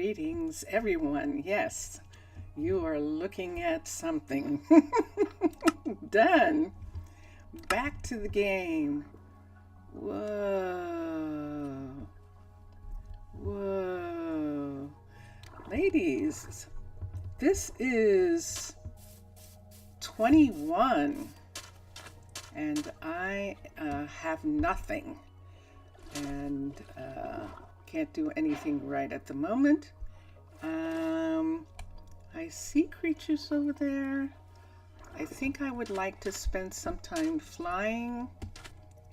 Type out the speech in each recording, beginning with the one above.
Greetings, everyone. Yes, you are looking at something. Done. Back to the game. Whoa. Whoa. Ladies, this is 21, and I have nothing, and can't do anything right at the moment. I see creatures over there. I think I would like to spend some time flying,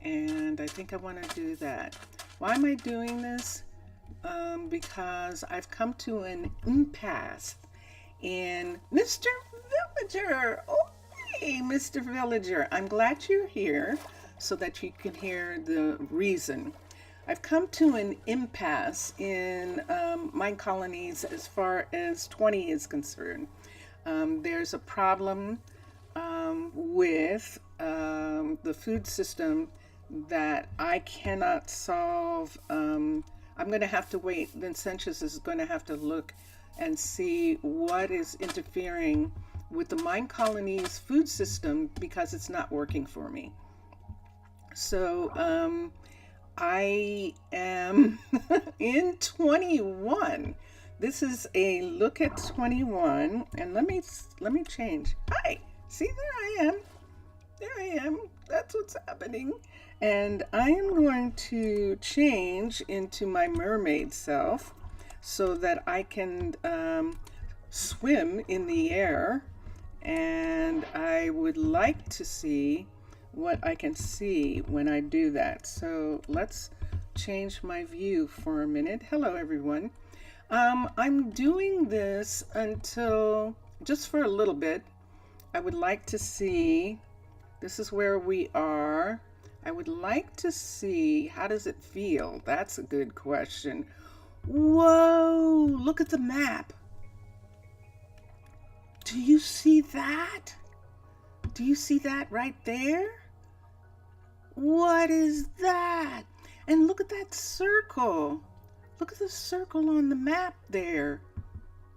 and I think I want to do that. Why am I doing this? Because I've come to an impasse in Mr. Villager. Oh, hey, Mr. Villager. I'm glad you're here so that you can hear the reason. I've come to an impasse in Minecolonies as far as 20 is concerned. There's a problem with the food system that I cannot solve. I'm going to have to wait. Vincentius is going to have to look and see what is interfering with the Minecolonies food system because it's not working for me. So I am in 21. This is a look at 21, and let me change. Hi, see, there I am. There I am. That's what's happening. And I am going to change into my mermaid self so that I can swim in the air. And I would like to see what I can see when I do that. So let's change my view for a minute. Hello, everyone. I'm doing this until just for a little bit. I would like to see, this is where we are. I would like to see, how does it feel? That's a good question. Whoa, look at the map. Do you see that? Do you see that right there? What is that? And look at that circle. Look at the circle on the map there.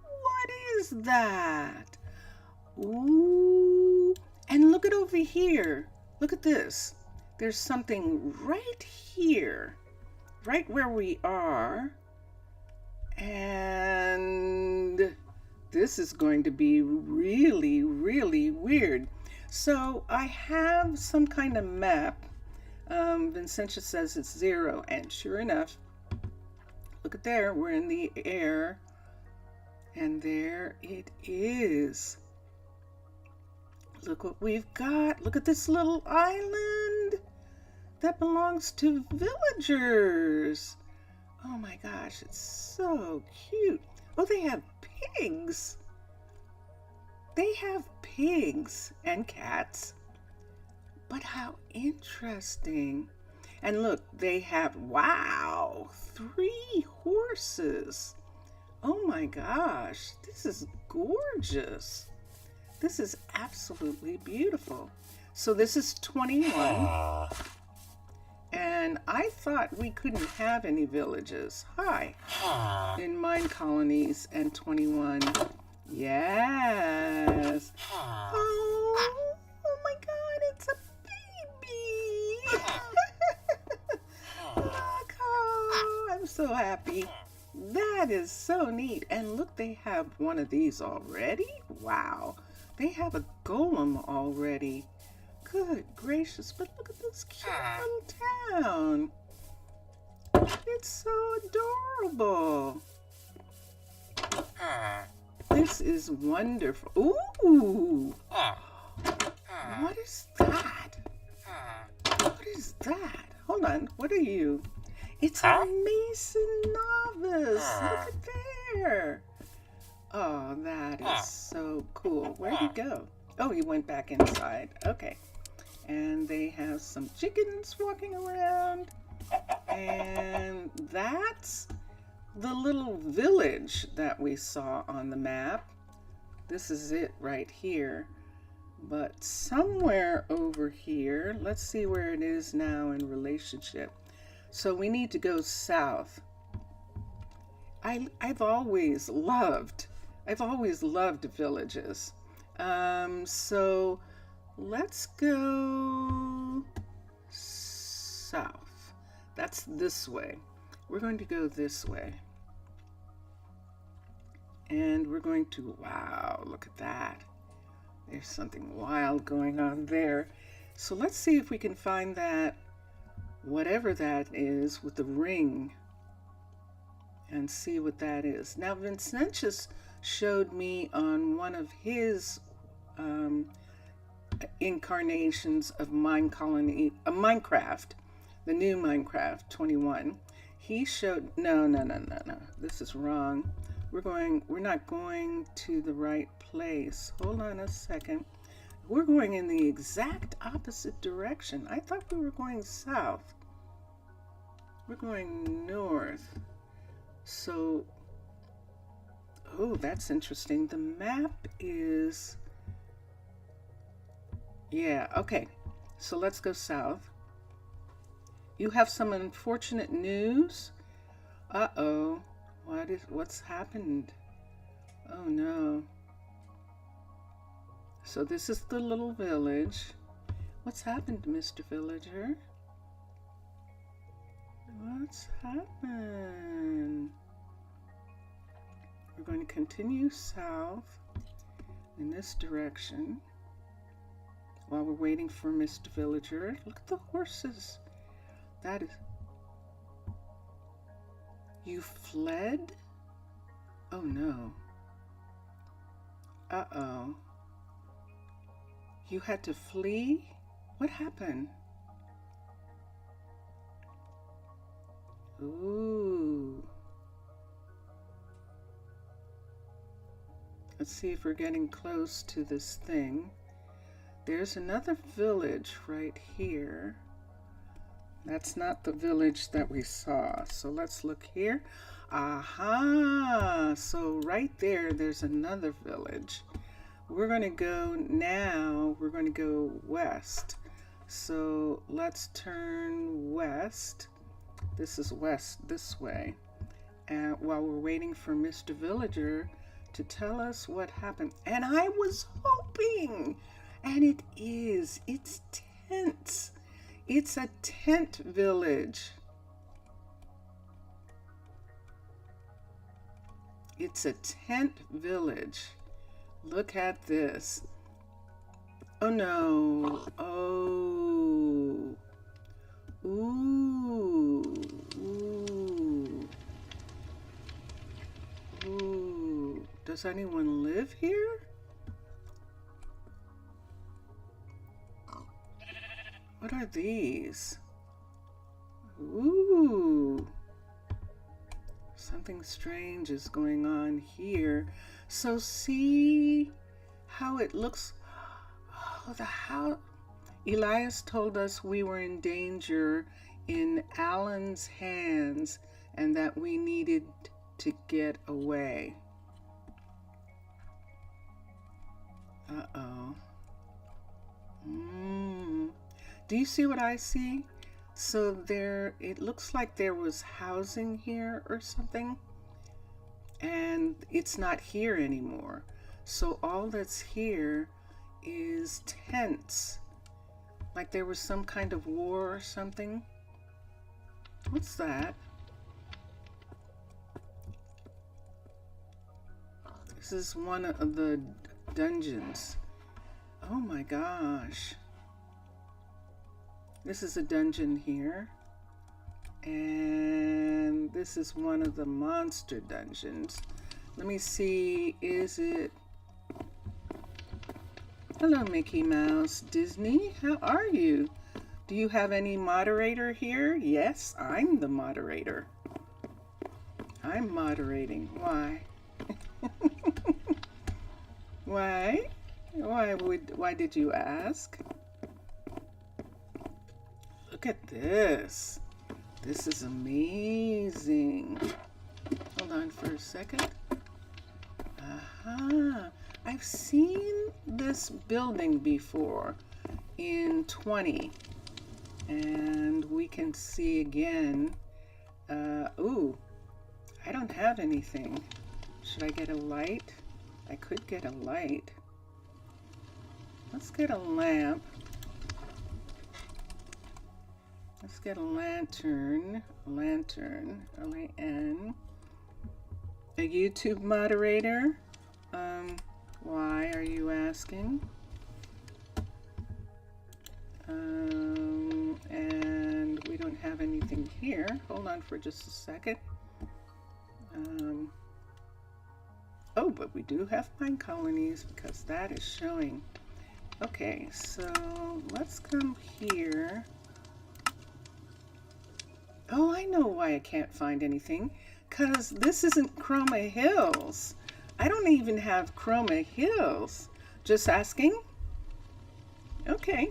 What is that? Ooh. And look at over here. Look at this. There's something right here, right where we are. And this is going to be really, really weird. So I have some kind of map. Vincentius says it's 0, and sure enough, look at there, we're in the air, and there it is. Look what we've got. Look at this little island that belongs to villagers. Oh my gosh, it's so cute. Oh, they have pigs. They have pigs and cats. But how interesting. And look, they have, wow, 3 horses. Oh my gosh, this is gorgeous. This is absolutely beautiful. So this is 21. And I thought we couldn't have any villages. Hi. In Minecolonies and 21. Yes. Oh my God, it's a baby. Look, oh, I'm so happy. That is so neat. And look, they have one of these already. Wow. They have a golem already. Good gracious, but look at this cute little town. It's so adorable. This is wonderful. Ooh. What is that? What is that? Hold on. What are you? It's a Mason novice. Look at there. Oh, that is so cool. Where'd he go? Oh, he went back inside. Okay. And they have some chickens walking around. And that's the little village that we saw on the map. This is it right here. But somewhere over here, let's see where it is now in relationship. So we need to go south. I've always loved villages. So let's go south. That's this way. We're going to go this way. And we're going to, wow, look at that. There's something wild going on there. So let's see if we can find that, whatever that is, with the ring, and see what that is. Now, Vincentius showed me on one of his incarnations of Minecraft, the new Minecraft 21. He showed, no, this is wrong. We're not going to the right place. Hold on a second. We're going in the exact opposite direction. I thought we were going south. We're going north. So, oh, that's interesting. The map is, yeah, okay. So let's go south. You have some unfortunate news. Uh-oh. What's happened? Oh no. So this is the little village. What's happened, Mr. Villager? What's happened? We're going to continue south in this direction while we're waiting for Mr. Villager. Look at the horses. That is... You fled? Oh no. Uh-oh. You had to flee? What happened? Ooh. Let's see if we're getting close to this thing. There's another village right here. That's not the village that we saw. So let's look here. Aha! So right there, there's another village. We're going to go now, we're going to go west. So let's turn west. This is west this way. And while we're waiting for Mr. Villager to tell us what happened. And I was hoping, and it's tents. It's a tent village. It's a tent village. Look at this. Oh no. Oh. Ooh. Ooh. Ooh. Does anyone live here? What are these? Ooh. Something strange is going on here. So see how it looks. Oh, the house. Elias told us we were in danger in Alan's hands and that we needed to get away. Uh-oh. Do you see what I see? So there, it looks like there was housing here or something, and it's not here anymore. So all that's here is tents. Like there was some kind of war or something. What's that? This is one of the dungeons. Oh my gosh. This is a dungeon here. And this is one of the monster dungeons. Let me see, is it... Hello, Mickey Mouse. Disney, how are you? Do you have any moderator here? Yes, I'm the moderator. I'm moderating. Why? Why? Why did you ask? Look at this. This is amazing. Hold on for a second. Aha. I've seen this building before in 20. And we can see again. Ooh. I don't have anything. Should I get a light? I could get a light. Let's get a lamp. Let's get a lantern. Lantern. L-A-N. A YouTube moderator. Why are you asking? And we don't have anything here. Hold on for just a second. Oh, but we do have Minecolonies because that is showing. Okay, so let's come here. Oh, I know why I can't find anything. Because this isn't Chroma Hills. I don't even have Chroma Hills. Just asking? Okay.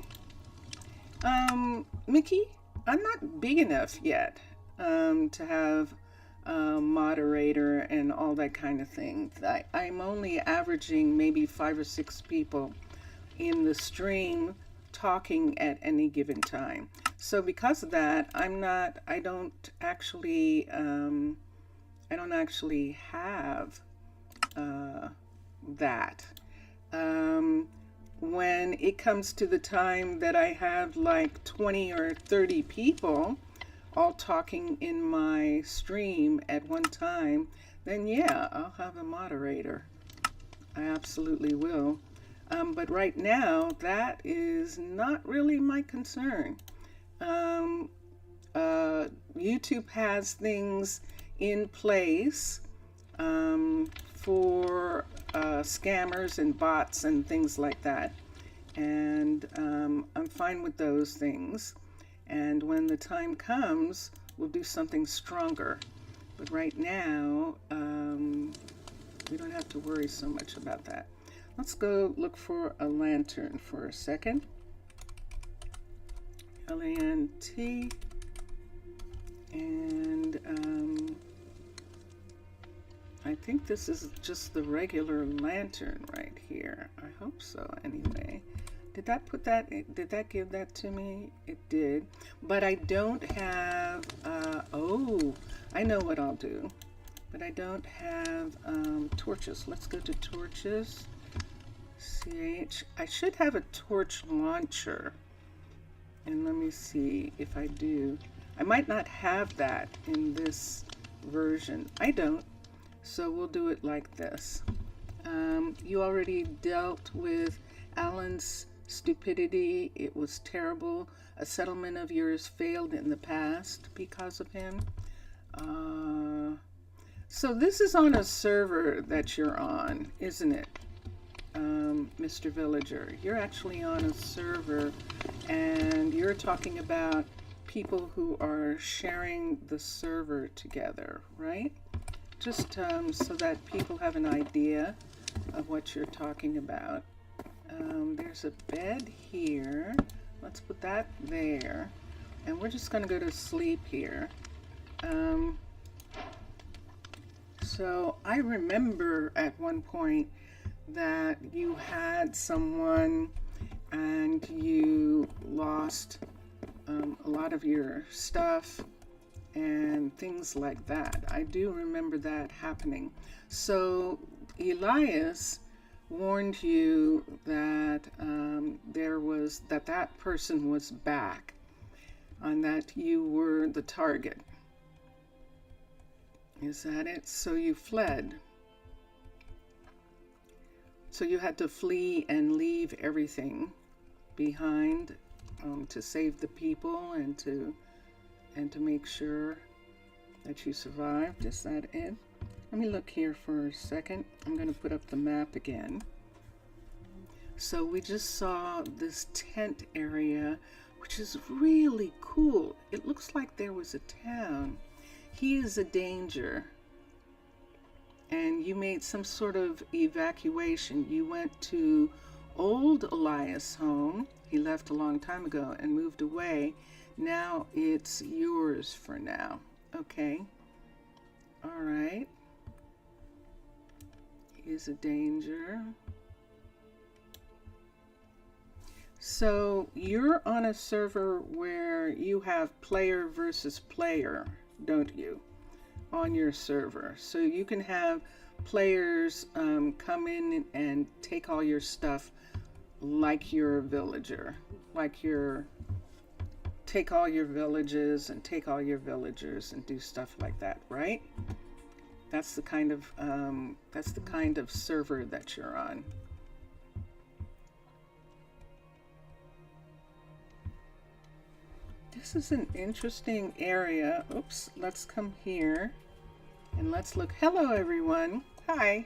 Mickey, I'm not big enough yet to have a moderator and all that kind of thing. I'm only averaging maybe 5 or 6 people in the stream talking at any given time. So because of that, I don't actually have that. When it comes to the time that I have like 20 or 30 people all talking in my stream at one time, then yeah, I'll have a moderator. I absolutely will. But right now, that is not really my concern. YouTube has things in place for scammers and bots and things like that. And I'm fine with those things. And when the time comes, we'll do something stronger. But right now, we don't have to worry so much about that. Let's go look for a lantern for a second. L-A-N-T. And I think this is just the regular lantern right here. I hope so anyway. Did that give that to me? It did. But I don't have, oh, I know what I'll do. But I don't have torches. Let's go to torches. CH. I should have a torch launcher. And let me see if I do. I might not have that in this version. I don't. So we'll do it like this. You already dealt with Alan's stupidity. It was terrible. A settlement of yours failed in the past because of him. So this is on a server that you're on, isn't it? Mr. Villager, you're actually on a server and you're talking about people who are sharing the server together, right? Just so that people have an idea of what you're talking about. There's a bed here. Let's put that there. And we're just going to go to sleep here. So I remember at one point that you had someone and you lost a lot of your stuff and things like that. I do remember that happening. So Elias warned you that that person was back and that you were the target. Is that it? So you fled. So you had to flee and leave everything behind to save the people and to make sure that you survived. Is that it? Let me look here for a second. I'm going to put up the map again. So we just saw this tent area, which is really cool. It looks like there was a town. He is a danger. And you made some sort of evacuation. You went to old Elias' home. He left a long time ago and moved away. Now it's yours for now. Okay. All right. He is a danger. So you're on a server where you have player versus player, don't you? on your server. So you can have players come in and take all your stuff like you're a villager, like you're take all your villages and take all your villagers and do stuff like that, right? That's the kind of server that you're on. This is an interesting area. Oops, let's come here and let's look. Hello everyone. Hi.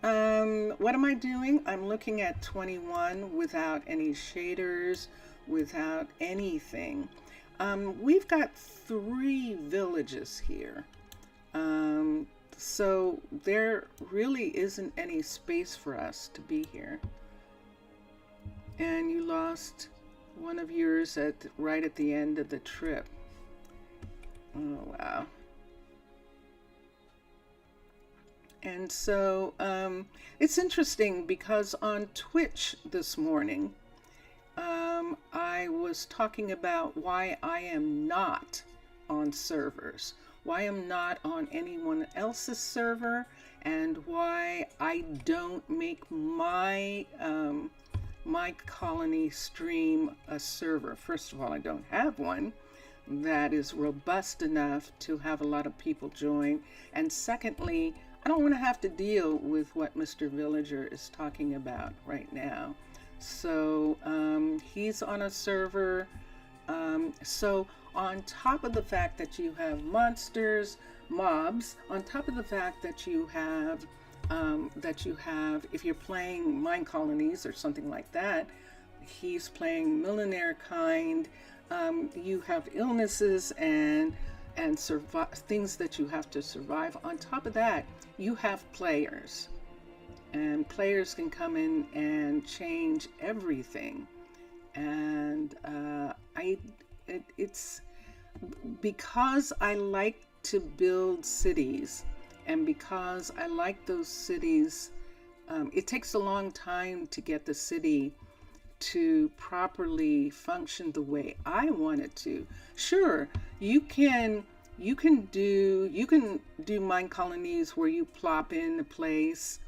What am I doing? I'm looking at 21 without any shaders, without anything. We've got 3 villages here. So there really isn't any space for us to be here. And you lost one of yours right at the end of the trip. Oh, wow. And so it's interesting because on Twitch this morning, I was talking about why I am not on servers, why I'm not on anyone else's server, and why I don't make my Minecolonies stream a server. First of all, I don't have one that is robust enough to have a lot of people join. And secondly, I don't want to have to deal with what Mr. Villager is talking about right now. So he's on a server. So on top of the fact that you have monsters, mobs, on top of the fact that you have if you're playing Minecolonies or something like that, he's playing millionaire kind. You have illnesses and things that you have to survive. On top of that, you have players, and players can come in and change everything. And it's because I like to build cities, and because I like those cities, it takes a long time to get the city to properly function the way I want it to. Sure, you can do Minecolonies where you plop in a place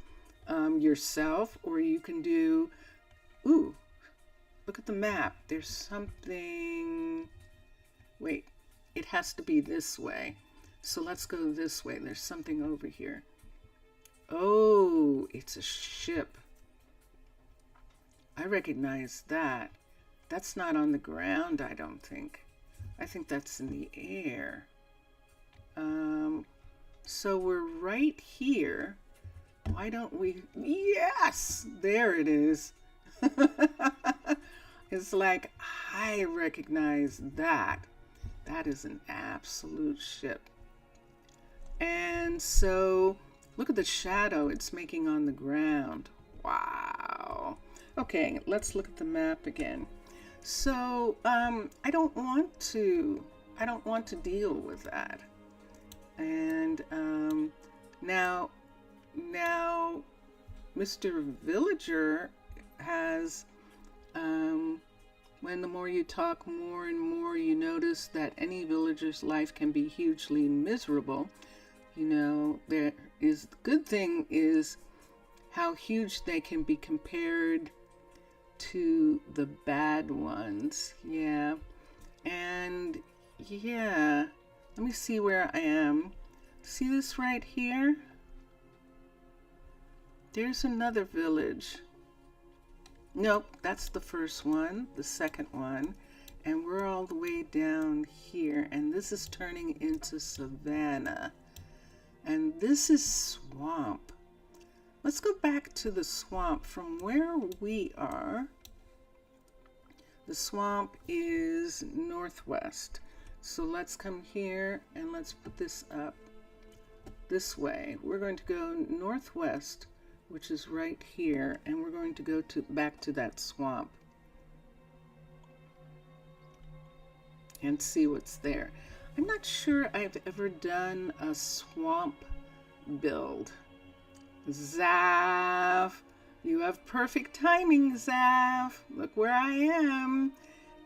yourself, or you can do, ooh, look at the map. There's something, wait, it has to be this way. So let's go this way. There's something over here. Oh, it's a ship. I recognize that. That's not on the ground, I don't think. I think that's in the air. So we're right here. Why don't we? Yes, there it is. It's like, I recognize that. That is an absolute ship. And so look at the shadow it's making on the ground. Wow. Okay, let's look at the map again. So I don't want to deal with that. And now Mr. Villager has when the more you talk, more and more you notice that any villager's life can be hugely miserable. You know, the good thing is how huge they can be compared to the bad ones. Yeah. And yeah, let me see where I am. See this right here? There's another village. Nope, that's the first one, the second one. And we're all the way down here. And this is turning into savanna. And this is swamp. Let's go back to the swamp from where we are. The swamp is northwest. So let's come here and let's put this up this way. We're going to go northwest, which is right here, and we're going to go back to that swamp and see what's there. I'm not sure I've ever done a swamp build. Zaf, you have perfect timing, Zaf. Look where I am.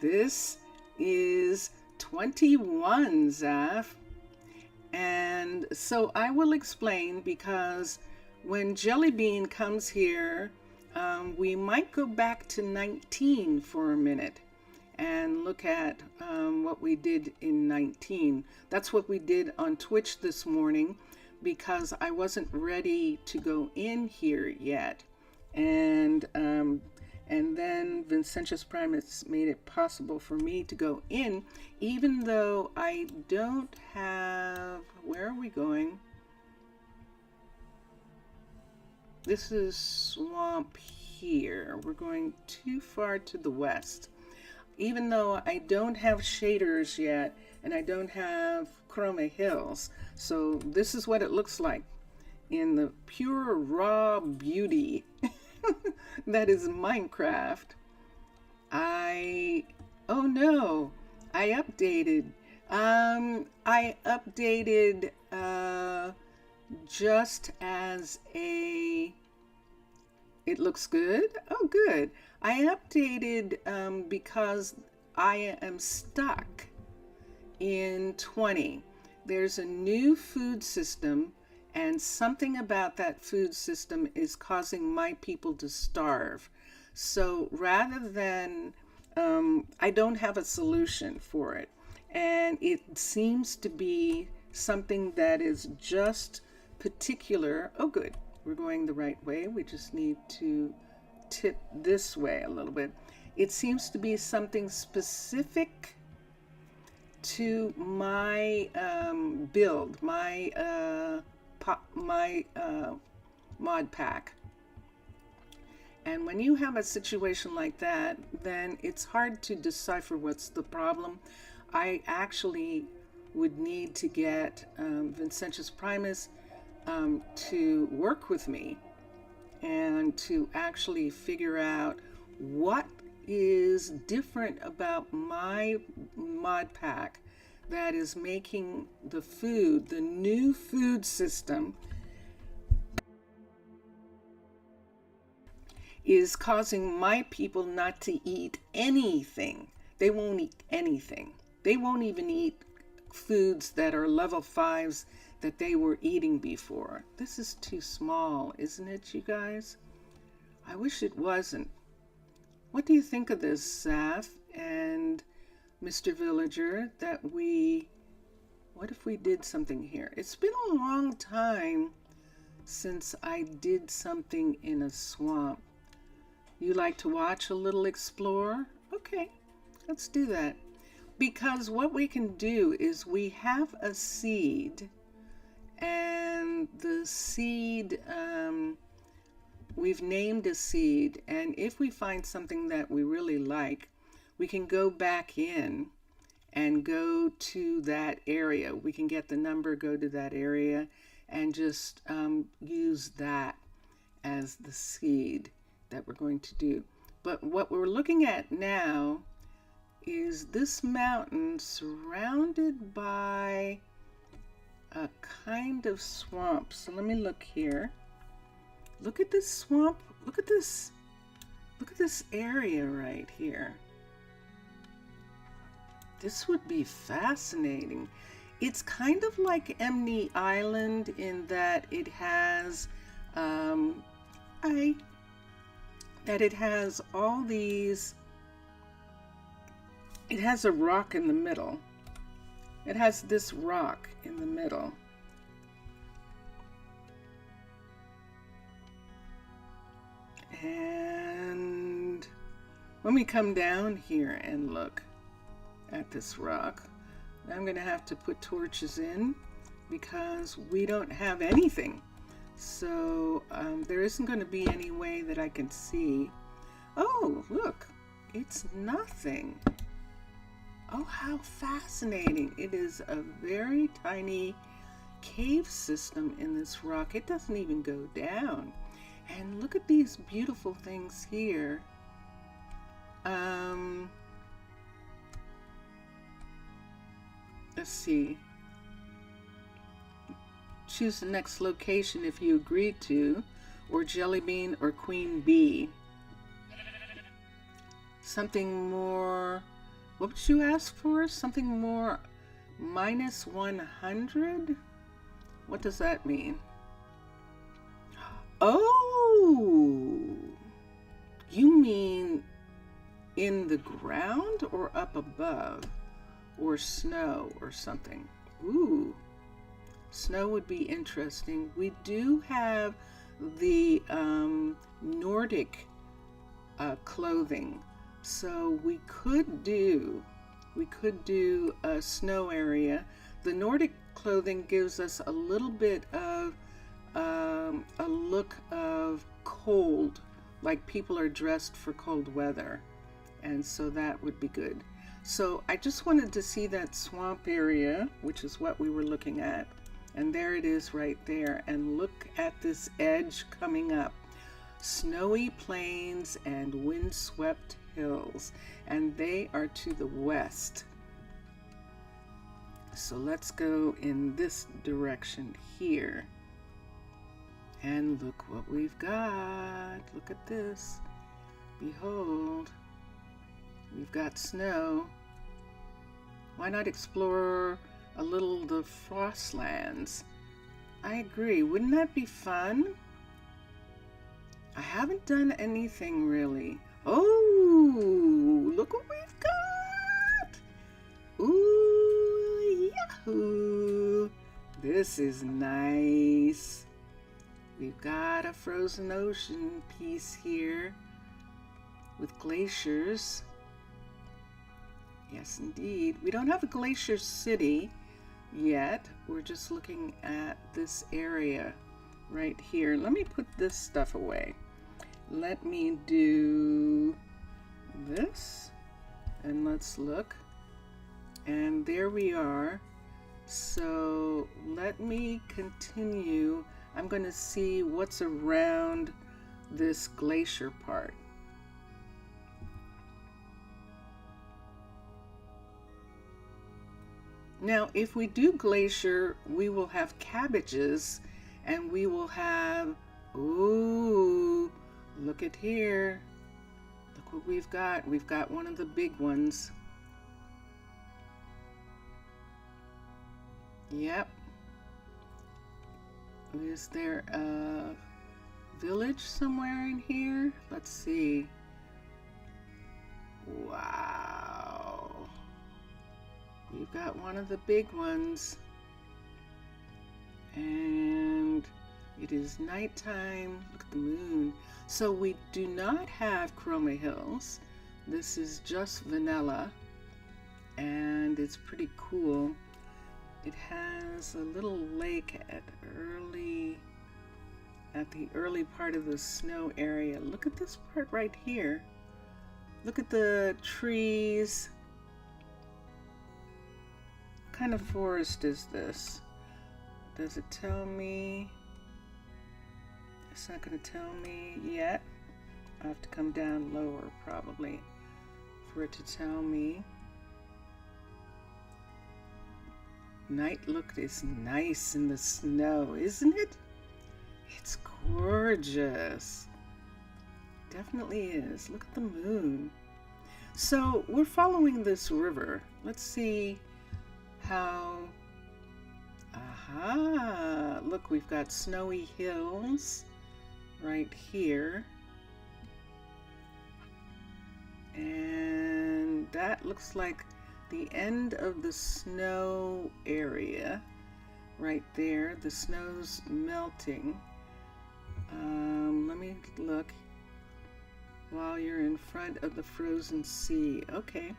This is 21, Zaf. And And so I will explain, because when Jelly Bean comes here, we might go back to 19 for a minute and look at what we did in 19. That's what we did on Twitch this morning, because I wasn't ready to go in here yet. And then Vincentius Primus made it possible for me to go in, even though I don't have, where are we going? This is swamp here. We're going too far to the west. Even though I don't have shaders yet, and I don't have chroma hills. So this is what it looks like in the pure raw beauty that is Minecraft. Oh no, I updated. I updated just as a, it looks good. Oh, good. I updated because I am stuck in 20. There's a new food system, and something about that food system is causing my people to starve. So rather than, I don't have a solution for it. And it seems to be something that is just particular. Oh, good. We're going the right way. We just need to tip this way a little bit. It seems to be something specific to my build, my mod pack. And when you have a situation like that, then it's hard to decipher what's the problem. I actually would need to get Vincentius Primus to work with me and to actually figure out what is different about my mod pack that is making the food, the new food system, is causing my people not to eat anything. They won't eat anything. They won't even eat foods that are level 5s that they were eating before. This is too small, isn't it, you guys? I wish it wasn't. What do you think of this, Saf and Mr. Villager, that what if we did something here? It's been a long time since I did something in a swamp. You like to watch a little explore? Okay, let's do that. Because what we can do is we have a seed, and the seed, we've named a seed, and if we find something that we really like, we can go back in and go to that area. We can get the number, go to that area, and just use that as the seed that we're going to do. But what we're looking at now is this mountain surrounded by a kind of swamp. So let me look here. Look at this swamp. Look at this. Look at this area right here. This would be fascinating. It's kind of like Emney Island in that it has all these, it has a rock in the middle. It has this rock in the middle. And when we come down here and look at this rock, I'm going to have to put torches in because we don't have anything. So there isn't going to be any way that I can see. Oh, look, it's nothing. Oh, how fascinating. It is a very tiny cave system in this rock. It doesn't even go down. And look at these beautiful things here. Let's see. Choose the next location if you agree to, or Jelly Bean or Queen Bee. Something more, what would you ask for? Something more minus 100? What does that mean? Oh, you mean in the ground or up above? Or snow or something? Ooh, snow would be interesting. We do have the Nordic clothing, so we could do a snow area. The Nordic clothing gives us a little bit of a look of cold, like people are dressed for cold weather, and so that would be good. So I just wanted to see that swamp area, which is what we were looking at, and there it is right there. And look at this edge coming up. Snowy plains and windswept hills, and they are to the west. So let's go in this direction here. And look what we've got. Look at this. Behold, we've got snow. Why not explore a little the frostlands? I agree. Wouldn't that be fun? I haven't done anything really. Oh, look what we've got. Ooh, yahoo. This is nice. We've got a frozen ocean piece here with glaciers. Yes, indeed. We don't have a glacier city yet. We're just looking at this area right here. Let me put this stuff away. Let me do this, and let's look. And there we are. So let me continue. I'm going to see what's around this glacier part. Now, if we do glacier, we will have cabbages, and we will have, ooh, look at here. Look what we've got. We've got one of the big ones. Yep. Is there a village somewhere in here? Let's see. Wow. We've got one of the big ones. And it is nighttime. Look at the moon. So we do not have Chroma Hills. This is just vanilla. And it's pretty cool. It has a little lake at the early part of the snow area. Look at this part right here. Look at the trees. What kind of forest is this? Does it tell me? It's not going to tell me yet. I have to come down lower probably for it to tell me. Night look is nice in the snow, isn't it? It's gorgeous. Definitely is. Look at the moon. So we're following this river. Let's see how. Aha! Look, we've got snowy hills right here. And that looks like the end of the snow area right there. The snow's melting. Let me look while you're in front of the frozen sea. Okay.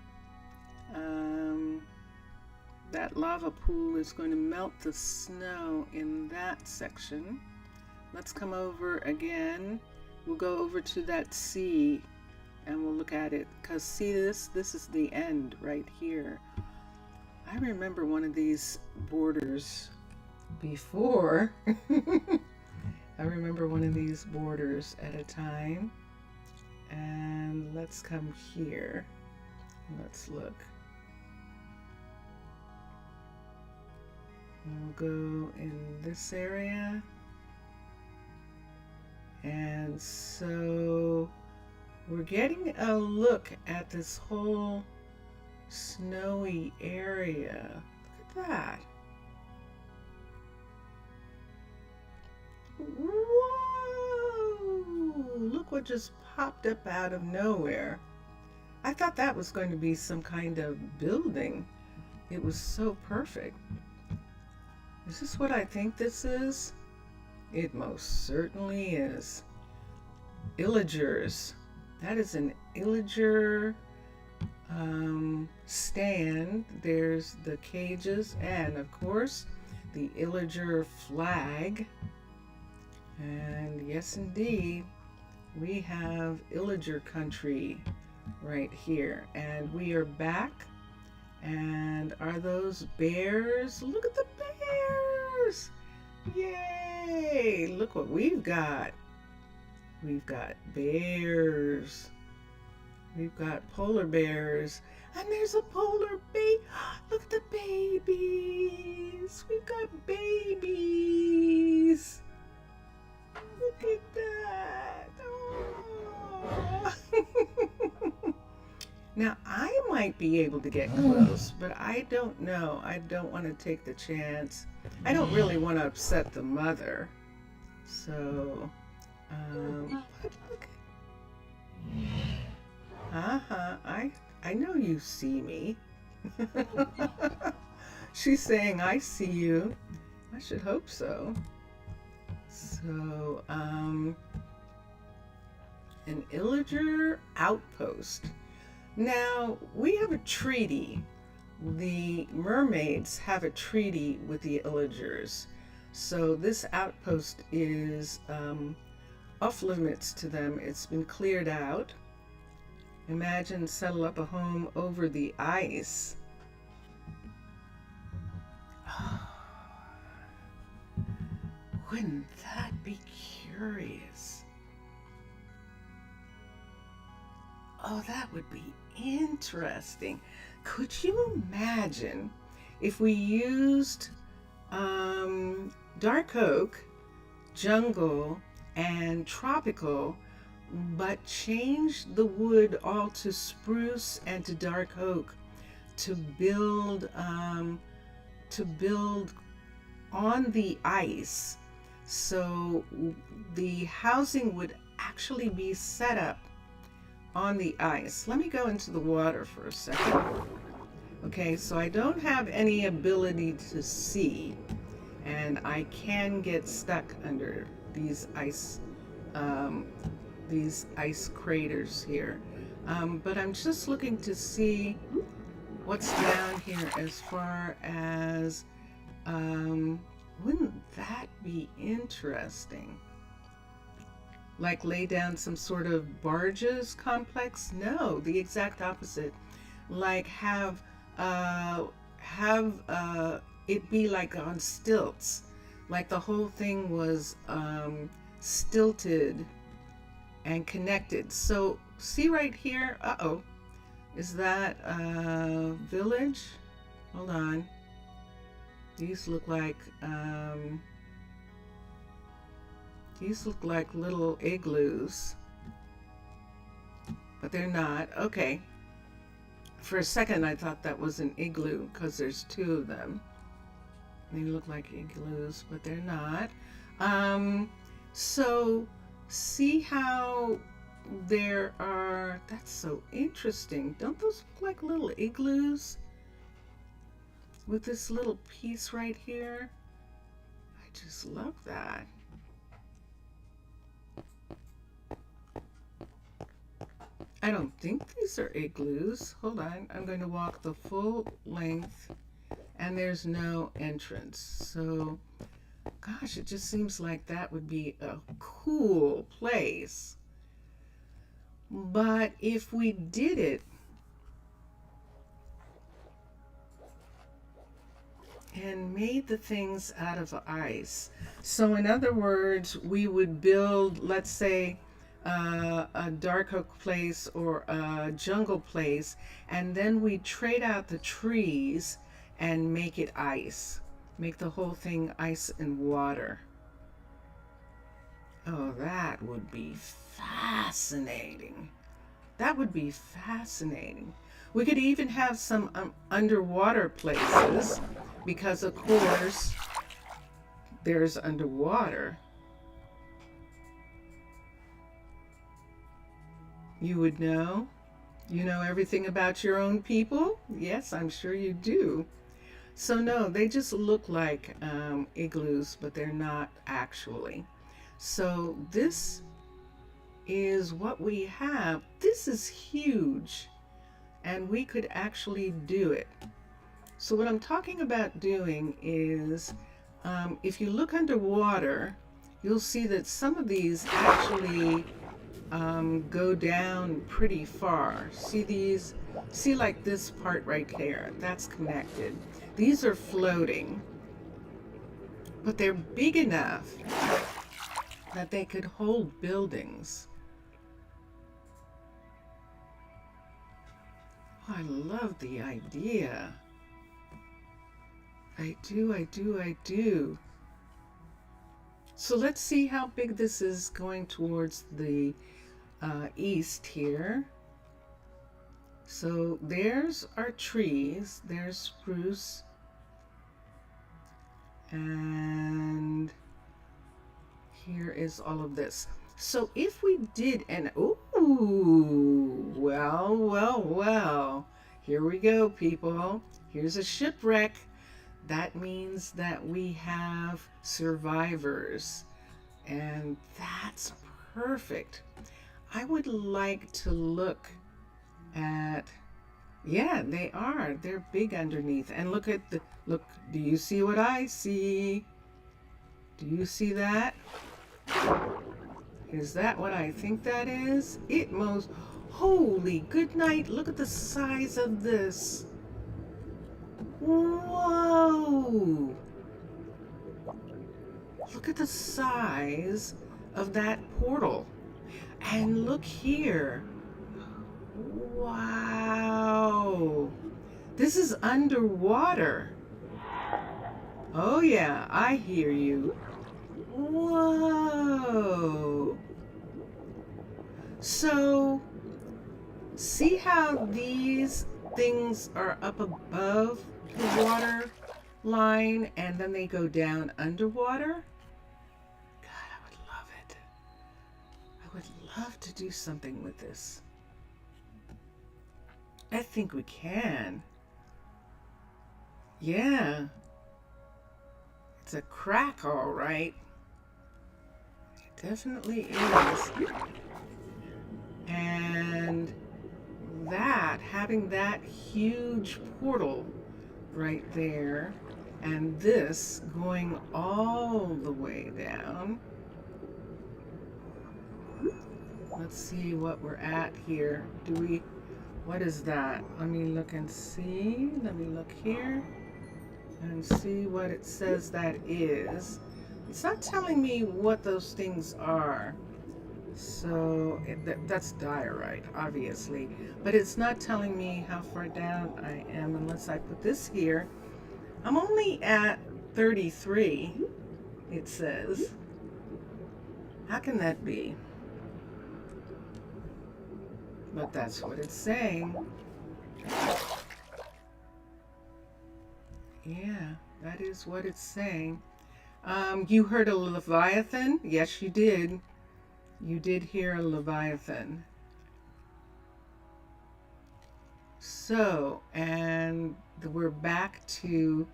That lava pool is going to melt the snow in that section. Let's come over again. We'll go over to that sea and we'll look at it, because see this is the end right here. I remember one of these borders before. I remember one of these borders at a time. And let's come here. Let's look. We'll go in this area. And so we're getting a look at this whole snowy area. Look at that. just popped up out of nowhere. I thought that was going to be some kind of building. It was so perfect. Is this what I think this is? It most certainly is. Illagers. That is an illager stand. There's the cages and of course the illager flag. And yes indeed, we have illager country right here. And we are back. And are those bears? Look at the bears! Yay! Look what we've got. We've got bears. We've got polar bears. And there's a polar bear. Look at the babies. We've got babies. Look at that. Oh. Now, I might be able to get close, but I don't know. I don't want to take the chance. I don't really want to upset the mother. So, but look. I know you see me. She's saying, I see you. I should hope so. So, an illager outpost. Now, we have a treaty. The mermaids have a treaty with the illagers. So this outpost is off limits to them. It's been cleared out. Imagine settle up a home over the ice. Wouldn't that be curious? Oh, that would be interesting. Could you imagine if we used dark oak, jungle, and tropical, but changed the wood all to spruce and to dark oak to build on the ice? So the housing would actually be set up on the ice. Let me go into the water for a second. Okay, so I don't have any ability to see, and I can get stuck under these ice craters here. But I'm just looking to see what's down here as far as, wouldn't that be interesting? Like lay down some sort of barges complex? No, the exact opposite. Like have it be like on stilts, like the whole thing was stilted and connected. So see right here, is that a village? Hold on. These look like little igloos, but they're not. Okay. For a second, I thought that was an igloo because there's two of them. They look like igloos, but they're not. So see how there are, that's so interesting. Don't those look like little igloos? With this little piece right here. I just love that. I don't think these are igloos. Hold on, I'm going to walk the full length and there's no entrance. So, gosh, it just seems like that would be a cool place. But if we did it and made the things out of ice, so in other words, we would build, let's say, a dark oak place or a jungle place, and then we trade out the trees and make it ice. Make the whole thing ice and water. Oh, that would be fascinating. That would be fascinating. We could even have some underwater places, because of course there's underwater. You would know. You know everything about your own people? Yes, I'm sure you do. So, no, they just look like igloos, but they're not actually. So, this is what we have. This is huge, and we could actually do it. So, what I'm talking about doing is if you look underwater, you'll see that some of these actually go down pretty far. See these? See, like this part right there, that's connected. These are floating, but they're big enough that they could hold buildings. Oh, I love the idea. I do, I do, I do. So let's see how big this is going towards the east here. So there's our trees. There's spruce. And here is all of this. So if we did an, ooh, well, well, well, here we go, people. Here's a shipwreck. That means that we have survivors, and that's perfect. I would like to look at, yeah, they are. They're big underneath. And look at the, look, do you see what I see? Do you see that? Is that what I think that is? It most, holy good night. Look at the size of this. Whoa! Look at the size of that portal. And look here. Wow! This is underwater. Oh yeah, I hear you. Whoa! So, see how these things are up above the water line and then they go down underwater? God, I would love it. I would love to do something with this. I think we can. Yeah. It's a crack, all right. It definitely is. And that, having that huge portal right there, and this going all the way down. Let's see what we're at here. Do we, what is that? Let me look and see. Let me look here and see what it says that is. It's not telling me what those things are. So that's diorite, obviously. But it's not telling me how far down I am unless I put this here. I'm only at 33, it says. How can that be? But that's what it's saying. Yeah, that is what it's saying. You heard a Leviathan? Yes, you did. You did hear a Leviathan. So, and we're back to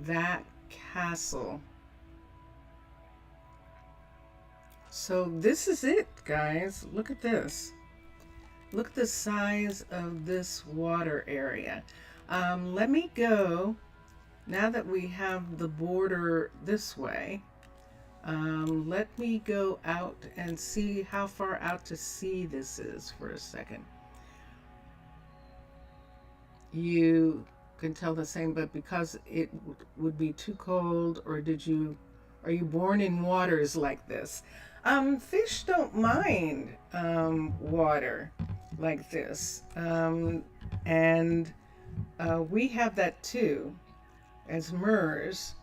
that castle. So this is it, guys. Look at this. Look at the size of this water area. Let me go, now that we have the border this way, let me go out and see how far out to sea this is for a second. You can tell the same, but because it would be too cold, or are you born in waters like this? Fish don't mind water like this. And we have that too, as MERS.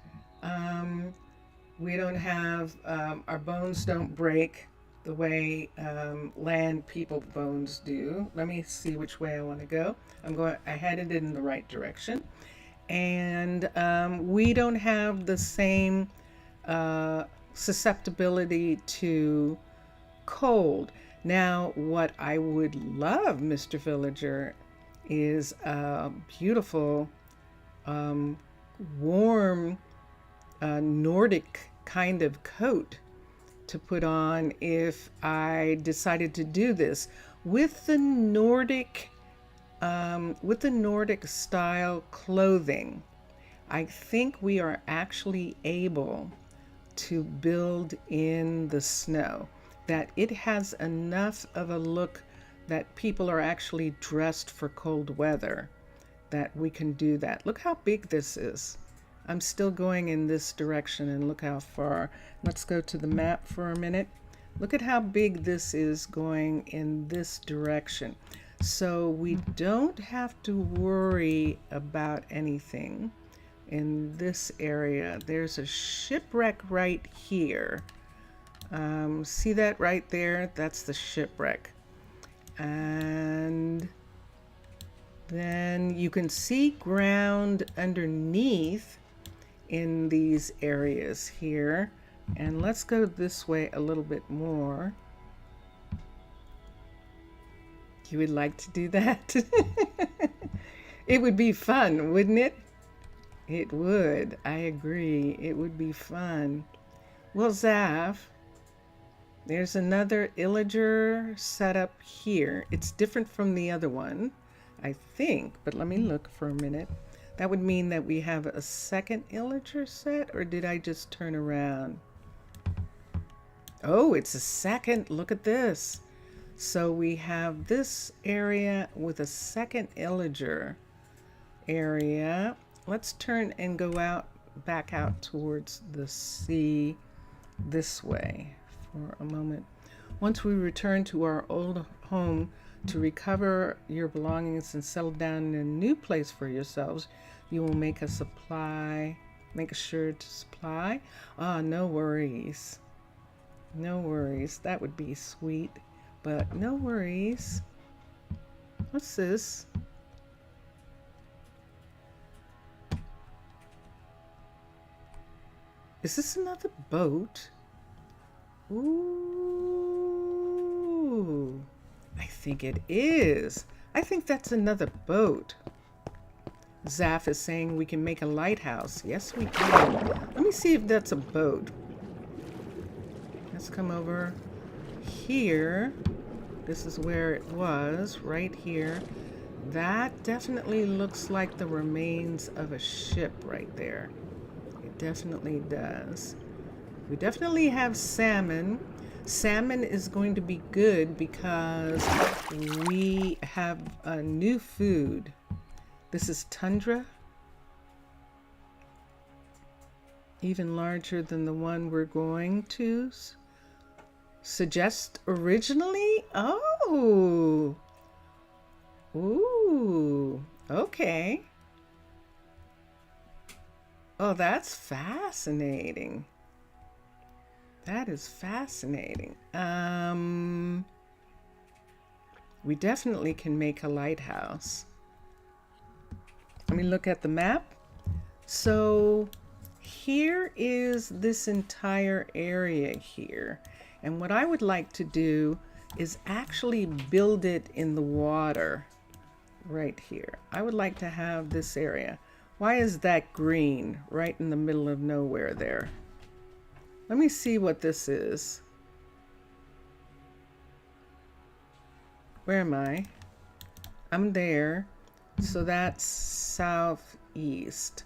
We don't have, our bones don't break the way land people bones do. Let me see which way I want to go. I headed in the right direction. And we don't have the same susceptibility to cold. Now, what I would love, Mr. Villager, is a beautiful, warm, Nordic kind of coat to put on if I decided to do this with the Nordic style clothing. I think we are actually able to build in the snow, that it has enough of a look that people are actually dressed for cold weather, that we can do that. Look how big this is. I'm still going in this direction, and look how far. Let's go to the map for a minute. Look at how big this is going in this direction. So we don't have to worry about anything in this area. There's a shipwreck right here. See that right there? That's the shipwreck. And then you can see ground underneath in these areas here. And let's go this way a little bit more. You would like to do that? It would be fun, wouldn't it? It would. I agree. It would be fun. Well, Zaf, there's another illager set up here. It's different from the other one, I think, but let me look for a minute. That would mean that we have a second illager set, or did I just turn around? Oh, it's a second. Look at this. So we have this area with a second illager area. Let's turn and go back out towards the sea this way for a moment. Once we return to our old home to recover your belongings and settle down in a new place for yourselves, you will make a sure to supply. No worries. No worries. That would be sweet, but no worries. What's this? Is this another boat? Ooh, I think it is. I think that's another boat. Zaf is saying we can make a lighthouse. Yes, we can. Let me see if that's a boat. Let's come over here. This is where it was, right here. That definitely looks like the remains of a ship right there. It definitely does. We definitely have salmon. Salmon is going to be good because we have a new food. This is tundra. Even larger than the one we're going to suggest originally. Oh. Ooh. Okay. Oh, that's fascinating. That is fascinating. We definitely can make a lighthouse. Let me look at the map. So here is this entire area here. And what I would like to do is actually build it in the water right here. I would like to have this area. Why is that green right in the middle of nowhere there? Let me see what this is. Where am I? I'm there. So that's southeast.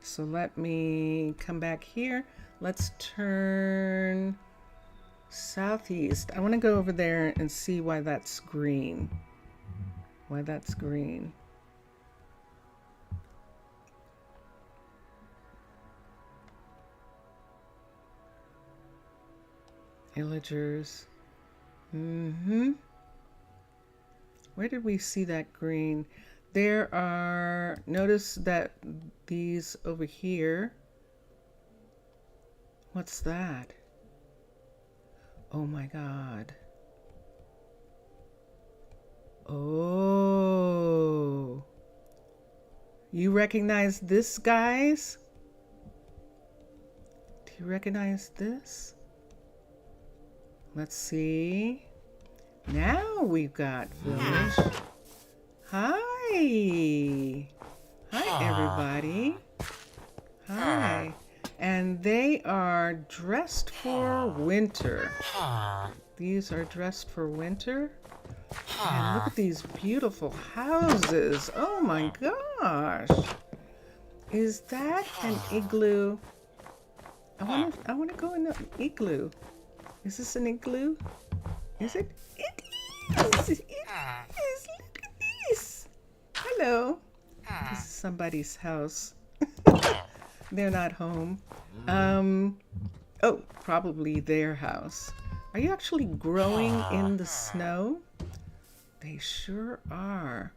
So let me come back here. Let's turn southeast. I want to go over there and see why that's green. Why that's green. Illagers. Where did we see that green? There are, notice that these over here. What's that? Oh my God. Oh. You recognize this, guys? Do you recognize this? Let's see. Now we've got village. Hi. Hi, everybody. Hi. And they are dressed for winter. These are dressed for winter. And look at these beautiful houses. Oh my gosh. Is that an igloo? I want to go in the igloo. Is this an igloo? Is it? It is. It is. Look at this. Hello. This is somebody's house. They're not home. Oh, probably their house. Are you actually growing in the snow? They sure are.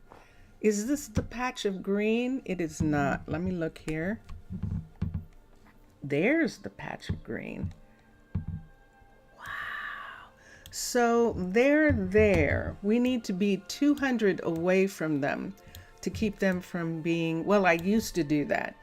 Is this the patch of green? It is not. Let me look here. There's the patch of green. Wow. So they're there. We need to be 200 away from them to keep them from being, well, I used to do that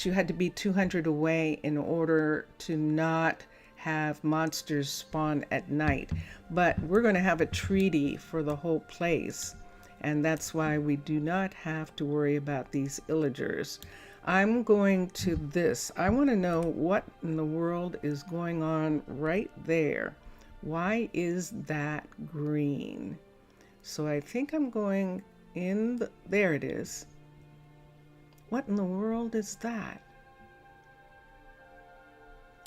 you had to be 200 away in order to not have monsters spawn at night. But we're going to have a treaty for the whole place. And that's why we do not have to worry about these illagers. I'm going to this. I want to know what in the world is going on right there. Why is that green? So I think I'm going in the, there it is. What in the world is that?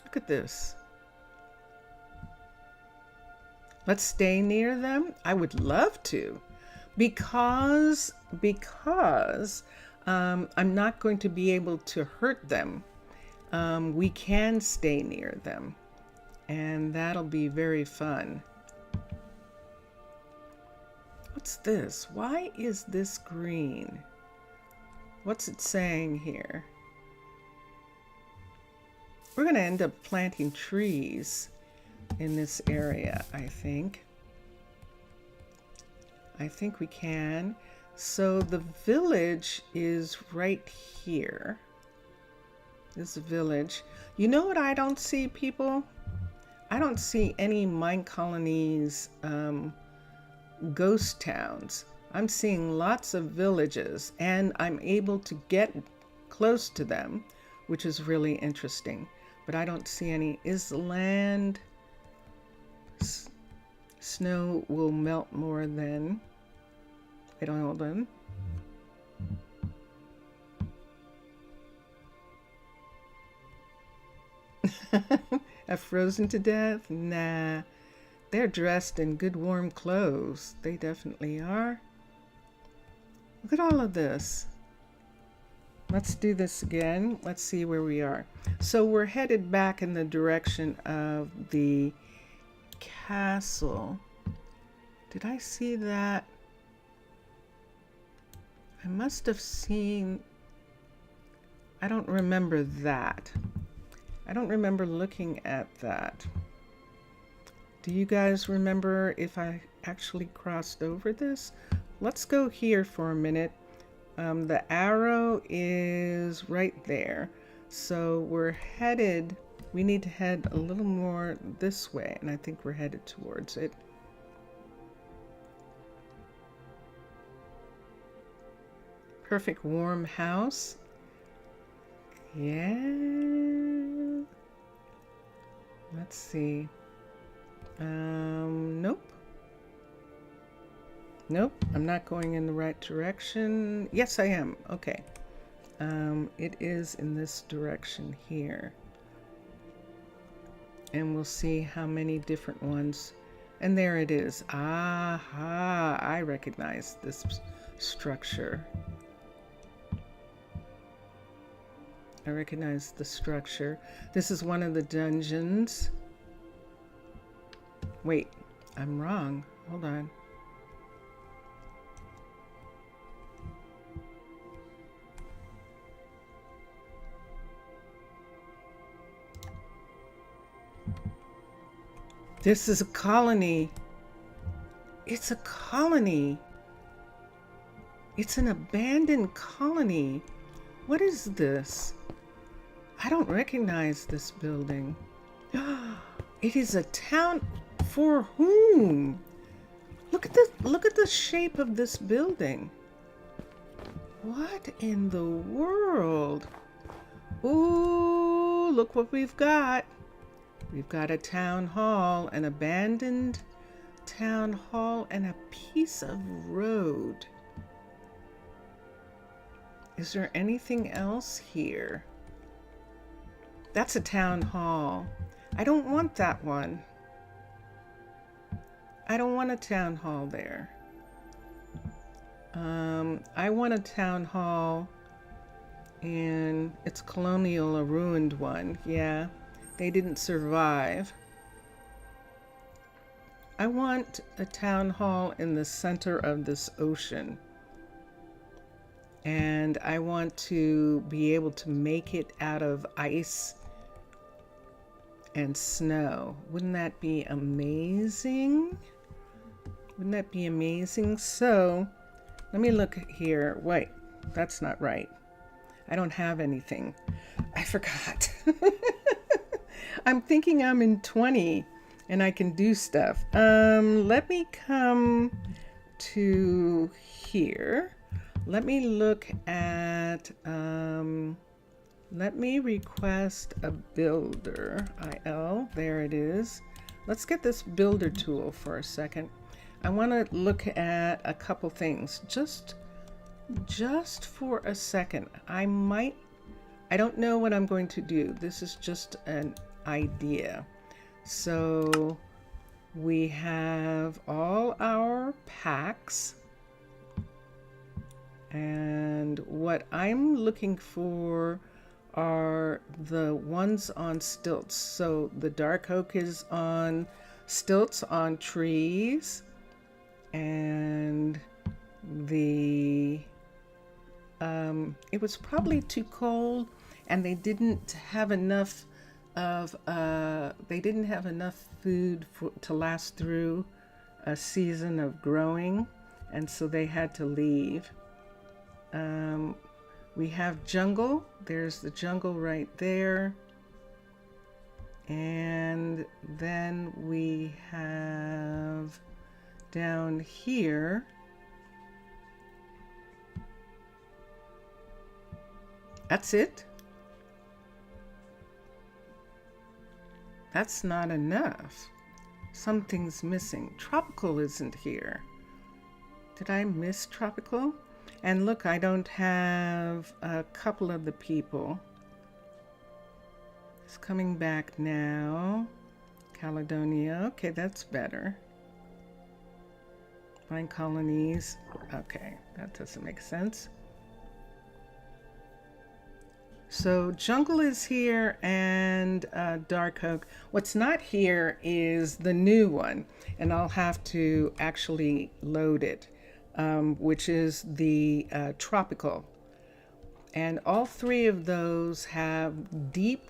Look at this. Let's stay near them. I would love to, because I'm not going to be able to hurt them. We can stay near them, and that'll be very fun. What's this? Why is this green? What's it saying here? We're going to end up planting trees in this area, I think. I think we can. So the village is right here. This is a village. You know what I don't see, people? I don't see any Minecolonies ghost towns. I'm seeing lots of villages, and I'm able to get close to them, which is really interesting. But I don't see any. Is the land... Snow will melt more than... Wait, hold on. I've frozen to death? Nah. They're dressed in good warm clothes. They definitely are. Look at all of this. Let's do this again. Let's see where we are. So we're headed back in the direction of the castle. Did I see that? I must have seen... I don't remember that. I don't remember looking at that. Do you guys remember if I actually crossed over this? Let's go here for a minute. The arrow is right there. So we're headed, we need to head a little more this way, and I think we're headed towards it. Perfect warm house. Yeah. Let's see. Nope. Nope, I'm not going in the right direction. Yes, I am. Okay. It is in this direction here. And we'll see how many different ones. And there it is. Aha, I recognize this structure. I recognize the structure. This is one of the dungeons. Wait, I'm wrong. Hold on. This is a colony. It's a colony. It's an abandoned colony. What is this? I don't recognize this building. It is a town for whom? Look at the shape of this building. What in the world? Ooh, look what we've got. We've got a town hall, an abandoned town hall, and a piece of road. Is there anything else here? That's a town hall. I don't want that one. I don't want a town hall there. I want a town hall, and it's colonial, a ruined one. Yeah, they didn't survive. I want a town hall in the center of this ocean. And I want to be able to make it out of ice and snow. Wouldn't that be amazing? Wouldn't that be amazing? So, let me look here. Wait, that's not right. I don't have anything. I forgot. I'm thinking I'm in 20 and I can do stuff. Let me come to here. Let me look at, let me request a builder, IL, there it is. Let's get this builder tool for a second. I want to look at a couple things, just for a second. I don't know what I'm going to do. This is just an idea. So we have all our packs. And what I'm looking for are the ones on stilts. So the dark oak is on stilts on trees, and the it was probably too cold, and they didn't have enough of food to last through a season of growing, and so they had to leave. We have jungle. There's the jungle right there. And then we have down here, that's it. That's not enough. Something's missing. Tropical isn't here. Did I miss tropical? And look, I don't have a couple of the people. It's coming back now. Caledonia, okay, that's better. Minecolonies, okay, that doesn't make sense. So jungle is here, and dark oak. What's not here is the new one, and I'll have to actually load it. Which is the tropical. And all three of those have deep,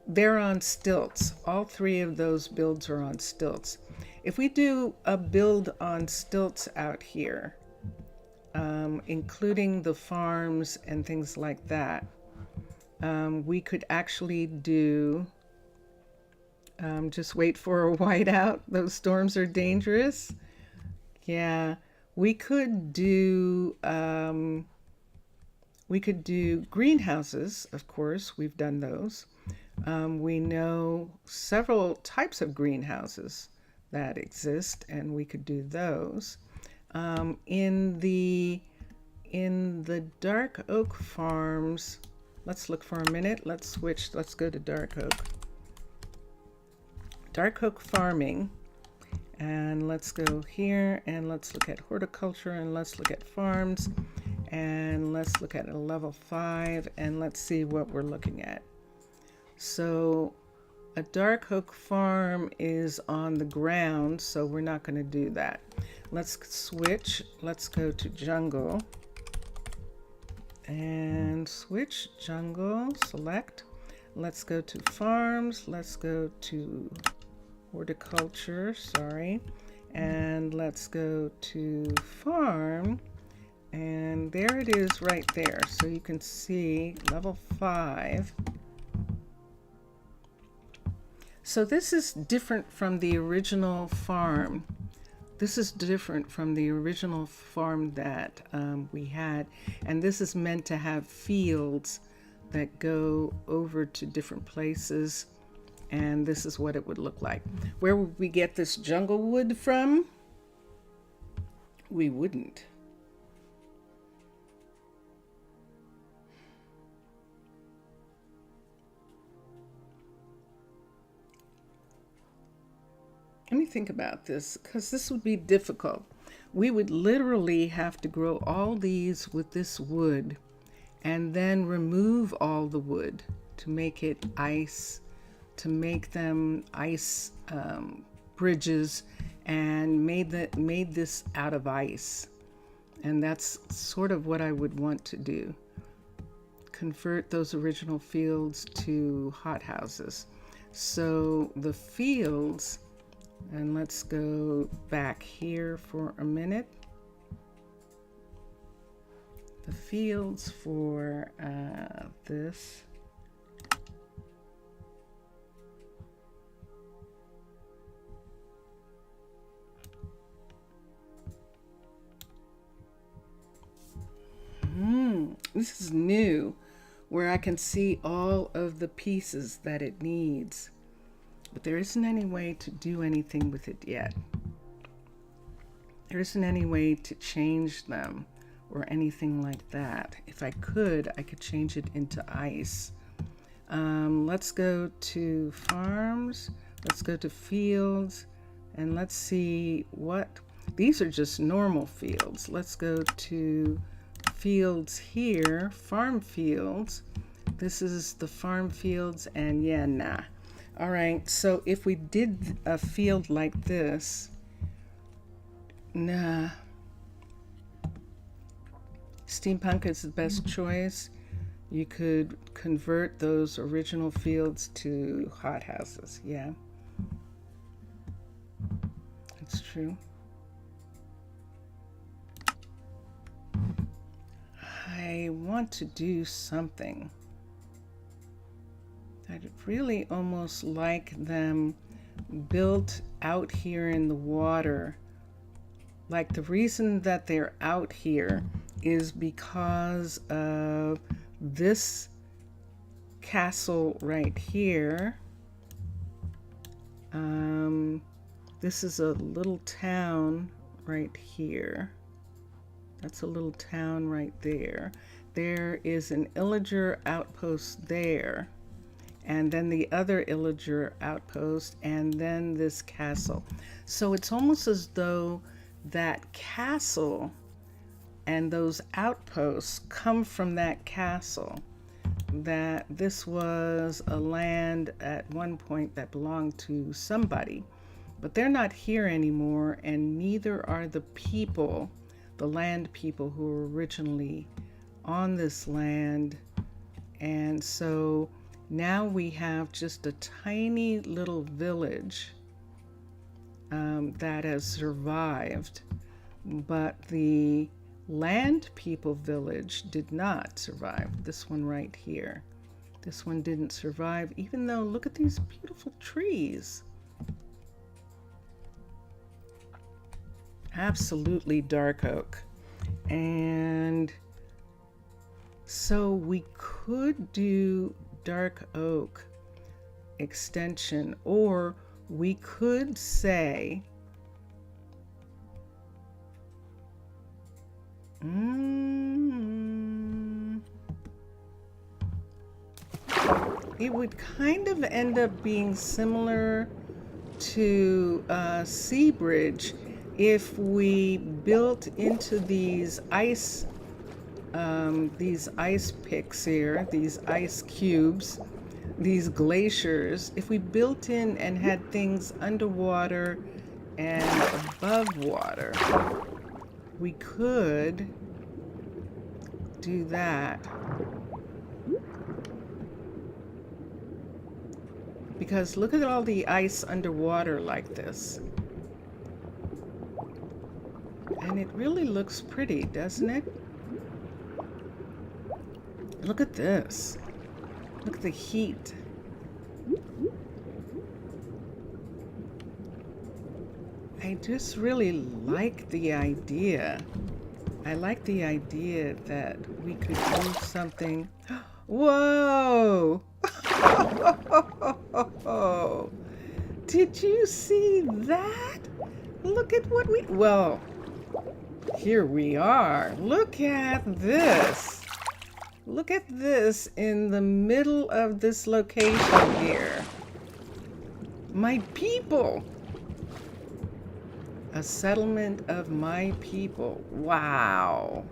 they're on stilts. All three of those builds are on stilts. If we do a build on stilts out here, including the farms and things like that, we could actually do, just wait for a whiteout. Those storms are dangerous. Yeah, we could do greenhouses, of course. We've done those. We know several types of greenhouses that exist, and we could do those. In the dark oak farms, let's look for a minute. Let's switch. Let's go to dark oak. Dark oak farming, and let's go here, and let's look at horticulture, and let's look at farms, and let's look at a level 5, and let's see what we're looking at. So a dark oak farm is on the ground, so we're not going to do that. Let's switch. Let's go to jungle, and switch jungle, select. Let's go to farms. Let's go to horticulture, sorry, and let's go to farm, and there it is right there. So you can see level 5. So this is different from the original farm. This is different from the original farm that we had. And this is meant to have fields that go over to different places. And this is what it would look like. Where would we get this jungle wood from? We wouldn't. Let me think about this, because this would be difficult. We would literally have to grow all these with this wood and then remove all the wood to make it ice, to make them ice bridges, and made this out of ice. And that's sort of what I would want to do. Convert those original fields to hothouses. So the fields, and let's go back here for a minute. The fields for this. This is new, where I can see all of the pieces that it needs. But there isn't any way to do anything with it yet. There isn't any way to change them or anything like that. If I could change it into ice. Let's go to farms. Let's go to fields. And let's see what... These are just normal fields. Let's go to fields here. Farm fields. This is the farm fields. And yeah, nah. All right, so if we did a field like this, nah. Steampunk is the best choice. You could convert those original fields to hothouses, yeah. That's true. I want to do something. I'd really almost like them built out here in the water. Like, the reason that they're out here is because of this castle right here. This is a little town right here. That's a little town right there. There is an illager outpost there. And then the other illager outpost, and then this castle. So it's almost as though that castle and those outposts come from that castle. That this was a land at one point that belonged to somebody, but they're not here anymore, and neither are the people, the land people who were originally on this land. And so now we have just a tiny little village that has survived, but the land people village did not survive. This one right here. This one didn't survive, even though, look at these beautiful trees. Absolutely dark oak. And so we could do dark oak extension, or we could say it would kind of end up being similar to Sea Bridge if we built into these ice picks here, these ice cubes, these glaciers. If we built in and had things underwater and above water, we could do that. Because look at all the ice underwater like this. And it really looks pretty, doesn't it? Look at this. Look at the heat. I just really like the idea. I like the idea that we could do something. Whoa! Did you see that? Look at what we, well, here we are. Look at this. Look at this in the middle of this location here. My people. A settlement of my people. Wow.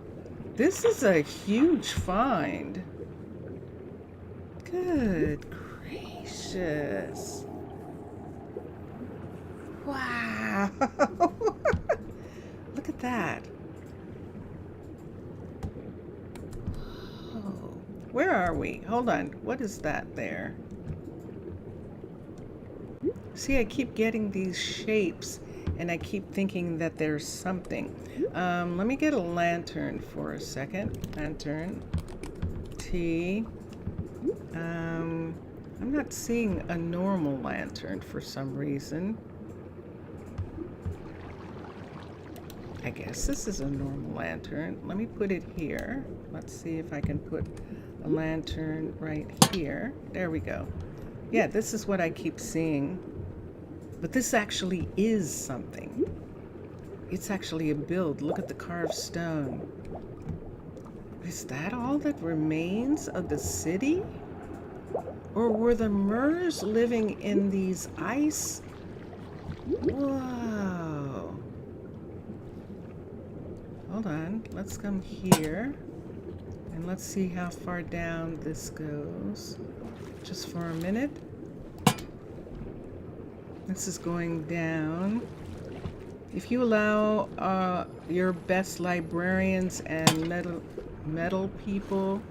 This is a huge find. Good gracious. Wow. Look at that. Oh, where are we? Hold on. What is that there? See, I keep getting these shapes and I keep thinking that there's something. Let me get a lantern for a second. Lantern. T. I'm not seeing a normal lantern for some reason. I guess this is a normal lantern. Let me put it here. Let's see if I can put a lantern right here. There we go. Yeah, this is what I keep seeing. But this actually is something. It's actually a build. Look at the carved stone. Is that all that remains of the city? Or were the Mers living in these ice? Whoa. Hold on. Let's come here. And let's see how far down this goes. Just for a minute. This is going down. If you allow your best librarians and metal people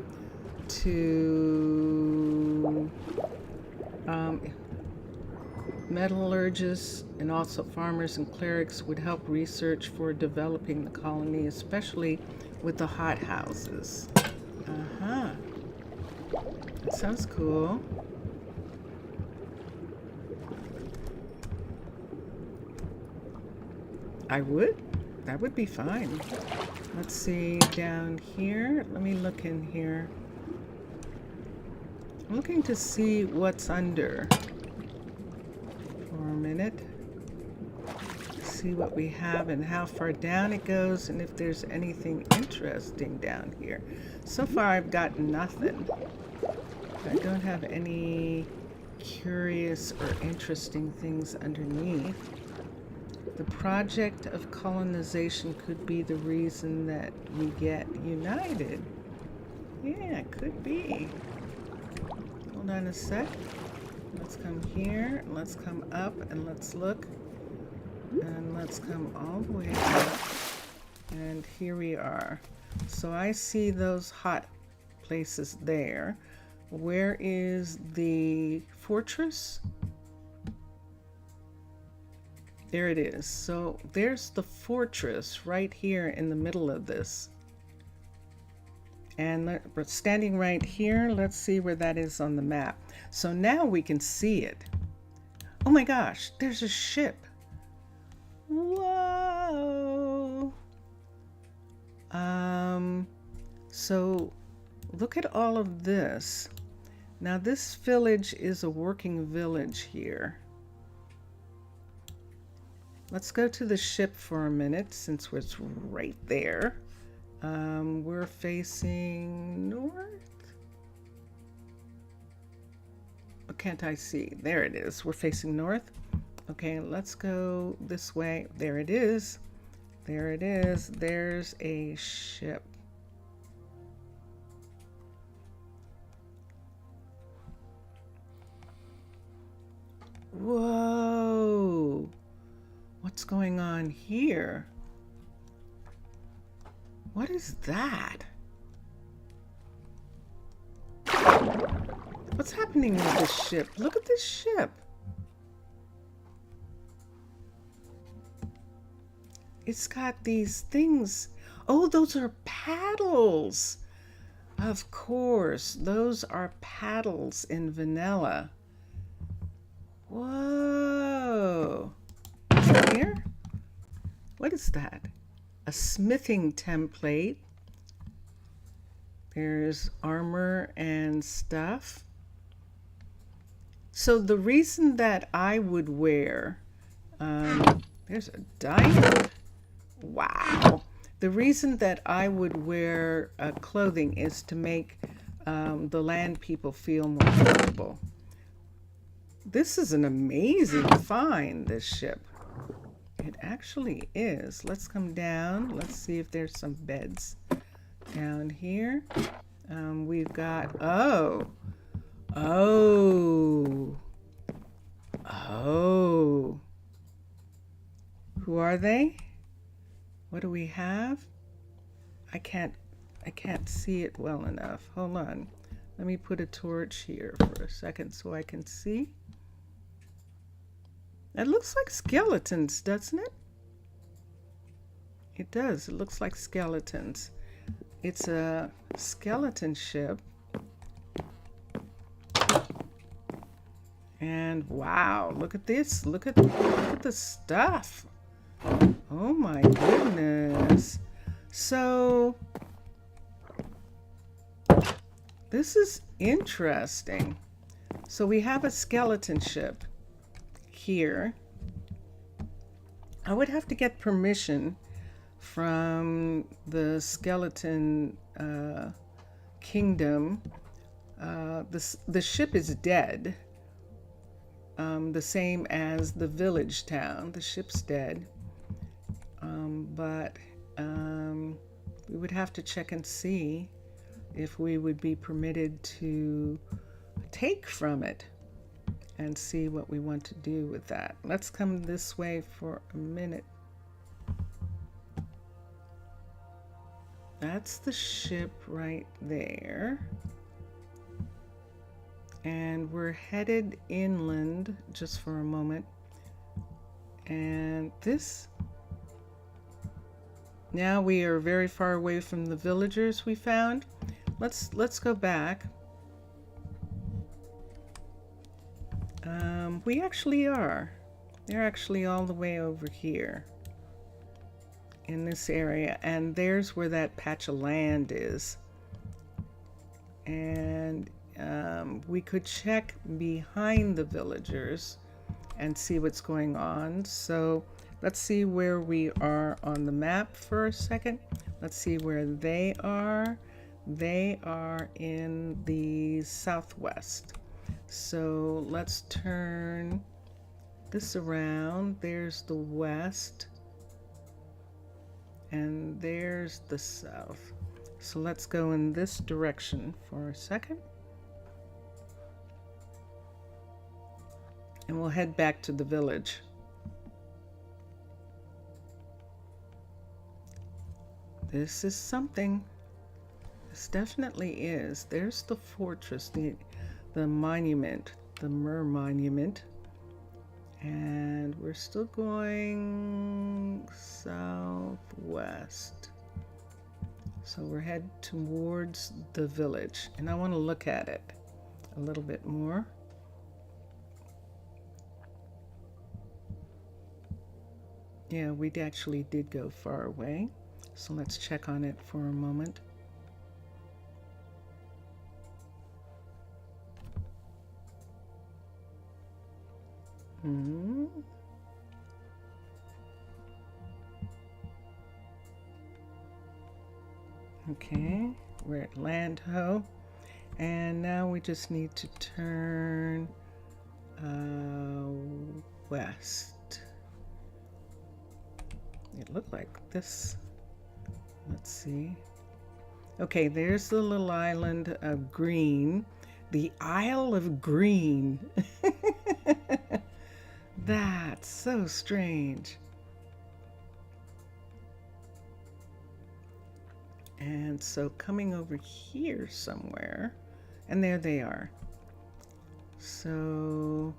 to metallurgists and also farmers and clerics would help research for developing the colony, especially with the hot houses. That sounds cool. I would. That would be fine. Let's see down here. Let me look in here. I'm looking to see what's under for a minute. See what we have and how far down it goes and if there's anything interesting down here. So far I've got nothing. I don't have any curious or interesting things underneath. The project of colonization could be the reason that we get united. Yeah, it could be. Hold on a sec. Let's come here, let's come up, and let's look. And let's come all the way up. And here we are. So I see those hot places there. Where is the fortress? There it is. So there's the fortress right here in the middle of this. And we're standing right here. Let's see where that is on the map. So now we can see it. Oh my gosh, there's a ship. Whoa. So look at all of this. Now this village is a working village here. Let's go to the ship for a minute since it's right there. We're facing north. Oh, can't I see? There it is. We're facing north. Okay, let's go this way. There it is. There it is. There's a ship. Whoa. What's going on here? What is that? What's happening with this ship? Look at this ship. It's got these things. Oh, those are paddles. Of course, those are paddles in vanilla. Whoa. Is it here? What is that? A smithing template. There's armor and stuff. So the reason that I would wear, there's a diamond. Wow. The reason that I would wear clothing is to make the land people feel more comfortable. This is an amazing find, this ship. It actually is. Let's come down. Let's see if there's some beds down here. We've got, oh. Who are they? What do we have? I can't see it well enough. Hold on. Let me put a torch here for a second so I can see. It looks like skeletons, doesn't it? It does. It looks like skeletons. It's a skeleton ship. And wow, look at this. Look at the stuff. Oh my goodness. So this is interesting. So we have a skeleton ship here. I would have to get permission from the skeleton kingdom. The ship is dead. The same as the village town. The ship's dead. But we would have to check and see if we would be permitted to take from it and see what we want to do with that. Let's come this way for a minute. That's the ship right there. And we're headed inland just for a moment. And this, now we are very far away from the villagers we found. Let's go back. We actually are. They're actually all the way over here in this area, and there's where that patch of land is. And we could check behind the villagers and see what's going on. So let's see where we are on the map for a second. Let's see where they are. They are in the southwest. So let's turn this around. There's the west and there's the south. So let's go in this direction for a second. And we'll head back to the village. This is something. This definitely is. There's the fortress, the monument, the Mer Monument. And we're still going southwest. So we're headed towards the village. And I want to look at it a little bit more. Yeah, we actually did go far away. So let's check on it for a moment. Okay, we're at Land Ho, and now we just need to turn west. It looked like this. Let's see. Okay, there's the little island of Green, the Isle of Green. That's so strange. And so coming over here somewhere, and there they are. So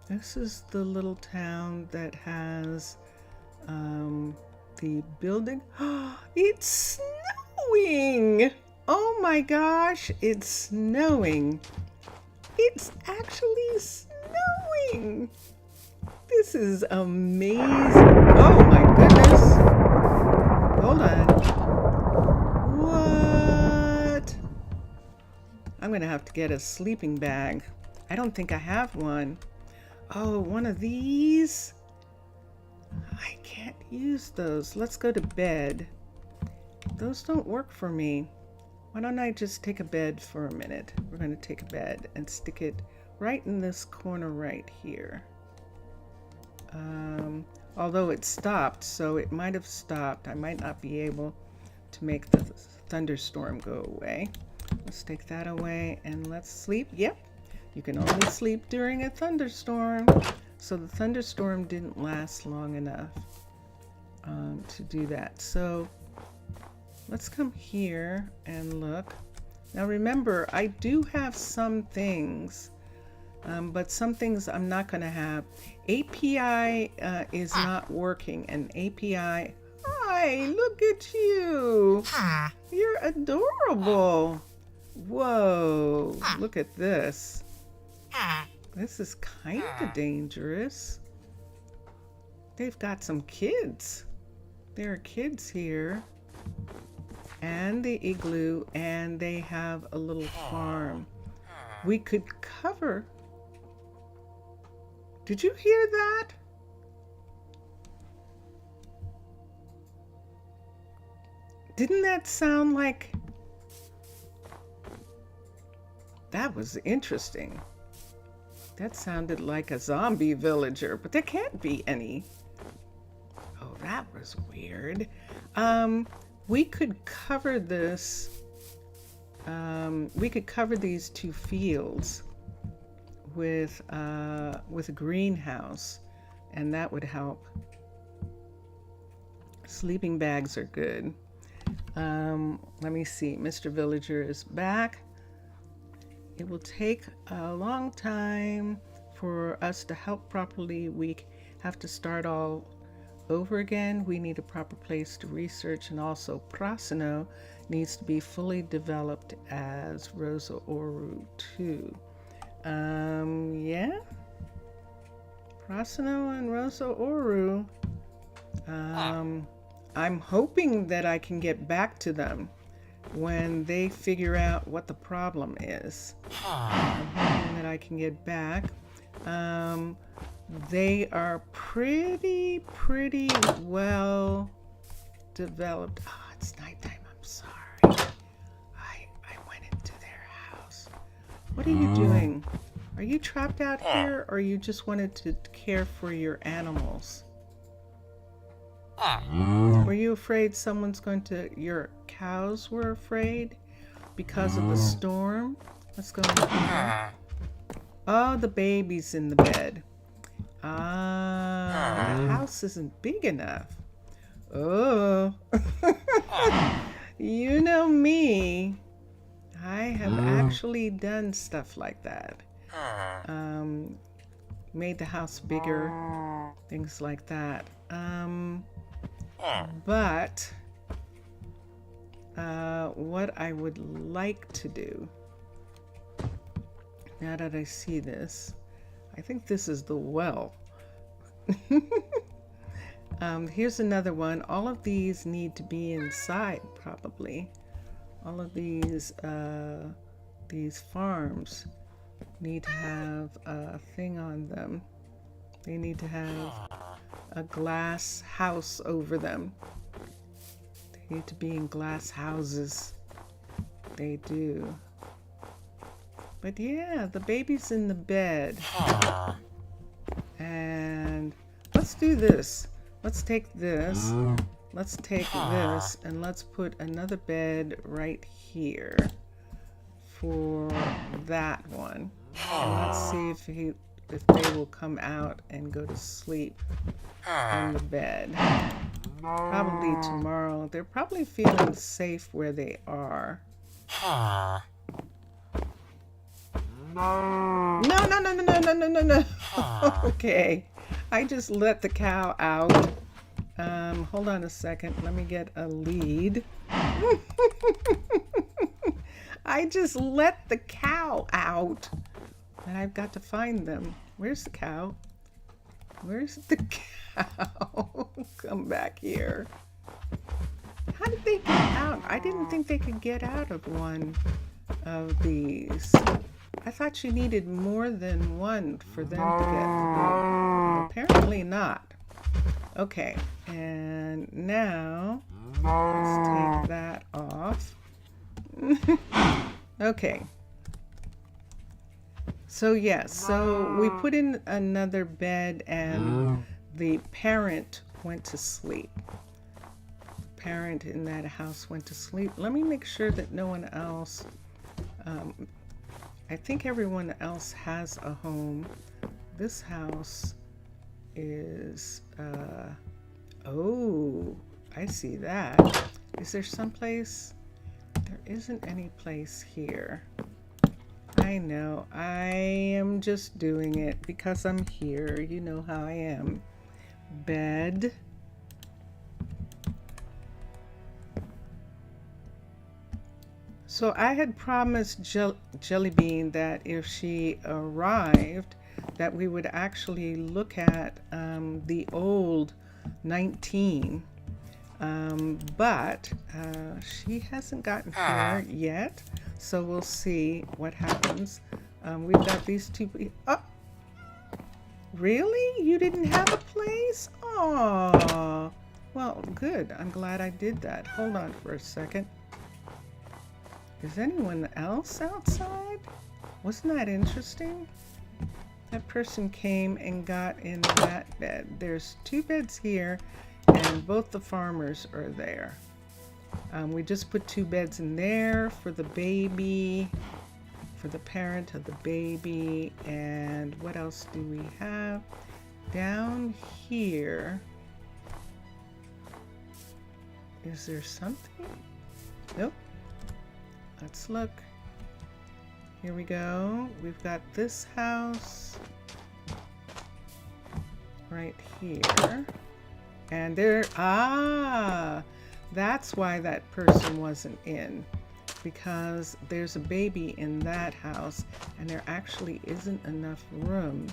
this is the little town that has the building. It's snowing! Oh my gosh, it's snowing. It's actually snowing. This is amazing. Oh my goodness. Hold on. What? I'm gonna have to get a sleeping bag. I don't think I have one. Oh, one of these? I can't use those. Let's go to bed. Those don't work for me. Why don't I just take a bed for a minute? We're going to take a bed and stick it right in this corner right here. Although it stopped, so it might have stopped. I might not be able to make the thunderstorm go away. Let's take that away and let's sleep. Yep, you can only sleep during a thunderstorm. So the thunderstorm didn't last long enough to do that. So let's come here and look. Now remember, I do have some things, but some things I'm not going to have. API is not working, and API... Hi, look at you. You're adorable. Whoa, look at this. This is kind of dangerous. They've got some kids. There are kids here. And the igloo, and they have a little farm. We could cover. Did you hear that? Didn't that sound like... That was interesting. That sounded like a zombie villager, but there can't be any. Oh, that was weird. We could cover this. We could cover these two fields with a greenhouse, and that would help. Sleeping bags are good. Let me see. Mr. Villager is back. It will take a long time for us to help properly. We have to start all over again. We need a proper place to research, and also Prasino needs to be fully developed as Rosa Oru too. Yeah, Prasino and Rosa Oru. I'm hoping that I can get back to them when they figure out what the problem is. I'm hoping that I can get back. They are pretty well developed. Oh, it's nighttime. I'm sorry. I went into their house. What are you doing? Are you trapped out here, or you just wanted to care for your animals? Were you afraid someone's going to... Your cows were afraid because of the storm? Let's go in here. Oh, the baby's in the bed. Ah, the house isn't big enough. Oh, you know me. I have actually done stuff like that. Made the house bigger, things like that. But what I would like to do, now that I see this, I think this is the well. Here's another one. All of these need to be inside, probably. All of these farms need to have a thing on them. They need to have a glass house over them. They need to be in glass houses. They do. But yeah, the baby's in the bed. And let's do this. Let's take this. Let's take this, and let's put another bed right here for that one. And let's see if they will come out and go to sleep in the bed. Probably tomorrow. They're probably feeling safe where they are. No. Okay. I just let the cow out. Hold on a second. Let me get a lead. I just let the cow out. And I've got to find them. Where's the cow? Where's the cow? Come back here. How did they get out? I didn't think they could get out of one of these. I thought you needed more than one for them to get through. Apparently not. Okay, and now let's take that off. Okay. So yes, so we put in another bed and the parent went to sleep. The parent in that house went to sleep. Let me make sure that no one else, I think everyone else has a home. This house is, oh, I see that. Is there someplace? There isn't any place here. I know, I am just doing it because I'm here. You know how I am. Bed. So I had promised Jelly Bean that if she arrived, that we would actually look at the old 19. But she hasn't gotten here yet. So we'll see what happens. We've got these two. Oh, really? You didn't have a place? Oh, well, good. I'm glad I did that. Hold on for a second. Is anyone else outside? Wasn't that interesting? That person came and got in that bed. There's two beds here, and both the farmers are there. We just put two beds in there for the baby, for the parent of the baby, and what else do we have? Down here, is there something? Nope. Let's look. Here we go. We've got this house right here, and there, that's why that person wasn't in, because there's a baby in that house and there actually isn't enough room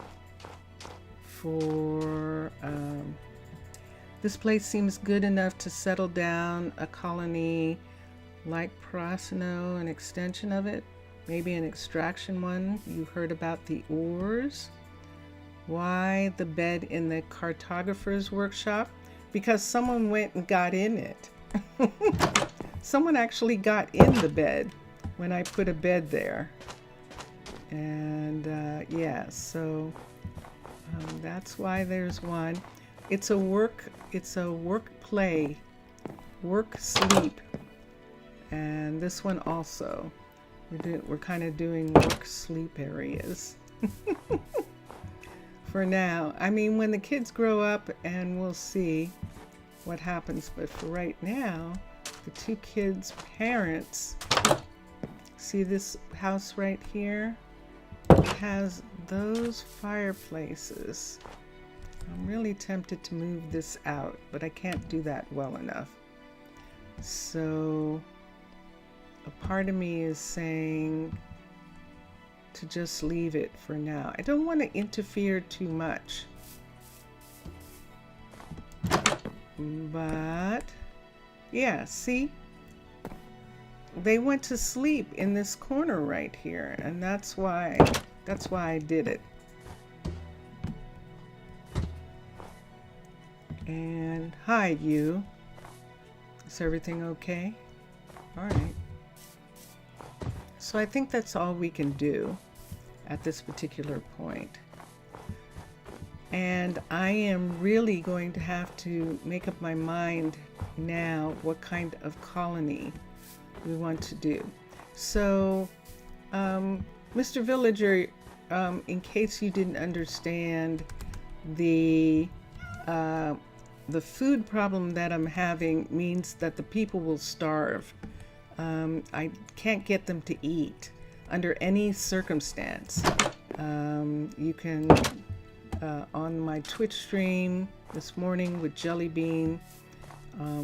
for, this place seems good enough to settle down a colony like Prosino, an extension of it, maybe an extraction one. You heard about the ores. Why the bed in the cartographer's workshop? Because someone went and got in it. Someone actually got in the bed when I put a bed there, and yeah, so that's why there's one. It's a work play, work sleep, and this one also. We're kind of doing work sleep areas for now. I mean, when the kids grow up, and we'll see what happens, but for right now, the two kids' parents, see this house right here? It has those fireplaces. I'm really tempted to move this out, but I can't do that well enough. So a part of me is saying to just leave it for now. I don't want to interfere too much. But yeah, see, they went to sleep in this corner right here, and that's why I did it. And hi, you. Is everything okay? All right. So I think that's all we can do at this particular point. And I am really going to have to make up my mind now what kind of colony we want to do. So, Mr. Villager, in case you didn't understand, the food problem that I'm having means that the people will starve. I can't get them to eat under any circumstance. You can, on my Twitch stream this morning with Jelly Bean,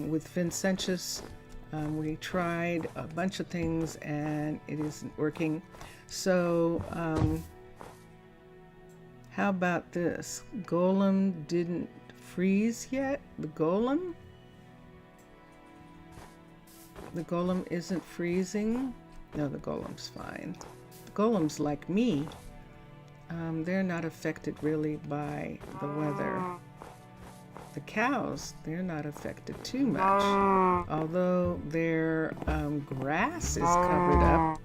with Vincentius, we tried a bunch of things and it isn't working. So How about this? Golem didn't freeze yet? The golem? The golem isn't freezing? No, the golem's fine. The golem's like me. They're not affected really by the weather. The cows, they're not affected too much. Although their grass is covered up.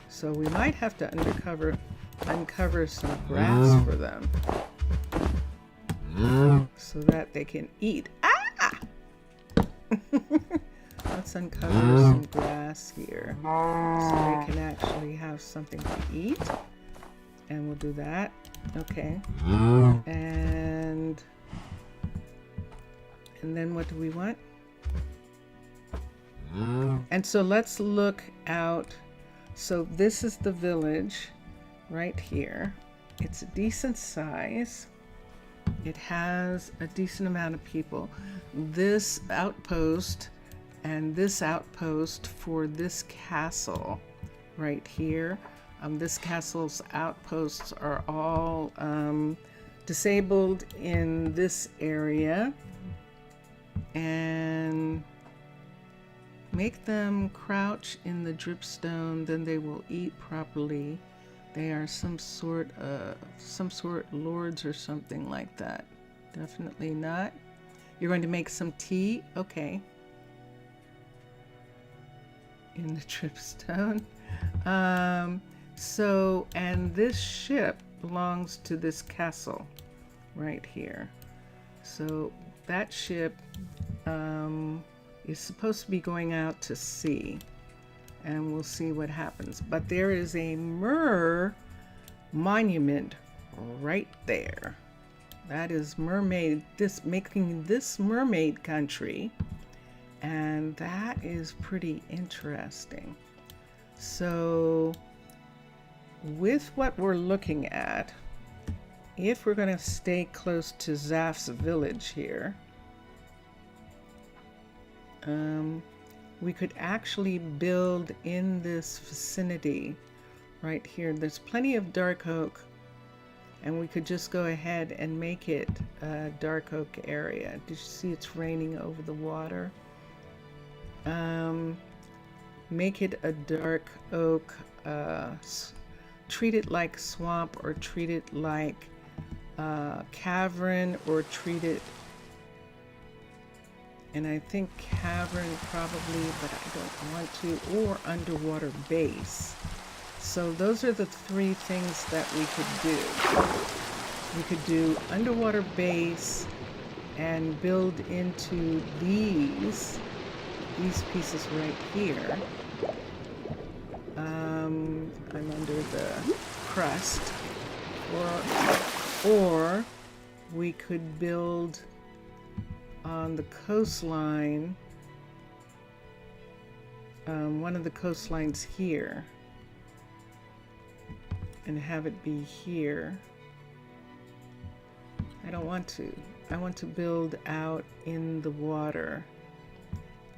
So we might have to uncover some grass for them. So that they can eat. Ah! Let's uncover some grass here. So they can actually have something to eat. And we'll do that. Okay. And then what do we want? And so let's look out. So this is the village right here. It's a decent size. It has a decent amount of people. This outpost and this outpost for this castle right here. This castle's outposts are all disabled in this area, and make them crouch in the dripstone, then they will eat properly. They are some sort lords or something like that. Definitely not. You're going to make some tea? Okay. In the dripstone. So, and this ship belongs to this castle right here. So that ship is supposed to be going out to sea, and we'll see what happens. But there is a mer monument right there. That is mermaid, making this mermaid country, and that is pretty interesting. So with what we're looking at, if we're going to stay close to Zaf's village here, we could actually build in this vicinity right here. There's plenty of dark oak, and we could just go ahead and make it a dark oak area. Did you see it's raining over the water? Make it a dark oak, treat it like swamp, or treat it like cavern, or treat it, and I think cavern probably, but I don't want to, or underwater base. So those are the three things that we could do. We could do underwater base and build into these pieces right here. I'm under the crust, or we could build on the coastline, one of the coastlines here, and have it be here. I don't want to. I want to build out in the water,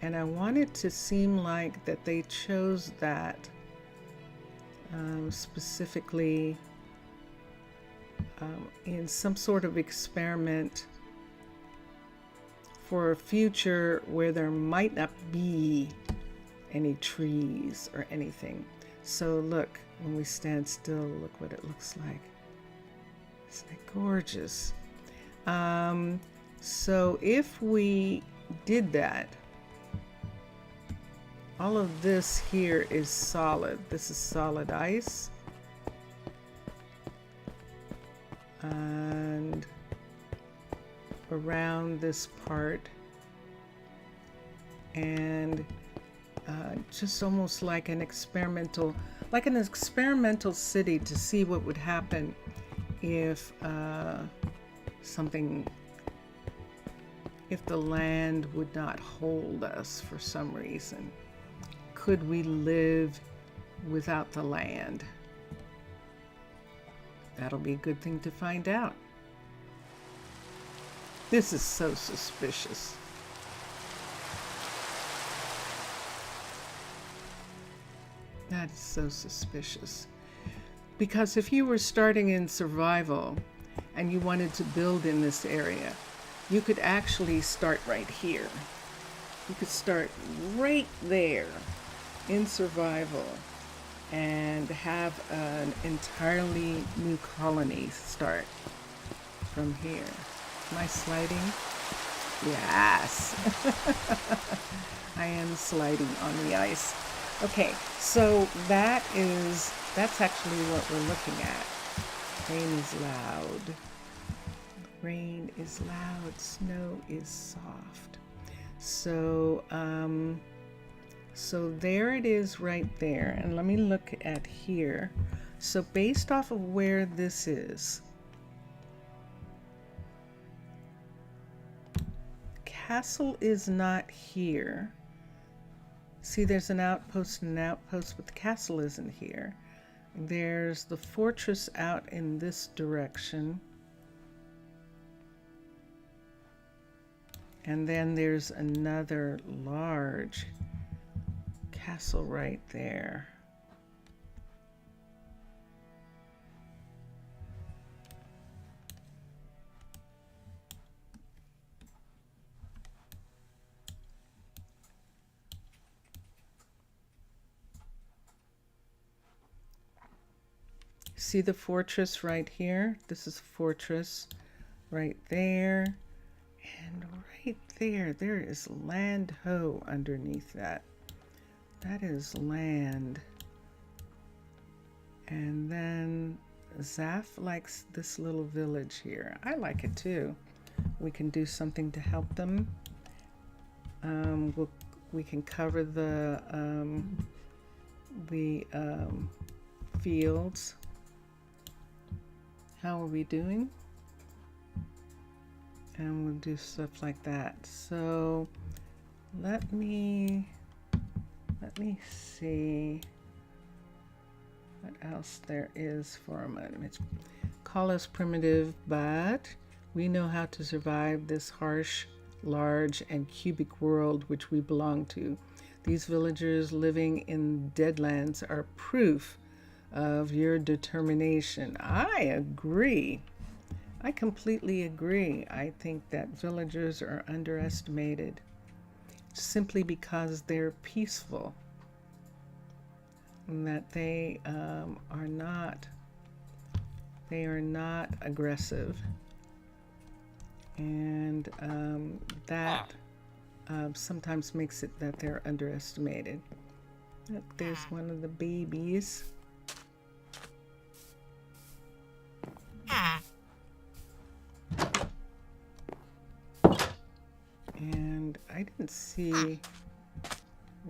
and I want it to seem like that they chose that specifically in some sort of experiment for a future where there might not be any trees or anything. So look, when we stand still, look what it looks like. Isn't it gorgeous? So if we did that, all of this here is solid. This is solid ice. And around this part, and just almost like an experimental city to see what would happen if if the land would not hold us for some reason. Could we live without the land? That'll be a good thing to find out. This is so suspicious. That is so suspicious. Because if you were starting in survival and you wanted to build in this area, you could actually start right here. You could start right there in survival and have an entirely new colony start from here. Am I sliding? Yes. I am sliding on the ice. Okay, so that's actually what we're looking at. Rain is loud. Rain is loud. Snow is soft. So, so there it is right there. And let me look at here. So based off of where this is, castle is not here. See, there's an outpost and an outpost, but the castle isn't here. There's the fortress out in this direction. And then there's another large castle right there. See the fortress right here? This is fortress right there. And right there, there is land ho underneath that. That is land. And then Zaf likes this little village here. I like it too. We can do something to help them. We can cover the fields. How are we doing? And we'll do stuff like that. So let me see what else there is for a moment. Call us primitive, but we know how to survive this harsh, large, and cubic world which we belong to. These villagers living in deadlands are proof of your determination. I agree. I completely agree. I think that villagers are underestimated simply because they're peaceful and that they are not aggressive, and that sometimes makes it that they're underestimated. Look, there's one of the babies. And I didn't see,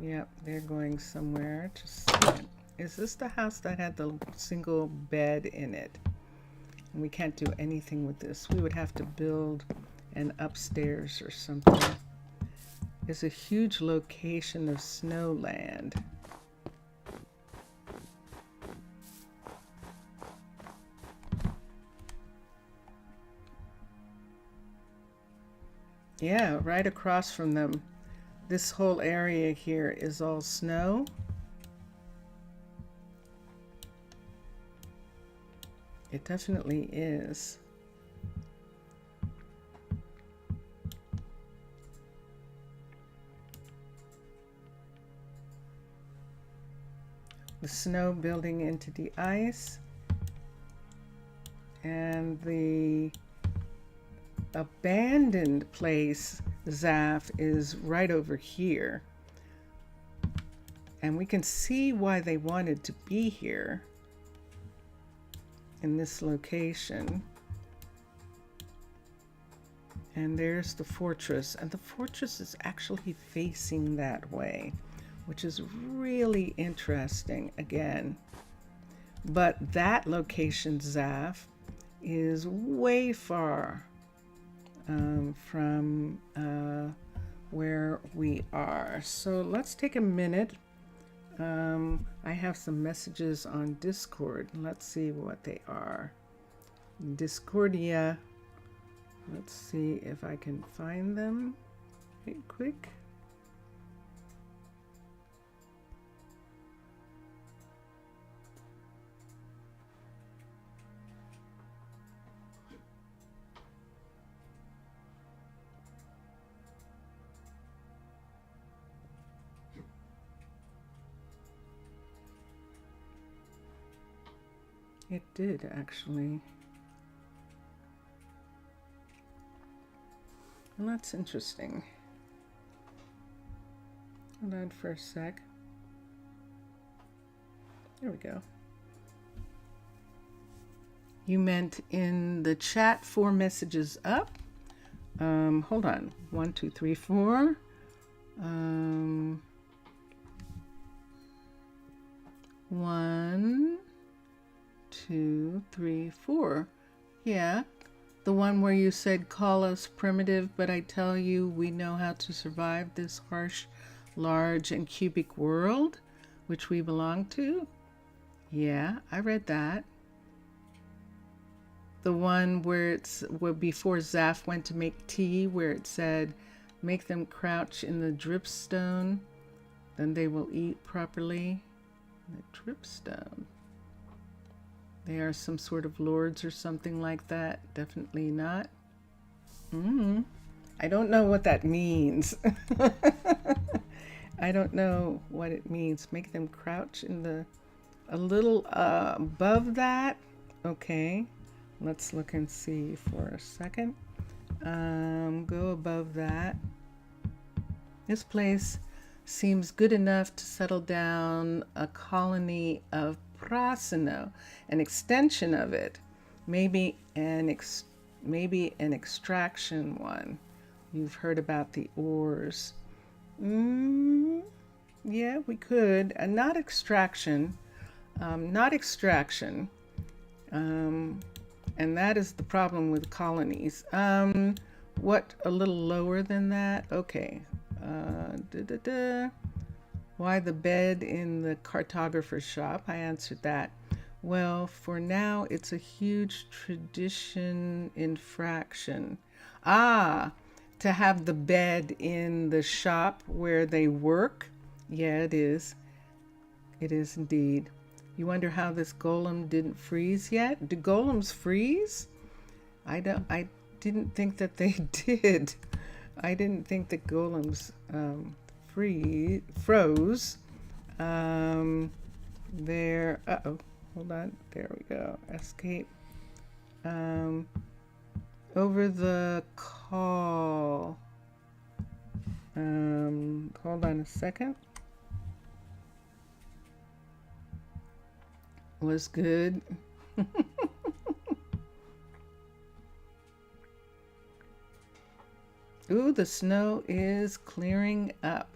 yep, they're going somewhere. Just a second. Is this the house that had the single bed in it? And we can't do anything with this. We would have to build an upstairs or something. It's a huge location of snowland. Yeah, right across from them. This whole area here is all snow. It definitely is. The snow building into the ice, and the abandoned place, Zaf, is right over here. And we can see why they wanted to be here in this location. And there's the fortress, and the fortress is actually facing that way, which is really interesting again. But that location, Zaf, is way far from where we are. So let's take a minute. I have some messages on Discord. Let's see what they are. Discordia. Let's see if I can find them right quick. It did, actually. Well, that's interesting. Hold on for a sec. There we go. You meant in the chat 4 messages up. Hold on. 1, 2, 3, 4. 1, 2, 3, 4. Yeah. The one where you said, call us primitive, but I tell you we know how to survive this harsh, large, and cubic world, which we belong to. Yeah, I read that. The one where before Zaf went to make tea, where it said, make them crouch in the dripstone, then they will eat properly. The dripstone. They are some sort of lords or something like that. Definitely not. I don't know what that means. I don't know what it means. Make them crouch in the, a little above that. Okay. Let's look and see for a second. Go above that. This place seems good enough to settle down a colony of Prasino, an extension of it. Maybe an extraction one. You've heard about the ores. Yeah, we could. Not extraction. Not extraction. And that is the problem with colonies. What, a little lower than that? Okay. Why the bed in the cartographer's shop? I answered that. Well, for now, it's a huge tradition infraction. Ah, to have the bed in the shop where they work? Yeah, it is. It is indeed. You wonder how this golem didn't freeze yet? Do golems freeze? I didn't think that they did. I didn't think that golems froze. There. Uh-oh. Hold on. There we go. Escape. Over the call. Hold on a second. Was good. Ooh, the snow is clearing up.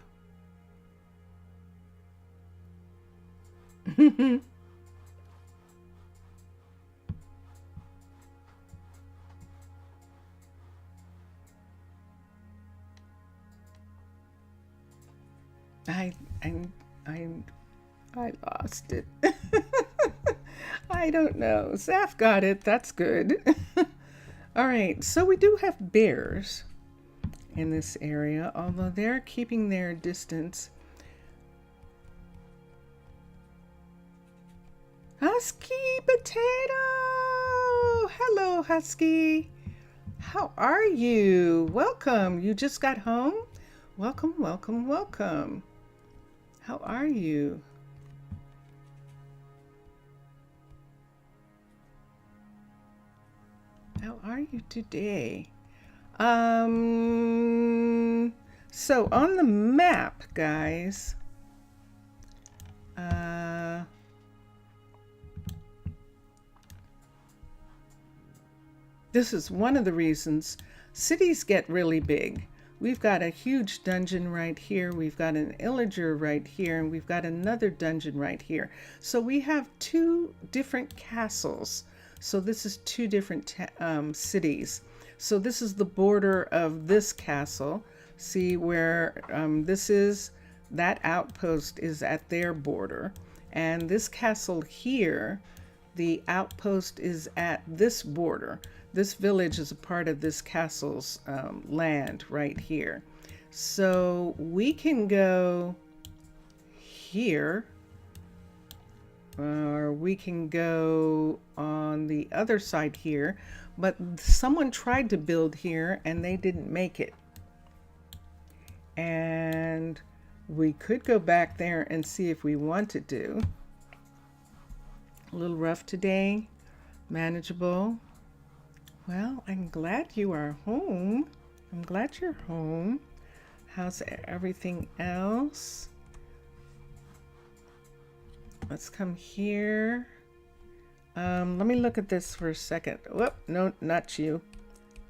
I lost it. I don't know. Zaf got it. That's good. All right. So we do have bears in this area, although they're keeping their distance. Husky Potato! Hello, Husky. How are you? Welcome. You just got home? Welcome, welcome, welcome. How are you? How are you today? So on the map, guys, this is one of the reasons cities get really big. We've got a huge dungeon right here. We've got an illager right here, and we've got another dungeon right here. So we have 2 different castles. So this is 2 different cities. So this is the border of this castle. See where this is? That outpost is at their border. And this castle here, the outpost is at this border. This village is a part of this castle's land right here. So we can go here, or we can go on the other side here, but someone tried to build here and they didn't make it. And we could go back there and see if we wanted to. A little rough today, manageable. Well, I'm glad you are home. I'm glad you're home. How's everything else? Let's come here. Let me look at this for a second. Whoop, no, not you.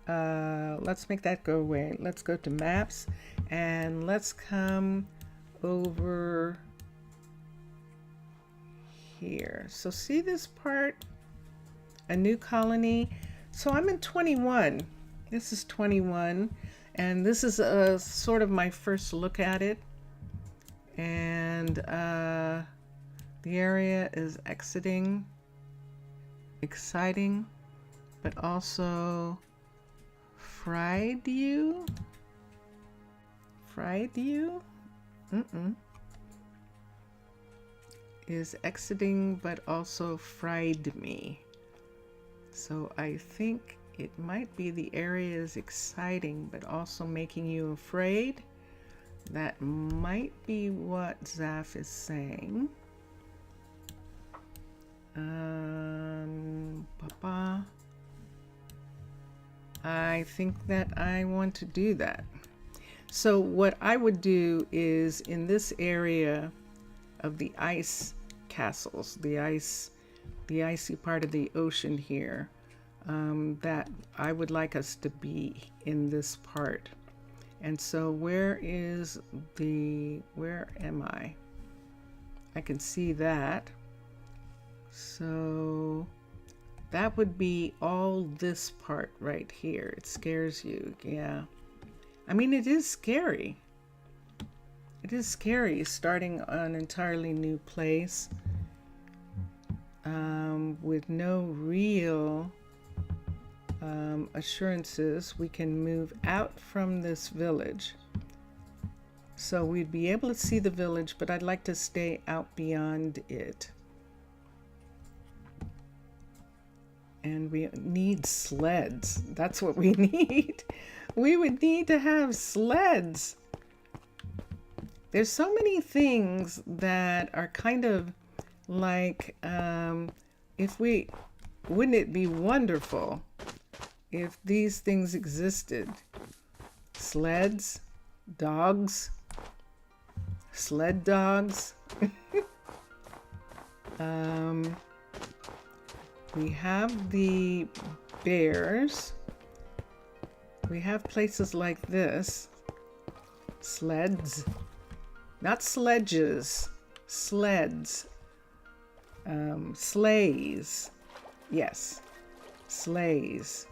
Let's make that go away. Let's go to maps and let's come over here. So see this part? A new colony. So I'm in 21. This is 21. And this is a sort of my first look at it. And the area is exciting, but also fried you. Is exiting, but also fried me. So I think it might be the area is exciting, but also making you afraid. That might be what Zaf is saying. Papa. I think that I want to do that. So what I would do is in this area of the ice castles, the icy part of the ocean here, that I would like us to be in this part. And so where am I? I can see that. So that would be all this part right here. It scares you, yeah. I mean, it is scary. It is scary starting an entirely new place with no real assurances we can move out from this village. So we'd be able to see the village, but I'd like to stay out beyond it. And we need sleds. That's what we need. We would need to have sleds. There's so many things that are kind of like, wouldn't it be wonderful if these things existed? Sleds, dogs, sled dogs. We have the bears. We have places like this. Sleds. Not sledges. Sleds. Sleighs. Yes. Sleighs.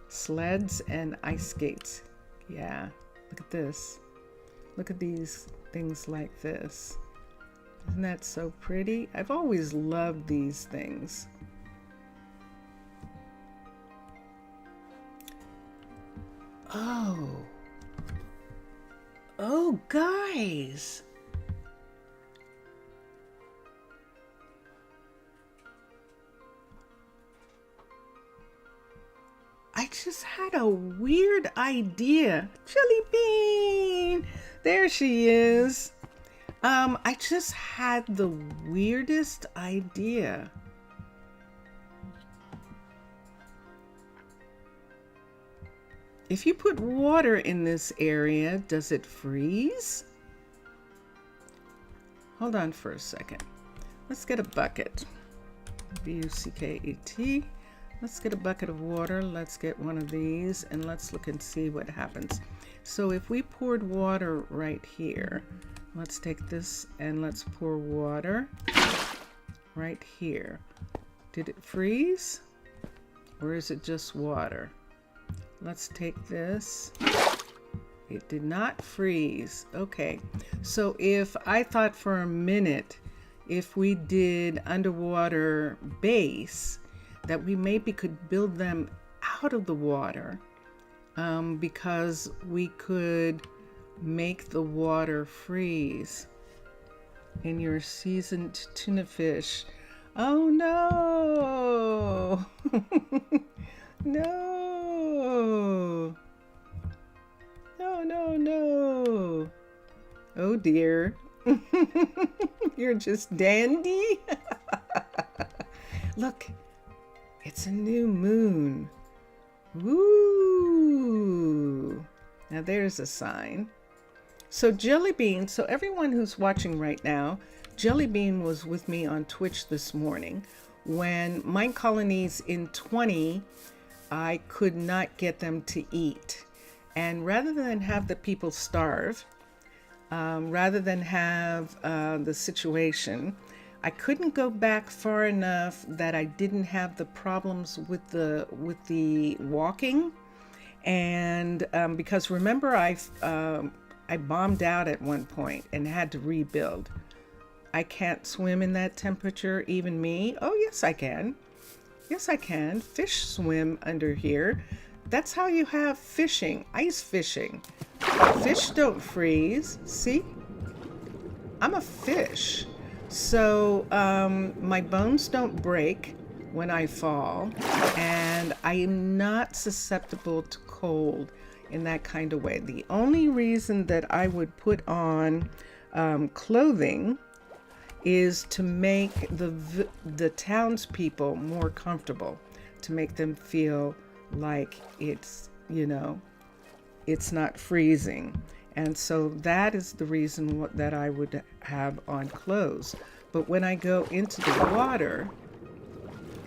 Sleds and ice skates. Yeah. Look at this. Look at these things like this. Isn't that so pretty? I've always loved these things. Oh, guys. I just had a weird idea. Chili Bean! There she is. I just had the weirdest idea. If you put water in this area, does it freeze? Hold on for a second. Let's get a bucket. B-U-C-K-E-T. Let's get a bucket of water. Let's get one of these and let's look and see what happens. So if we poured water right here, let's take this and let's pour water right here. Did it freeze? Or is it just water? Let's take this. It did not freeze. Okay, so if I thought for a minute, if we did underwater base, that we maybe could build them out of the water, because we could make the water freeze. In your seasoned tuna fish. Oh no! No! No, no, no! Oh dear. You're just dandy? Look, it's a new moon. Woo! Now there's a sign. So Jelly Bean, so everyone who's watching right now, Jelly Bean was with me on Twitch this morning when Minecolonies in 20, I could not get them to eat. And rather than have the people starve, rather than have the situation, I couldn't go back far enough that I didn't have the problems with the walking. And because remember, I bombed out at one point and had to rebuild. I can't swim in that temperature, even me. Oh, yes, I can. Yes, I can. Fish swim under here. That's how you have fishing, ice fishing. Fish don't freeze. See? I'm a fish. So my bones don't break when I fall, and I am not susceptible to cold in that kind of way. The only reason that I would put on clothing is to make the townspeople more comfortable, to make them feel like it's, you know, it's not freezing. And so that is the reason that I would have on clothes. But when I go into the water,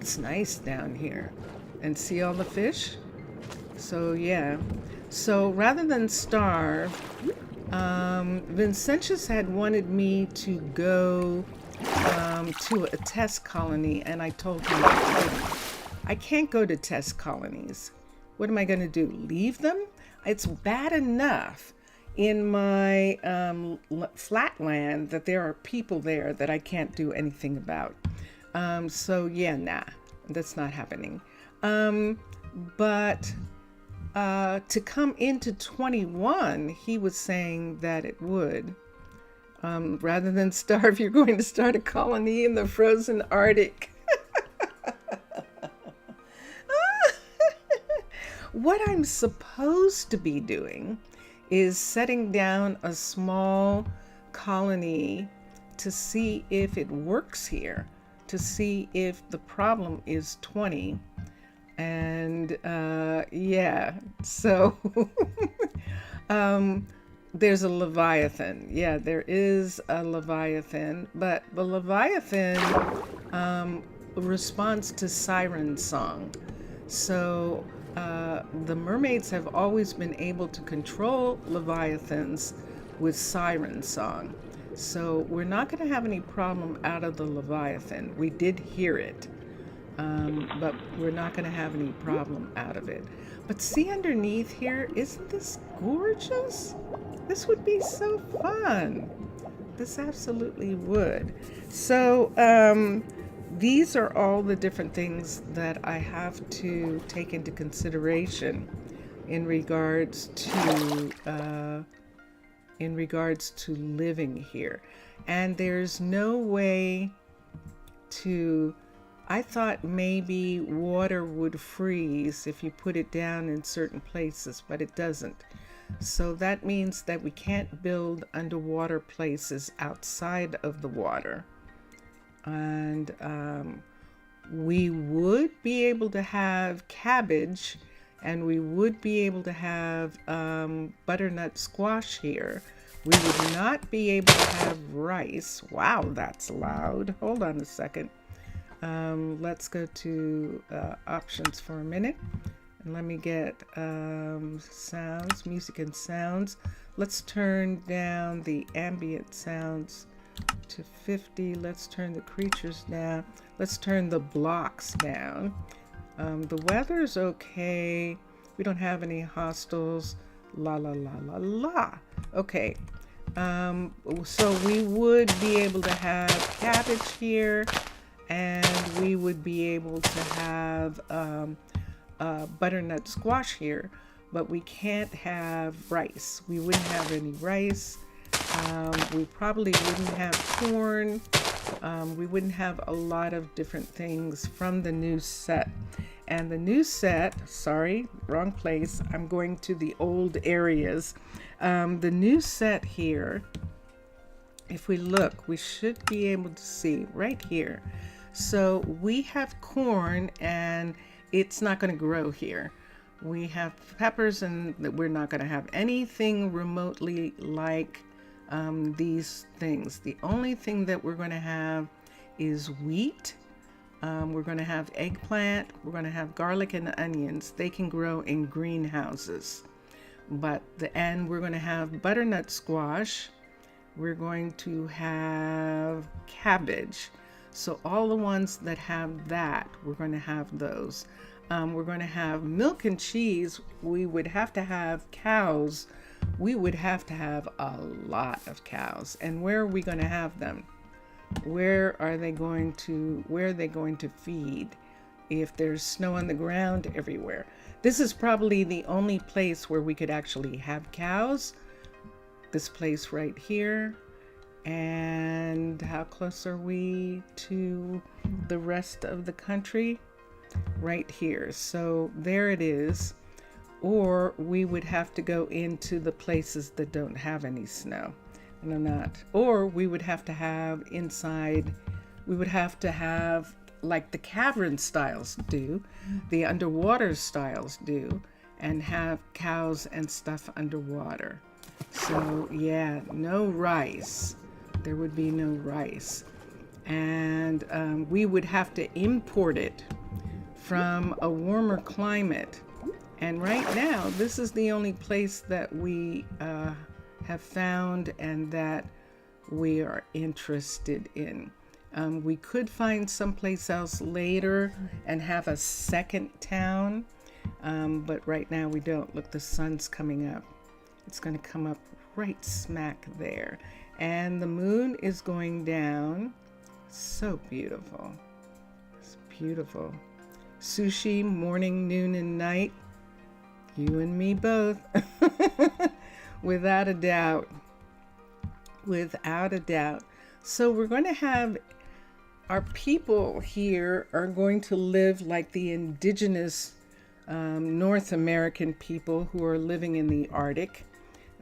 it's nice down here. And see all the fish? So yeah. So rather than starve, Vincentius had wanted me to go to a test colony, and I told him I can't go to test colonies. What am I going to do? Leave them? It's bad enough in my flatland that there are people there that I can't do anything about. So yeah, nah, that's not happening. But to come into 21, he was saying that it would. Rather than starve, you're going to start a colony in the frozen Arctic. What I'm supposed to be doing is setting down a small colony to see if it works here, to see if the problem is 20. And yeah, so there's a Leviathan. Yeah, there is a Leviathan, but the Leviathan responds to siren song. So the mermaids have always been able to control Leviathans with siren song. So we're not going to have any problem out of the Leviathan. We did hear it, but we're not going to have any problem out of it. But see underneath here, isn't this gorgeous? This would be so fun. This absolutely would. So these are all the different things that I have to take into consideration in regards to living here. And there's no way to, I thought maybe water would freeze if you put it down in certain places, but it doesn't. So that means that we can't build underwater places outside of the water. And we would be able to have cabbage, and we would be able to have butternut squash here. We would not be able to have rice. Wow, that's loud. Hold on a second. Let's go to options for a minute. And let me get sounds, music and sounds. Let's turn down the ambient sounds to 50. Let's turn the creatures down. Let's turn the blocks down. The weather's okay. We don't have any hostiles. La la la la la. Okay. So we would be able to have cabbage here, and we would be able to have butternut squash here, but we can't have rice. We wouldn't have any rice. We probably wouldn't have corn. We wouldn't have a lot of different things from the new set. And the new set, sorry, wrong place. I'm going to the old areas. The new set here, if we look, we should be able to see right here. So we have corn and it's not going to grow here. We have peppers and we're not going to have anything remotely like these things. The only thing that we're going to have is wheat. We're going to have eggplant. We're going to have garlic and onions. They can grow in greenhouses. And we're going to have butternut squash. We're going to have cabbage. So all the ones that have that, we're going to have those. We're going to have milk and cheese. We would have to have cows. We would have to have a lot of cows. And where are we going to have them? Where are they going to feed if there's snow on the ground everywhere? This is probably the only place where we could actually have cows. This place right here. And how close are we to the rest of the country? Right here. So there it is. Or we would have to go into the places that don't have any snow. Or we would have to have inside, we would have to have like the cavern styles do, the underwater styles do, and have cows and stuff underwater. So yeah, no rice. There would be no rice. And we would have to import it from a warmer climate. And right now, this is the only place that we have found and that we are interested in. We could find someplace else later and have a second town, but right now we don't. Look, the sun's coming up. It's going to come up right smack there. And the moon is going down. So beautiful. It's beautiful. Sushi, morning, noon, and night. You and me both. Without a doubt. Without a doubt. So we're going to have our people here are going to live like the indigenous North American people who are living in the Arctic.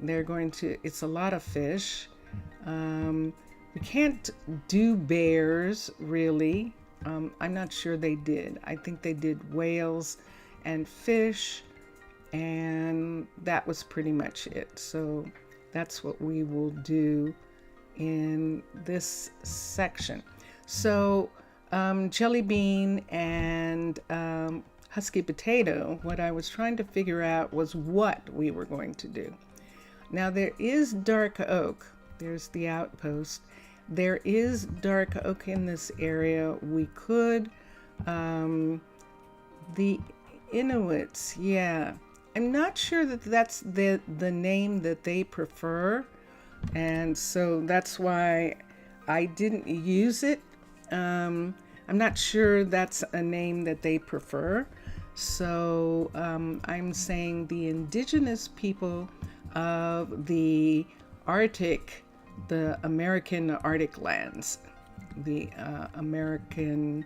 It's a lot of fish. We can't do bears, really. I'm not sure they did. I think they did whales and fish, and that was pretty much it. So that's what we will do in this section. So jelly bean and husky potato, what I was trying to figure out was what we were going to do. Now there is dark oak. There's the outpost. There is dark oak in this area. We could, the Inuits, yeah. I'm not sure that that's the name that they prefer. And so that's why I didn't use it. I'm not sure that's a name that they prefer. So I'm saying the indigenous people of the Arctic, the American Arctic lands, the American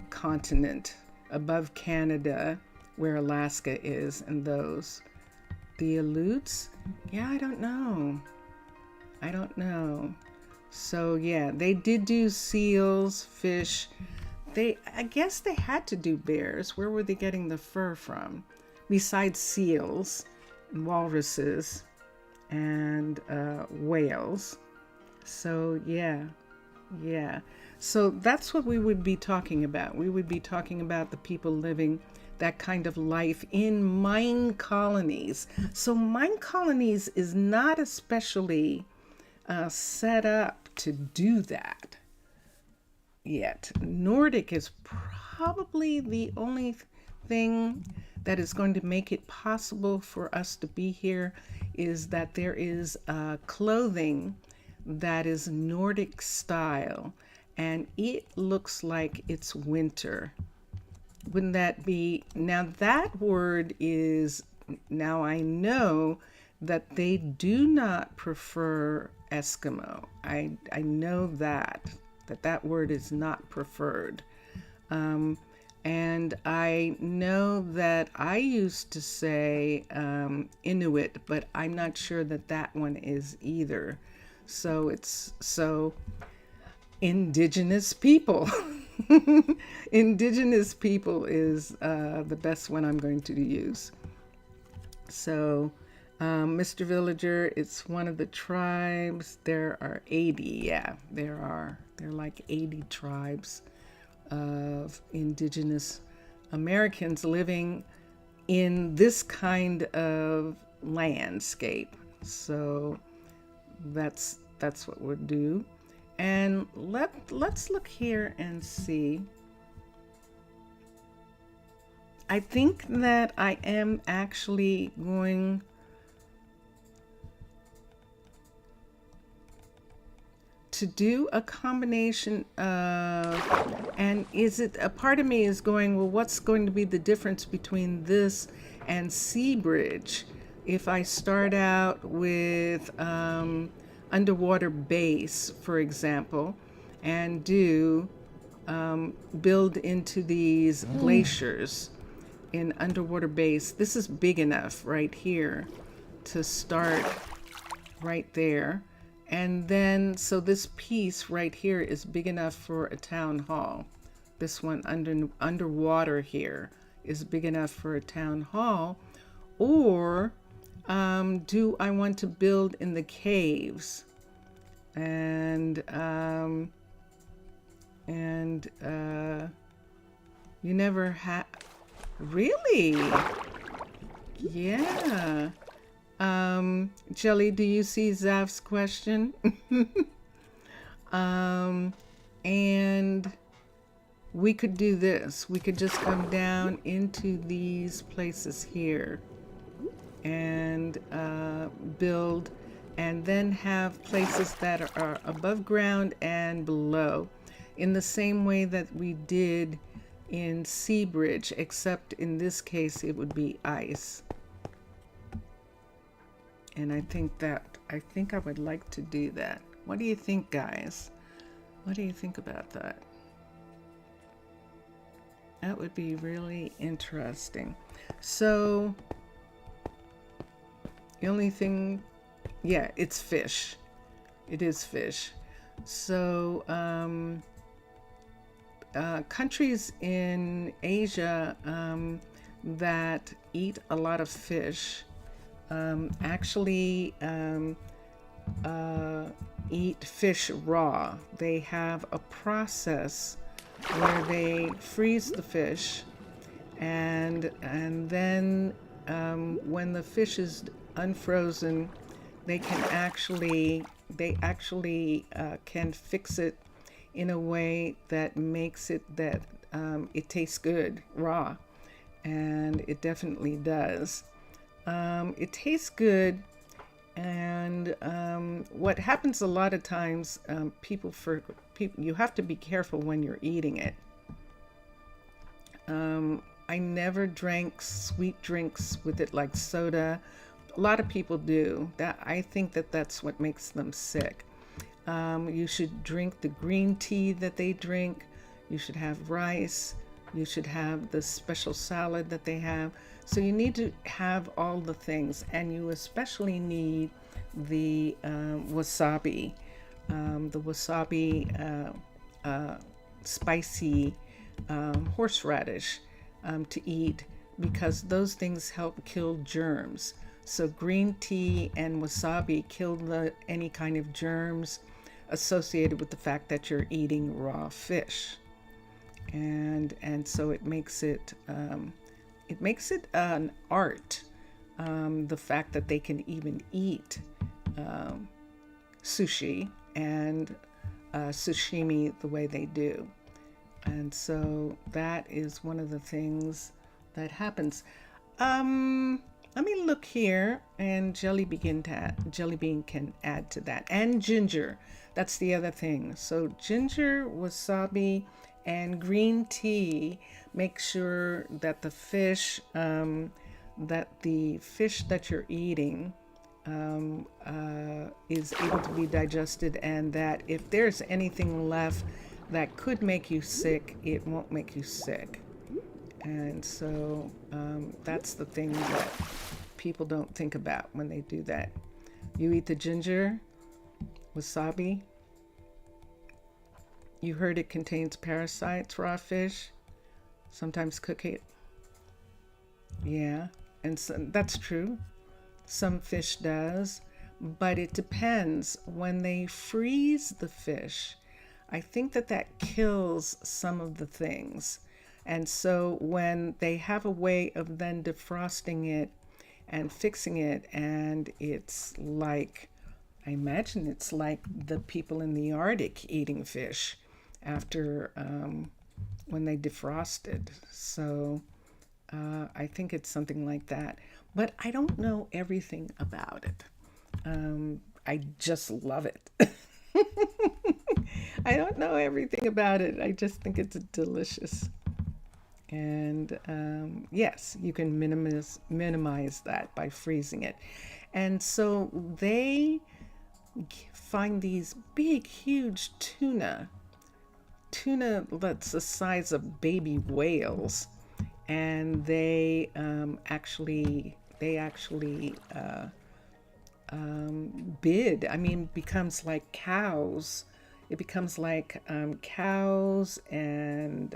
continent above Canada, where Alaska is, and those. The Aleuts? Yeah, I don't know. So yeah, they did do seals, fish. I guess they had to do bears. Where were they getting the fur from? Besides seals, and walruses, and whales. So yeah. So that's what we would be talking about. We would be talking about the people living that kind of life in mine colonies. So mine colonies is not especially set up to do that yet. Nordic is probably the only thing that is going to make it possible for us to be here, is that there is clothing that is Nordic style, and it looks like it's winter. Wouldn't that be? Now that word is, now I know that they do not prefer Eskimo. I know that word is not preferred. And I know that I used to say Inuit, but I'm not sure that one is either. So it's indigenous people. Indigenous people is the best one I'm going to use. So, Mr. Villager, it's one of the tribes. There are 80. Yeah, there are. There are like 80 tribes of indigenous Americans living in this kind of landscape. So that's what we'll do. And let's look here and see. I think that I am actually going to do a combination of, and is it, a part of me is going, well, what's going to be the difference between this and Sea Bridge? If I start out with underwater base, for example, and do build into these glaciers in underwater base. This is big enough right here to start right there. And then, so this piece right here is big enough for a town hall. This one underwater here is big enough for a town hall. Or do I want to build in the caves? And you never have, really? Yeah. Jelly, do you see Zaf's question? And we could do this. We could just come down into these places here and build, and then have places that are above ground and below, in the same way that we did in Sea Bridge, except in this case it would be ice. And I think I would like to do that. What do you think, guys? What do you think about that? That would be really interesting. So the only thing, yeah, it's fish. It is fish. So countries in Asia that eat a lot of fish actually eat fish raw. They have a process where they freeze the fish, and then when the fish is unfrozen, they actually can fix it in a way that makes it that it tastes good raw, and it definitely does. It tastes good, and what happens a lot of times, people you have to be careful when you're eating it. I never drank sweet drinks with it, like soda. A lot of people do that. I think that's what makes them sick. You should drink the green tea that they drink. You should have rice. You should have the special salad that they have. So you need to have all the things, and you especially need the wasabi, spicy horseradish to eat, because those things help kill germs. So green tea and wasabi kill any kind of germs associated with the fact that you're eating raw fish, and so it makes it an art. The fact that they can even eat sushi and sashimi the way they do. And so that is one of the things that happens. Let me look here, and Jelly Bean can add to that. And ginger, that's the other thing. So ginger, wasabi, and green tea make sure that the fish that you're eating is able to be digested, and that if there's anything left that could make you sick, it won't make you sick. And so that's the thing that people don't think about when they do that. You eat the ginger, wasabi, You heard it contains parasites, raw fish. Sometimes cook it. Yeah, and so, that's true. Some fish does, but it depends. When they freeze the fish, I think that that kills some of the things. And so when they have a way of then defrosting it and fixing it, and it's like, I imagine it's like the people in the Arctic eating fish after when they defrosted. So I think it's something like that. But I don't know everything about it. I just love it. I don't know everything about it. I just think it's delicious. And yes, you can minimize that by freezing it. And so they find these big, huge tuna that's the size of baby whales, and they actually bid. I mean, becomes like cows. It becomes like cows and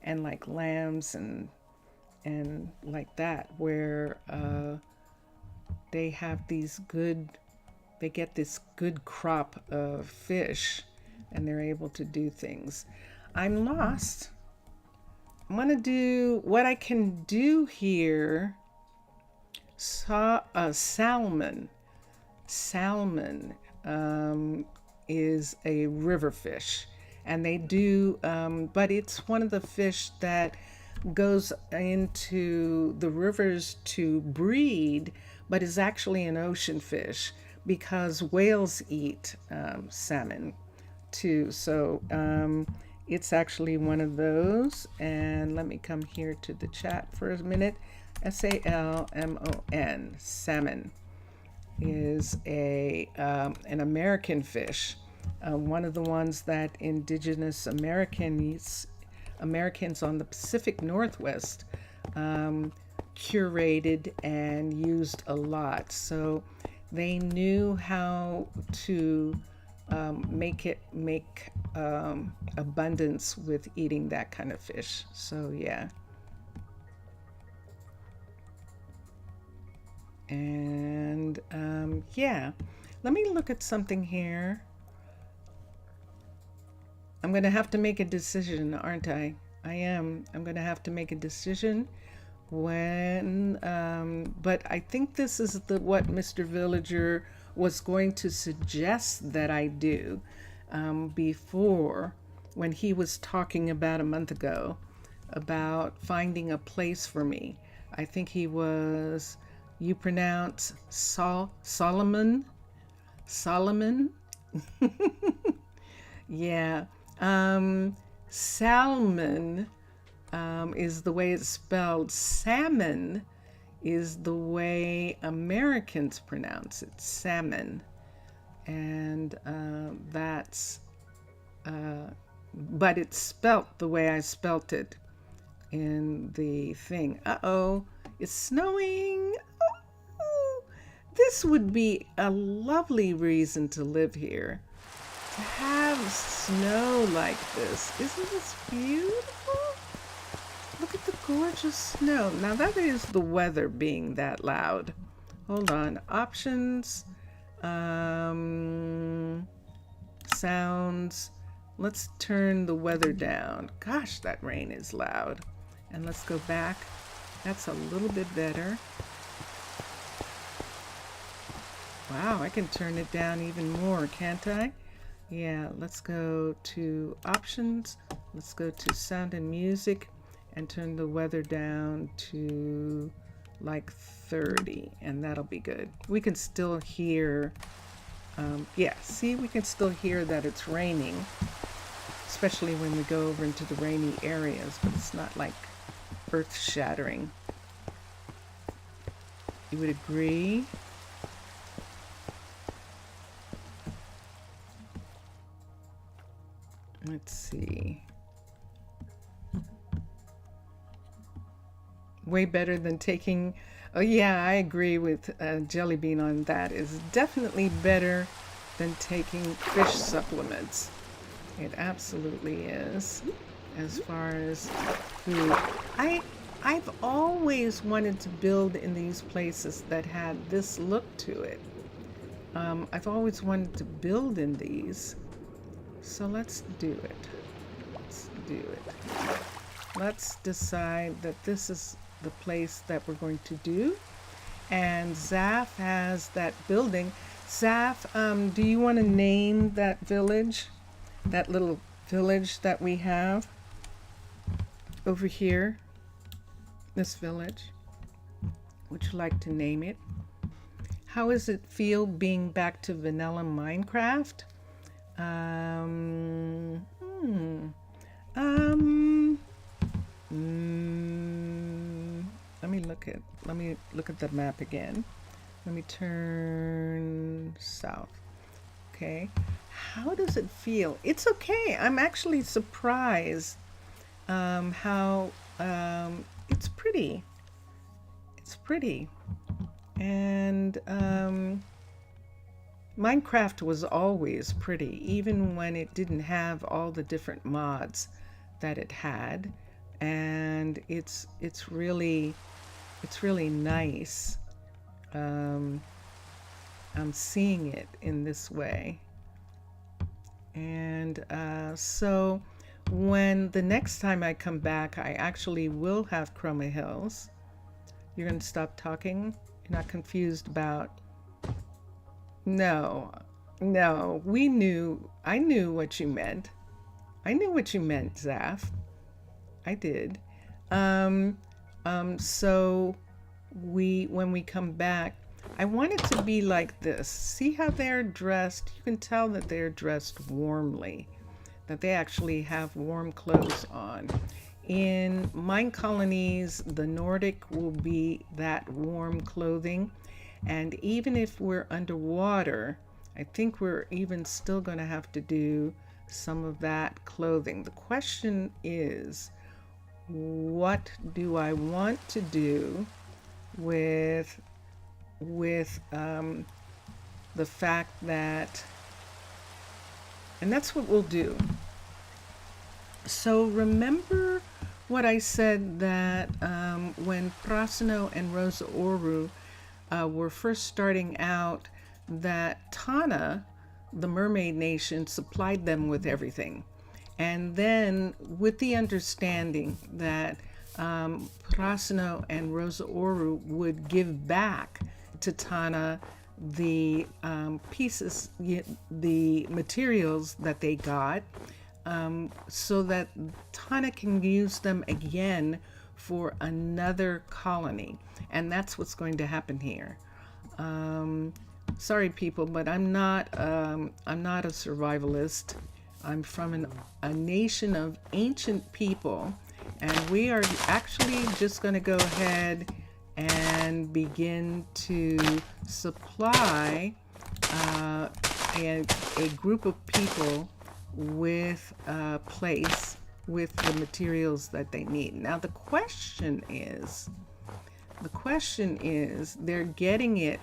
like lambs and like that, where they have these good. They get this good crop of fish, and they're able to do things. I'm lost. I'm gonna do what I can do here. Salmon. Salmon is a river fish, and they do, but it's one of the fish that goes into the rivers to breed, but is actually an ocean fish because whales eat salmon too. So it's actually one of those. And let me come here to the chat for a minute. Salmon, salmon, is an American fish, one of the ones that indigenous Americans on the Pacific Northwest curated and used a lot. So they knew how to make abundance with eating that kind of fish. So yeah. And yeah, let me look at something here. I'm going to have to make a decision, aren't I? I am. I'm going to have to make a decision when, but I think this is what Mr. Villager was going to suggest that I do before, when he was talking about a month ago about finding a place for me. I think he was, you pronounce Solomon? Yeah. Salmon is the way it's spelled. Salmon is the way Americans pronounce it, salmon. And that's, but it's spelt the way I spelt it in the thing. Uh-oh, it's snowing. Oh, this would be a lovely reason to live here. To have snow like this. Isn't this beautiful? Look at the gorgeous snow. Now that is the weather being that loud. Hold on. Options. Sounds. Let's turn the weather down. Gosh, that rain is loud. And let's go back. That's a little bit better. Wow, I can turn it down even more, can't I? Yeah, let's go to options. Let's go to sound and music and turn the weather down to like 30, and that'll be good. We can still hear, yeah, see, we can still hear that it's raining, especially when we go over into the rainy areas, but it's not like earth-shattering. You would agree? Let's see. Way better than taking, oh yeah, I agree with Jelly Bean on that. It's definitely better than taking fish supplements. It absolutely is. As far as food, I've always wanted to build in these places that had this look to it. I've always wanted to build in these. So let's do it. Let's do it. Let's decide that this is the place that we're going to do. And Zaf has that building. Zaf, do you want to name that village? That little village that we have over here? This village? Would you like to name it? How does it feel being back to vanilla Minecraft? Let me look at the map again. Let me turn south. Okay. How does it feel? It's okay. I'm actually surprised how it's pretty. It's pretty. And Minecraft was always pretty, even when it didn't have all the different mods that it had. And it's really nice. I'm seeing it in this way. And so when the next time I come back, I actually will have Chroma Hills. You're going to stop talking? You're not confused about... No, I knew what you meant. I knew what you meant, Zaf. I did. So when we come back, I want it to be like this. See how they're dressed? You can tell that they're dressed warmly, that they actually have warm clothes on. In Minecolonies, the Nordic will be that warm clothing. And even if we're underwater, I think we're even still going to have to do some of that clothing. The question is, what do I want to do with the fact that, and that's what we'll do. So remember what I said, that when Prasino and Rosa Oru were first starting out, that Tana, the mermaid nation, supplied them with everything. And then with the understanding that Prasino and Rosa Oru would give back to Tana the pieces, the materials that they got, so that Tana can use them again for another colony. And that's what's going to happen here. Sorry people, but I'm not a survivalist. I'm from a nation of ancient people, and we are actually just going to go ahead and begin to supply a group of people with a place with the materials that they need. Now the question is, they're getting it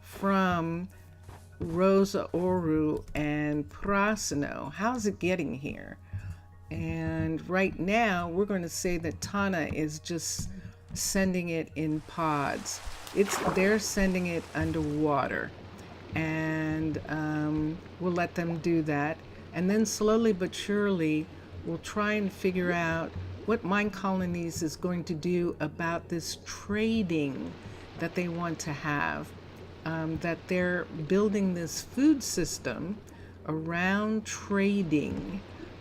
from Rosa Oru and Prasino. How's it getting here? And right now we're going to say that Tana is just sending it in pods. They're sending it underwater, and we'll let them do that. And then slowly but surely we'll try and figure out what Minecolonies is going to do about this trading that they want to have. That they're building this food system around trading.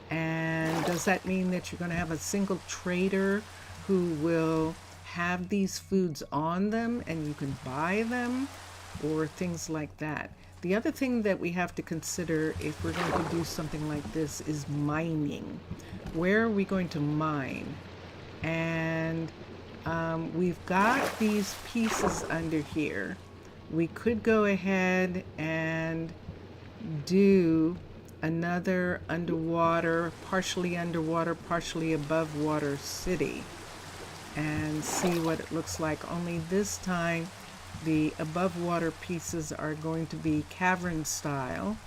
And does that mean that you're going to have a single trader who will have these foods on them and you can buy them, or things like that? The other thing that we have to consider if we're going to do something like this is mining. Where are we going to mine? And we've got these pieces under here. We could go ahead and do another underwater, partially above water city, and see what it looks like. Only this time the above water pieces are going to be cavern style,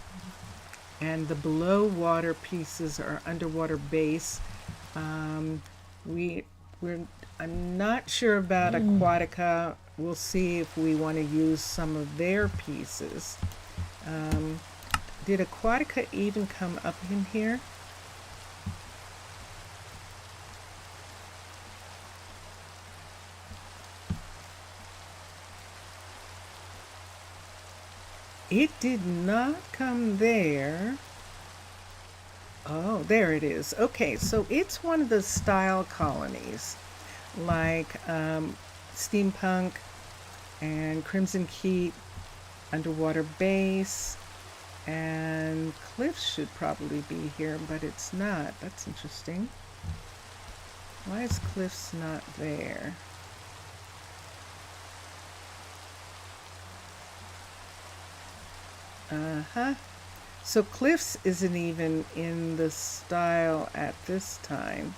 and the below water pieces are underwater base. We I'm not sure about Aquatica. We'll see if we want to use some of their pieces. Did Aquatica even come up in here? It did not come there. Oh, there it is. Okay, so it's one of the style colonies, like Steampunk and Crimson Keep, Underwater Base, and Cliffs should probably be here, but it's not. That's interesting. Why is Cliffs not there? Uh-huh. So Cliffs isn't even in the style at this time.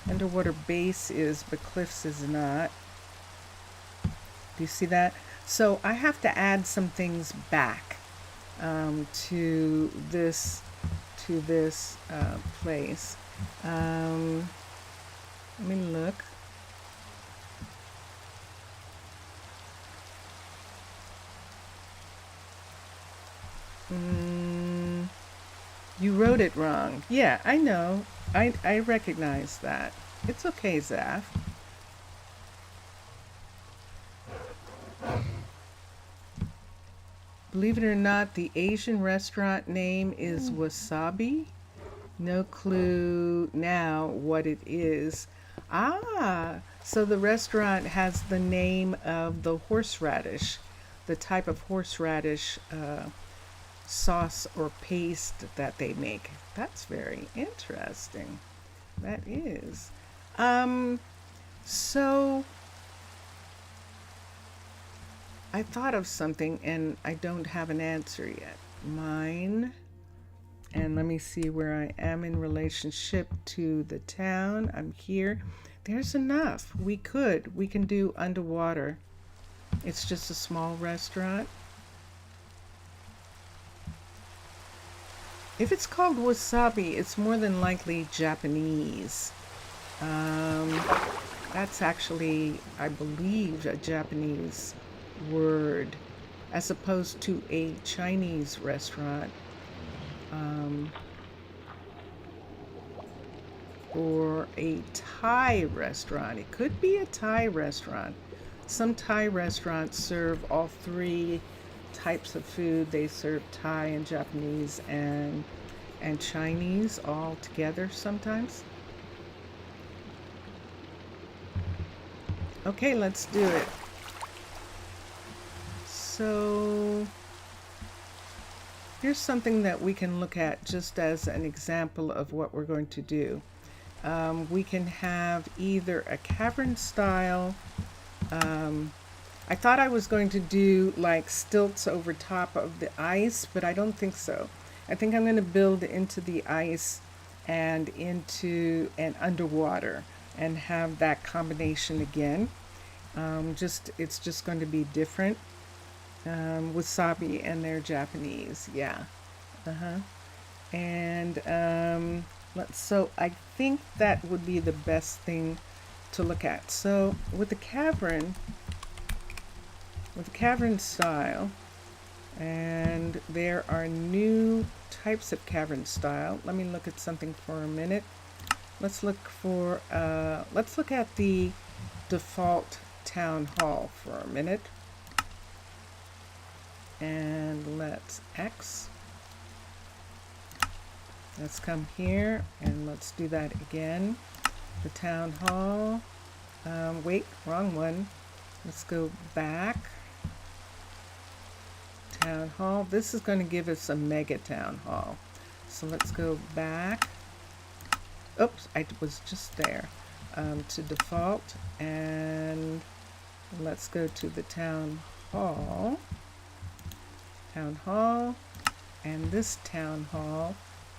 Underwater Base is, but Cliffs is not. Do you see that? So I have to add some things back to this place. Let me look. You wrote it wrong. Yeah, I know. I recognize that. It's okay, Zaf. Believe it or not, the Asian restaurant name is Wasabi. No clue now what it is. Ah, so the restaurant has the name of the horseradish, the type of horseradish sauce or paste that they make. That's very interesting. That is. So I thought of something and I don't have an answer yet. Mine, and let me see where I am in relationship to the town. I'm here. There's enough. We can do underwater. It's just a small restaurant. If it's called wasabi, it's more than likely Japanese. That's actually, I believe, a Japanese word, as opposed to a Chinese restaurant, or a Thai restaurant. It could be a Thai restaurant. Some Thai restaurants serve all three types of food. They serve Thai and Japanese and Chinese all together sometimes. Okay, let's do it. So here's something that we can look at just as an example of what we're going to do. We can have either a cavern style. I thought I was going to do like stilts over top of the ice, but I don't think so. I think I'm going to build into the ice and into an underwater and have that combination again. It's just going to be different. Wasabi and they're Japanese, yeah. And so I think that would be the best thing to look at. So with the cavern style, and there are new types of cavern style. Let me look at something for a minute. Let's look at the default town hall for a minute. And let's X. Let's come here and let's do that again. The town hall. Wait, wrong one. Let's go back. Town hall. This is going to give us a mega town hall. So let's go back. Oops, I was just there. To default, and let's go to the town hall. Town hall, and this town hall,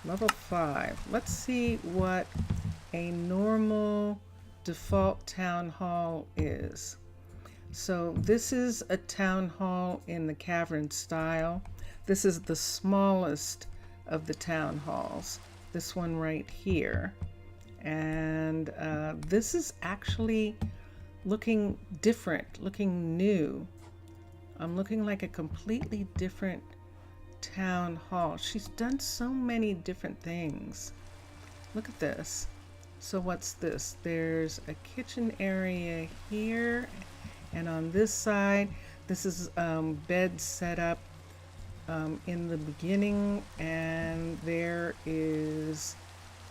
level 5. Let's see what a normal default town hall is. So this is a town hall in the cavern style. This is the smallest of the town halls. This one right here. And this is actually looking different, looking new. I'm looking like a completely different town hall. She's done so many different things. Look at this. So what's this? There's a kitchen area here, and on this side, this is bed set up in the beginning, and there is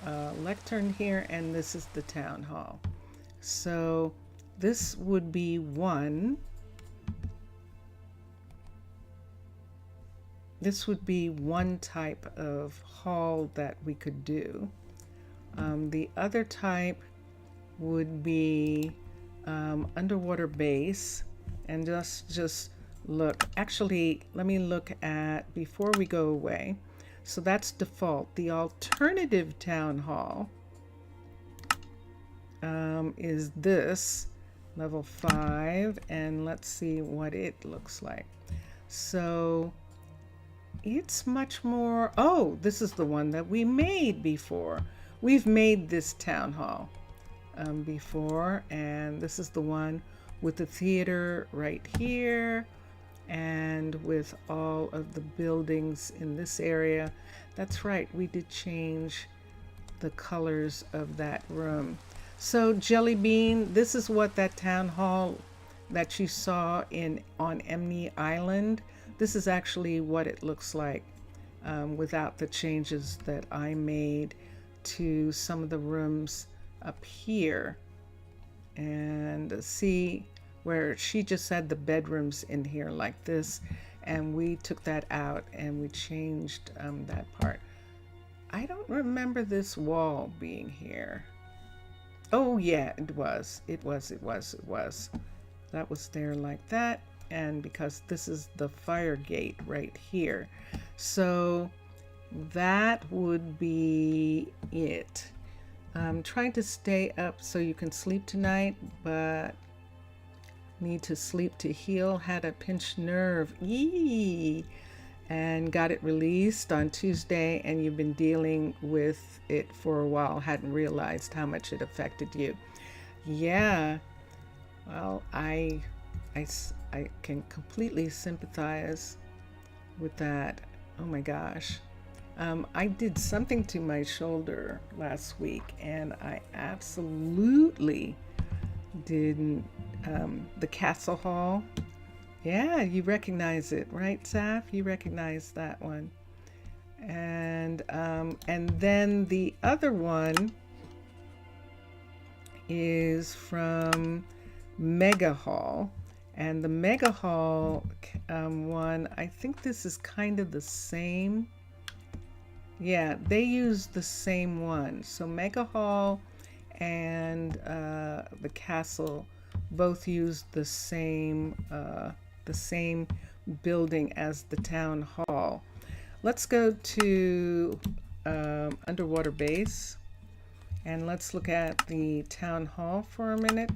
a lectern here, and this is the town hall. So this would be one. This would be one type of hall that we could do. The other type would be underwater base, and just look. Actually, let me look at, before we go away. So that's default. The alternative town hall is this, level 5, and let's see what it looks like. So it's much more, oh, this is the one that we made before. We've made this town hall before, and this is the one with the theater right here, and with all of the buildings in this area. That's right, we did change the colors of that room. So Jelly Bean, this is what that town hall that you saw on Emney Island, this is actually what it looks like without the changes that I made to some of the rooms up here. And see where she just had the bedrooms in here like this, and we took that out and we changed that part. I don't remember this wall being here. Oh yeah, it was. That was there like that, and because this is the fire gate right here. So that would be it. I'm trying to stay up so you can sleep tonight, but need to sleep to heal. Had a pinched nerve, and got it released on Tuesday, and you've been dealing with it for a while. Hadn't realized how much it affected you. Yeah, well, I can completely sympathize with that. Oh my gosh. I did something to my shoulder last week, and I absolutely didn't. The Castle Hall. Yeah, you recognize it, right, Saf? You recognize that one. And then the other one is from Mega Hall. And the Mega Hall one, I think this is kind of the same. Yeah, they use the same one. So Mega Hall and the Castle both use the same building as the town hall. Let's go to underwater base, and let's look at the town hall for a minute.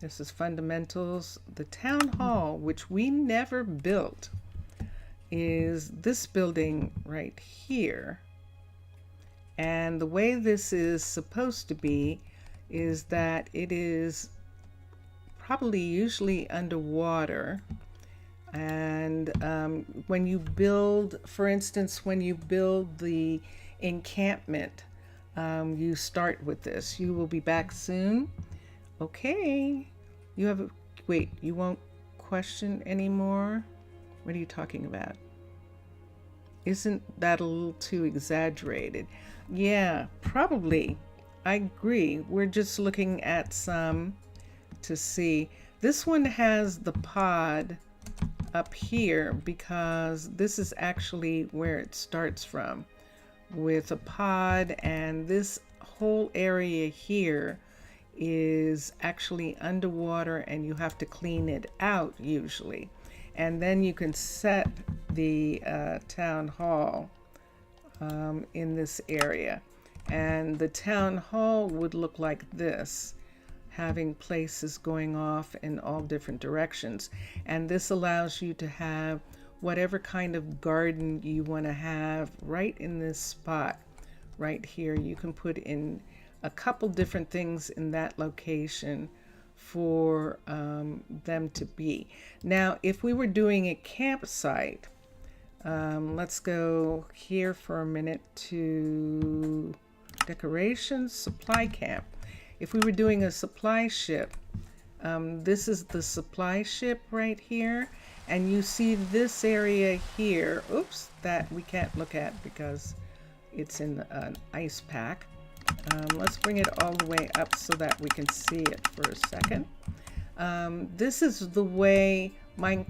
This is fundamentals. The town hall, which we never built, is this building right here. And the way this is supposed to be is that it is probably usually underwater. And when you build, for instance, when you build the encampment, you start with this. You will be back soon. Okay. You have a, wait, you won't question anymore? What are you talking about? Isn't that a little too exaggerated? Yeah, probably. I agree. We're just looking at some to see. This one has the pod up here because this is actually where it starts from, with a pod, and this whole area here is actually underwater, and you have to clean it out usually. And then you can set the town hall in this area. And the town hall would look like this, having places going off in all different directions. And this allows you to have whatever kind of garden you want to have right in this spot right here. You can put in a couple different things in that location for them to be. Now, if we were doing a campsite, let's go here for a minute to decorations, supply camp. If we were doing a supply ship, this is the supply ship right here, and you see this area here, oops, that we can't look at because it's in an ice pack. Let's bring it all the way up so that we can see it for a second. This is the way my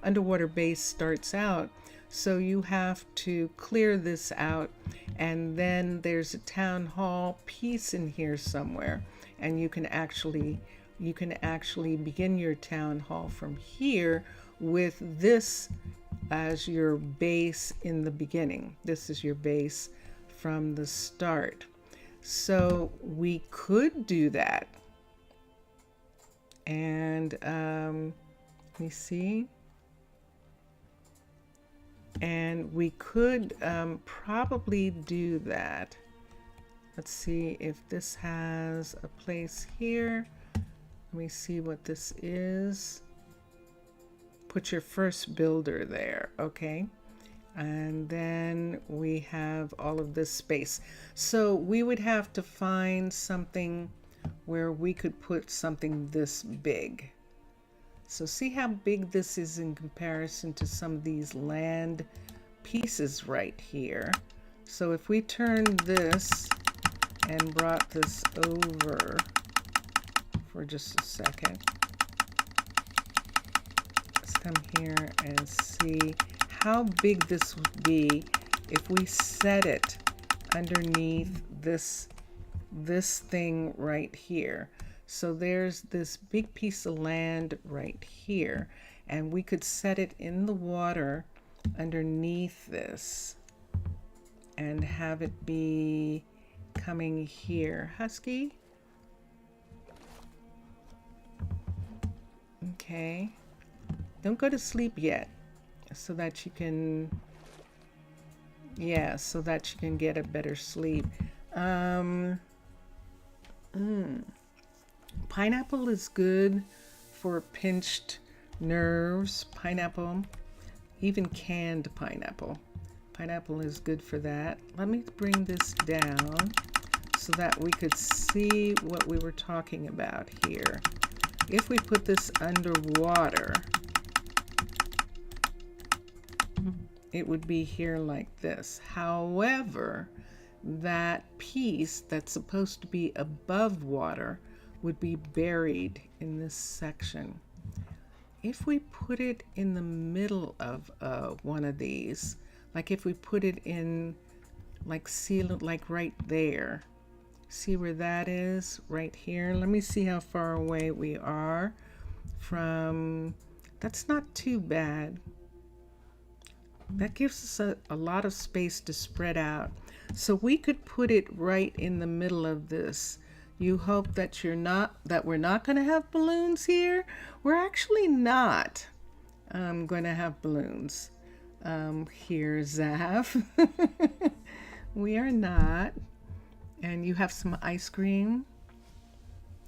underwater base starts out. So you have to clear this out, and then there's a town hall piece in here somewhere, and you can actually begin your town hall from here with this as your base in the beginning. This is your base from the start. So we could do that. And let me see. And we could probably do that. Let's see if this has a place here. Let me see what this is. Put your first builder there, okay? And then we have all of this space. So we would have to find something where we could put something this big. So see how big this is in comparison to some of these land pieces right here. So if we turn this and brought this over for just a second, let's come here and see how big this would be if we set it underneath this thing right here. So there's this big piece of land right here, and we could set it in the water underneath this and have it be coming here. Husky? Okay. Don't go to sleep yet, so that you can, yeah, so that you can get a better sleep. Pineapple is good for pinched nerves. Pineapple, even canned pineapple. Pineapple is good for that. Let me bring this down so that we could see what we were talking about here. If we put this underwater, it would be here like this. However, that piece that's supposed to be above water would be buried in this section. If we put it in the middle of one of these, like if we put it in, like, seal it like right there. See where that is? Right here. Let me see how far away we are from, that's not too bad. That gives us a lot of space to spread out. So we could put it right in the middle of this. You hope that we're not going to have balloons here. We're actually not going to have balloons here, Zav. We are not. And you have some ice cream.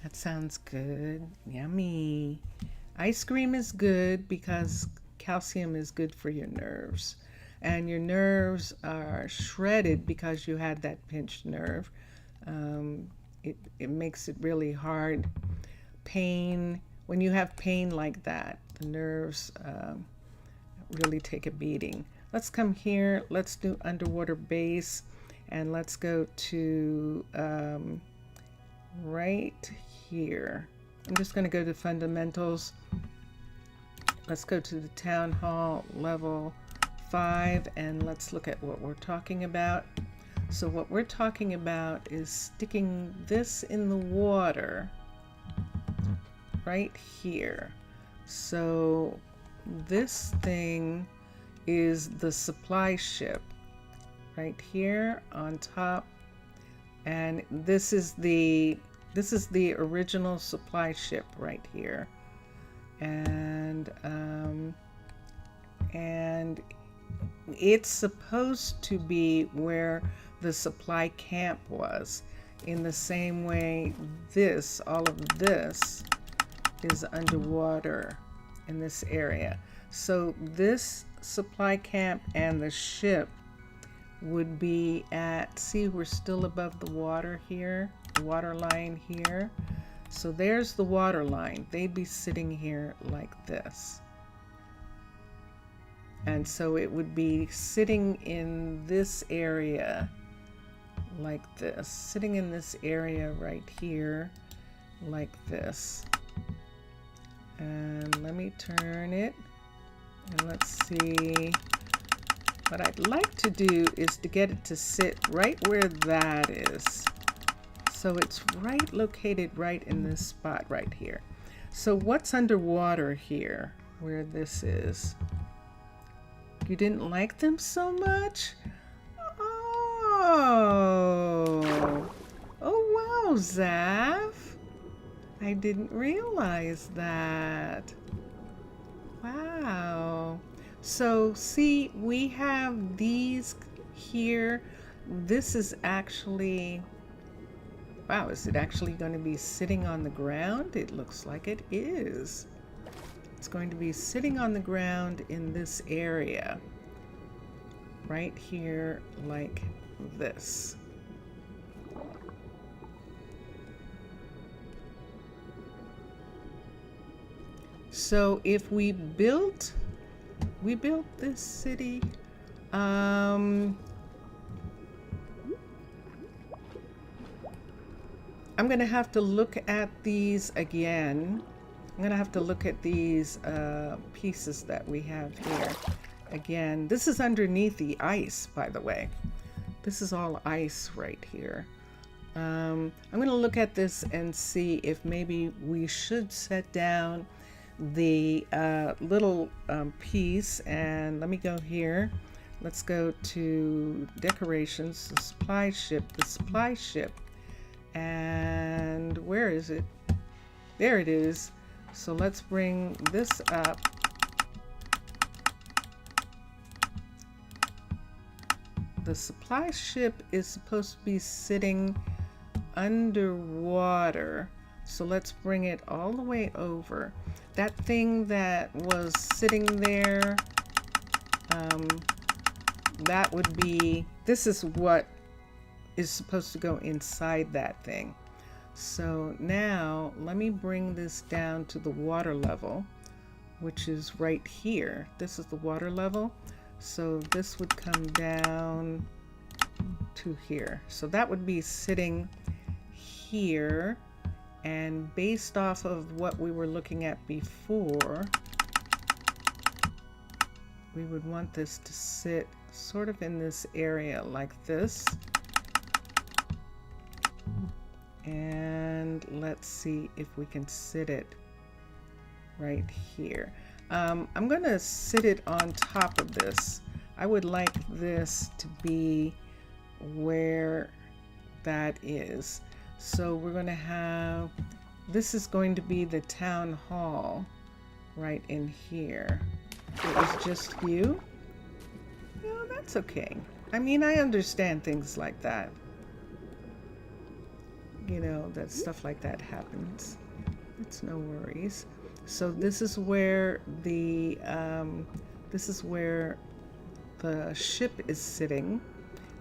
That sounds good. Yummy. Ice cream is good because calcium is good for your nerves. And your nerves are shredded because you had that pinched nerve. It makes it really hard. Pain, when you have pain like that, the nerves really take a beating. Let's come here, let's do underwater base, and let's go to right here. I'm just going to go to fundamentals. Let's go to the town hall level 5, and let's look at what we're talking about. So what we're talking about is sticking this in the water right here. So this thing is the supply ship right here on top, and this is the original supply ship right here. And and it's supposed to be where the supply camp was. In the same way, all of this is underwater in this area. So this supply camp and the ship would be at, see, we're still above the water here, the water line here. So there's the water line. They'd be sitting here like this. And so it would be sitting in this area like this, sitting in this area right here like this. And let me turn it, and let's see. What I'd like to do is to get it to sit right where that is. So it's right located right in this spot right here. So what's underwater here where this is? You didn't like them so much? Oh wow, Zaf. I didn't realize that. Wow. So see, we have these here. This is actually, wow, is it actually going to be sitting on the ground? It looks like it is. It's going to be sitting on the ground in this area. Right here, like this. So if we built this city, I'm gonna have to look at these again. I'm gonna have to look at these pieces that we have here again. This is underneath the ice, by the way. This is all ice right here. I'm gonna look at this and see if maybe we should set down the little piece. And let me go here. Let's go to decorations, the supply ship. And where is it? There it is. So let's bring this up. The supply ship is supposed to be sitting underwater. So let's bring it all the way over. That thing that was sitting there, that would be, this is what is supposed to go inside that thing. So now let me bring this down to the water level, which is right here. This is the water level. So this would come down to here. So that would be sitting here. And based off of what we were looking at before, we would want this to sit sort of in this area like this. And let's see if we can sit it right here. I'm going to sit it on top of this. I would like this to be where that is. So we're going to have, this is going to be the town hall right in here. It was just you? No, that's okay. I mean, I understand things like that. You know, that stuff like that happens. It's no worries. So this is where the ship is sitting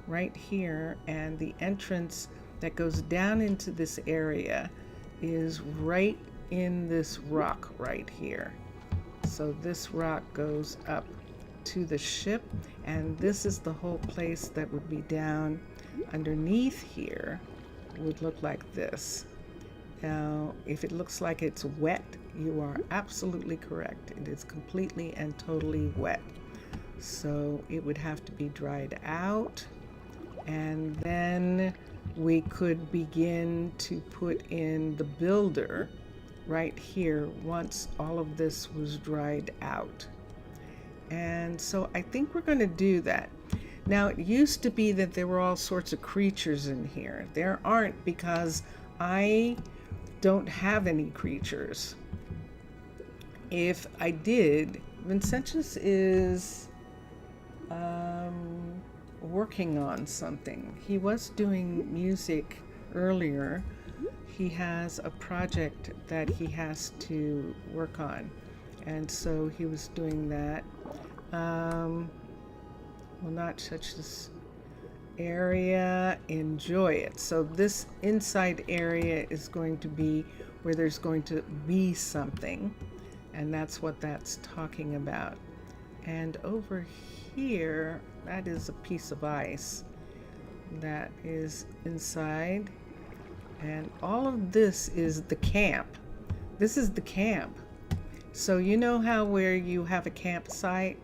right here, and the entrance that goes down into this area is right in this rock right here. So this rock goes up to the ship, and this is the whole place that would be down underneath here. Would look like this. Now, if it looks like it's wet, you are absolutely correct. It is completely and totally wet. So it would have to be dried out, and then we could begin to put in the builder right here once all of this was dried out. And so I think we're going to do that. Now, it used to be that there were all sorts of creatures in here. There aren't, because I don't have any creatures. If I did, Vincentius is working on something. He was doing music earlier. He has a project that he has to work on, and so he was doing that. Will not touch this area, enjoy it. So this inside area is going to be where there's going to be something, and that's what that's talking about. And over here, that is a piece of ice that is inside, and all of this is the camp. This is the camp. So you know how where you have a campsite,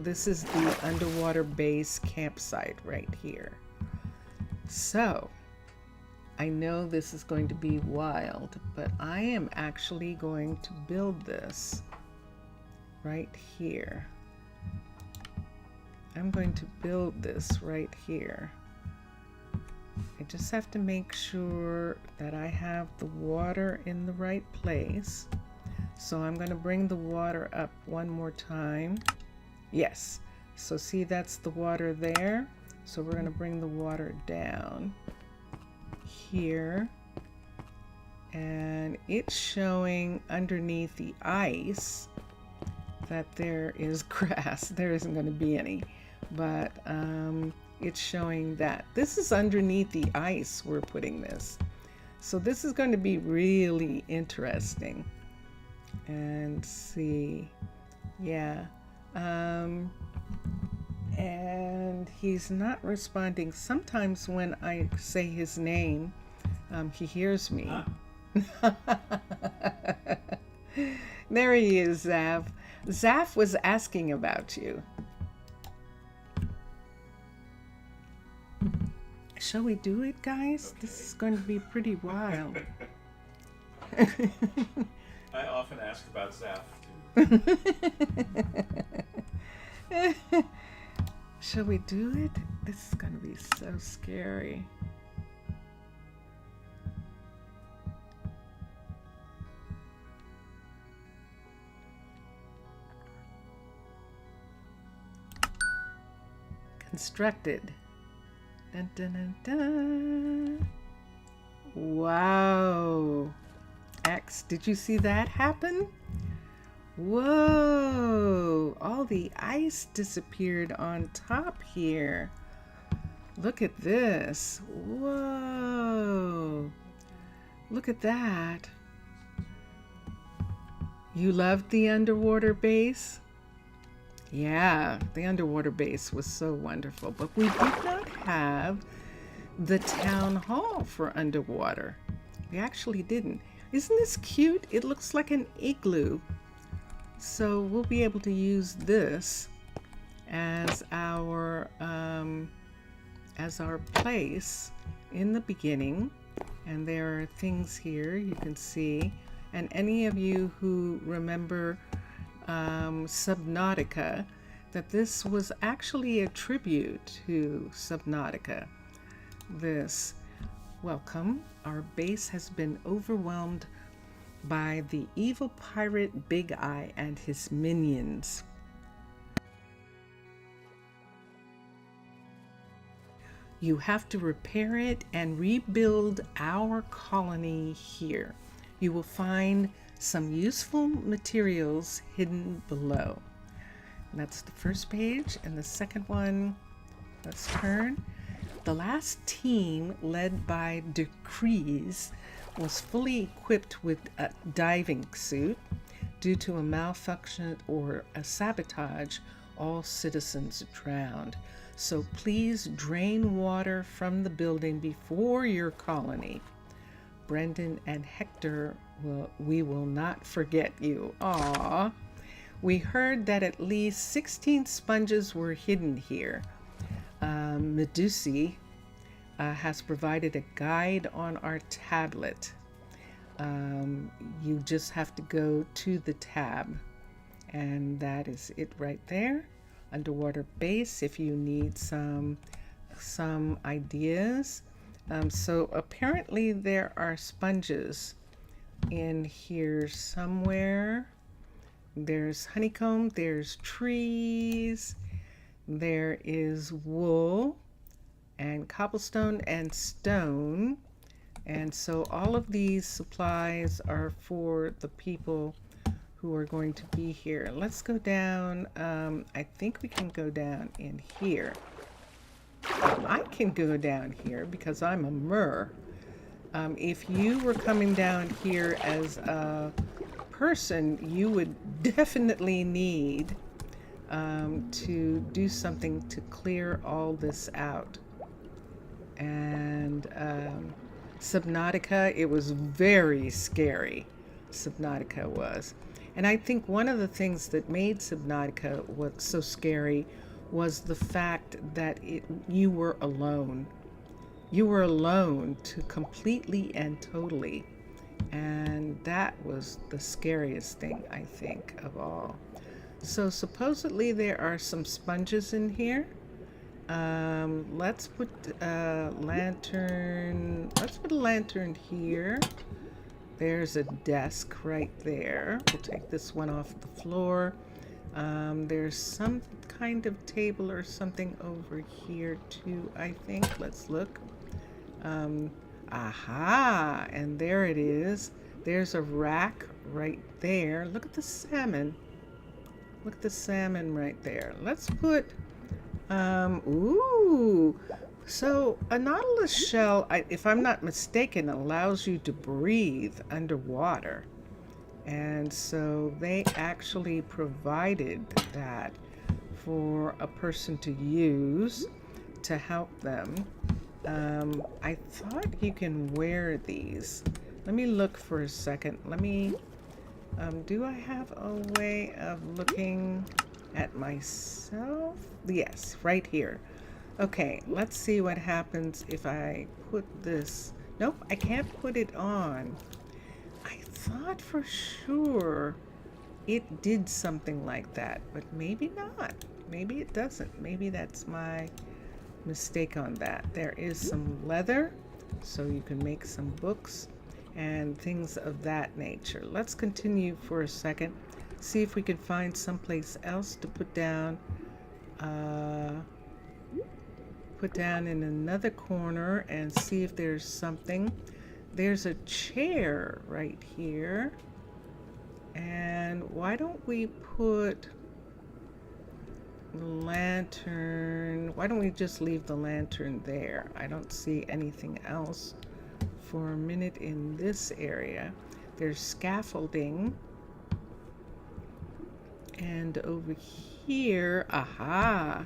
this is the underwater base campsite right here. So I know this is going to be wild, but I am actually going to build this right here. I'm going to build this right here. I just have to make sure that I have the water in the right place. So I'm going to bring the water up one more time. Yes. So see, that's the water there. So we're going to bring the water down here. And it's showing underneath the ice that there is grass. There isn't going to be any, but it's showing that this is underneath the ice we're putting this. So this is going to be really interesting. And see, yeah, and he's not responding. Sometimes when I say his name, he hears me. There he is, Zav. Zav was asking about you. Shall we do it, guys? Okay. This is going to be pretty wild. I often ask about Zaf too. Shall we do it? This is going to be so scary. Constructed. Dun, dun, dun, dun. Wow. X, did you see that happen? Whoa, all the ice disappeared on top here. Look at this. Whoa. Look at that. You loved the underwater base? Yeah, the underwater base was so wonderful, but we did not have the town hall for underwater. We actually didn't. Isn't this cute? It looks like an igloo. So we'll be able to use this as our place in the beginning. And there are things here you can see. And any of you who remember Subnautica, that this was actually a tribute to Subnautica. This. Welcome. Our base has been overwhelmed by the evil pirate Big Eye and his minions. You have to repair it and rebuild our colony here. You will find some useful materials hidden below. And that's the first page, and the second one, let's turn. The last team, led by Decrees, was fully equipped with a diving suit. Due to a malfunction or a sabotage, all citizens drowned. So please drain water from the building before your colony. Brendan and Hector, we will not forget you. Aww. We heard that at least 16 sponges were hidden here. Medusi has provided a guide on our tablet. You just have to go to the tab, and that is it right there. Underwater base, if you need some ideas. So apparently there are sponges in here somewhere. There's honeycomb, there's trees, there is wool and cobblestone and stone. And so all of these supplies are for the people who are going to be here. Let's go down. I think we can go down in here. I can go down here because I'm a mer. If you were coming down here as a person, you would definitely need to do something to clear all this out. And Subnautica, it was very scary. Subnautica was. And I think one of the things that made Subnautica was so scary was the fact that you were alone. You were alone to completely and totally. And that was the scariest thing, I think, of all. So supposedly there are some sponges in here. Let's put a lantern. Let's put a lantern here. There's a desk right there. We'll take this one off the floor. There's some kind of table or something over here too, I think. Let's look. Aha! And there it is. There's a rack right there. Look at the salmon. Look at the salmon right there. Let's put ooh. So a nautilus shell, if I'm not mistaken, allows you to breathe underwater. And so they actually provided that for a person to use to help them. I thought you can wear these. Let me look for a second. Let me, do I have a way of looking at myself? Yes, right here. Okay, let's see what happens if I put this. Nope, I can't put it on. I thought for sure it did something like that, but maybe not. Maybe it doesn't. Maybe that's my mistake on that. There is some leather, so you can make some books and things of that nature. Let's continue for a second. See if we can find someplace else to put down in another corner and see if there's something. There's a chair right here. And why don't we put the lantern? Why don't we just leave the lantern there? I don't see anything else for a minute in this area. There's scaffolding. And over here, aha,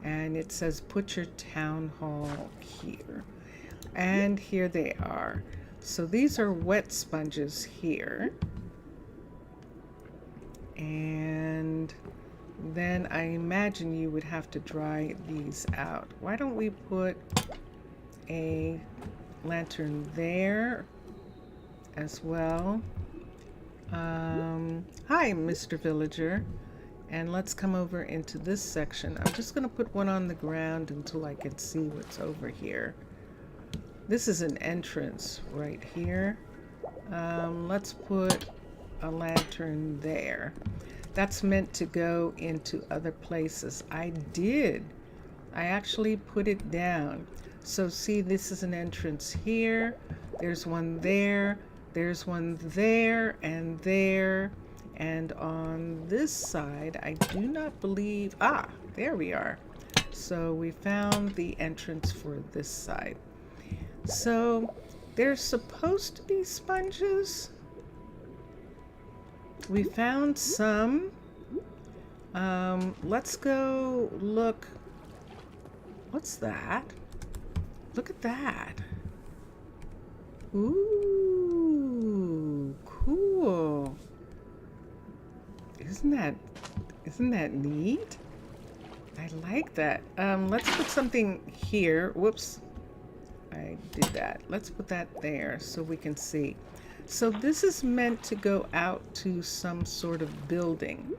and it says put your town hall here. And here they are. So these are wet sponges here. And then I imagine you would have to dry these out. Why don't we put a lantern there as well? Hi, Mr. Villager. And let's come over into this section. I'm just going to put one on the ground until I can see what's over here. This is an entrance right here. Let's put a lantern there. That's meant to go into other places. I actually put it down. So see, this is an entrance here. There's one there. There's one there and there. And on this side, I do not believe, there we are. So we found the entrance for this side. So there's supposed to be sponges. We found some. Let's go look. What's that? Look at that. Ooh, cool. Isn't that neat? I like that. Let's put something here. Whoops. I did that. Let's put that there so we can see. So this is meant to go out to some sort of building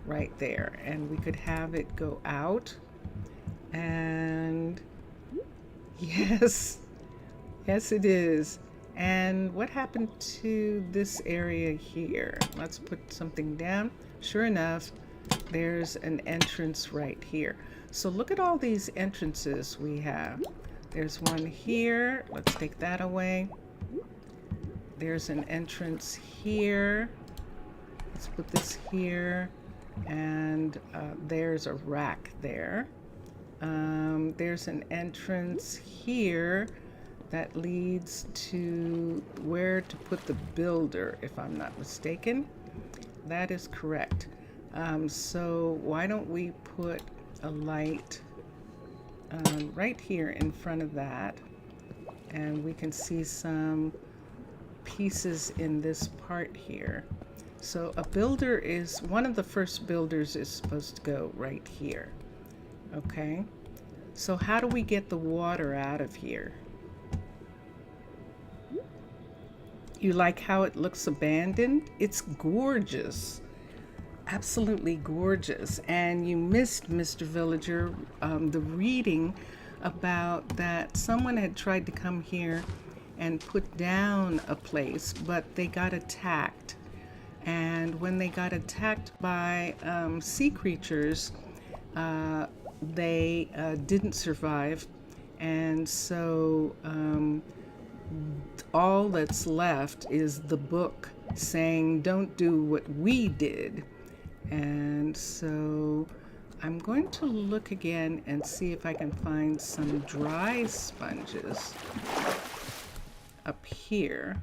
right there. And we could have it go out. And yes. Yes, it is. And what happened to this area here? Let's put something down. Sure enough, there's an entrance right here. So look at all these entrances we have. There's one here. Let's take that away. There's an entrance here. Let's put this here. And there's a rack there. There's an entrance here that leads to where to put the builder, if I'm not mistaken. That is correct. So why don't we put a light right here in front of that, and we can see some pieces in this part here. So a builder is, one of the first builders is supposed to go right here. Okay, so how do we get the water out of here? You like how it looks abandoned? It's gorgeous. Absolutely gorgeous. And you missed, Mr. Villager, the reading about that someone had tried to come here and put down a place, but they got attacked. And when they got attacked by sea creatures, they didn't survive. And so all that's left is the book saying, don't do what we did. And so I'm going to look again and see if I can find some dry sponges up here.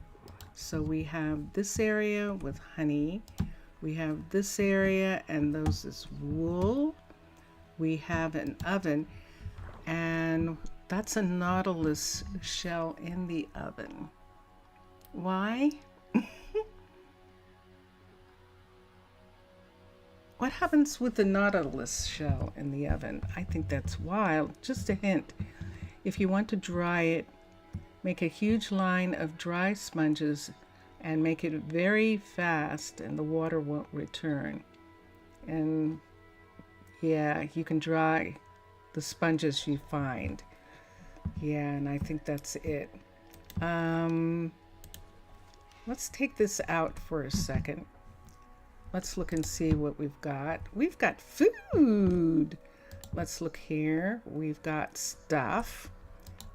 So we have this area with honey. We have this area, and those is wool. We have an oven, and that's a nautilus shell in the oven. Why? What happens with the nautilus shell in the oven? I think that's wild. Just a hint. If you want to dry it, make a huge line of dry sponges and make it very fast, and the water won't return. And yeah, you can dry the sponges you find. Yeah, and I think that's it. Let's take this out for a second. Let's look and see what we've got. We've got food. Let's look here. We've got stuff.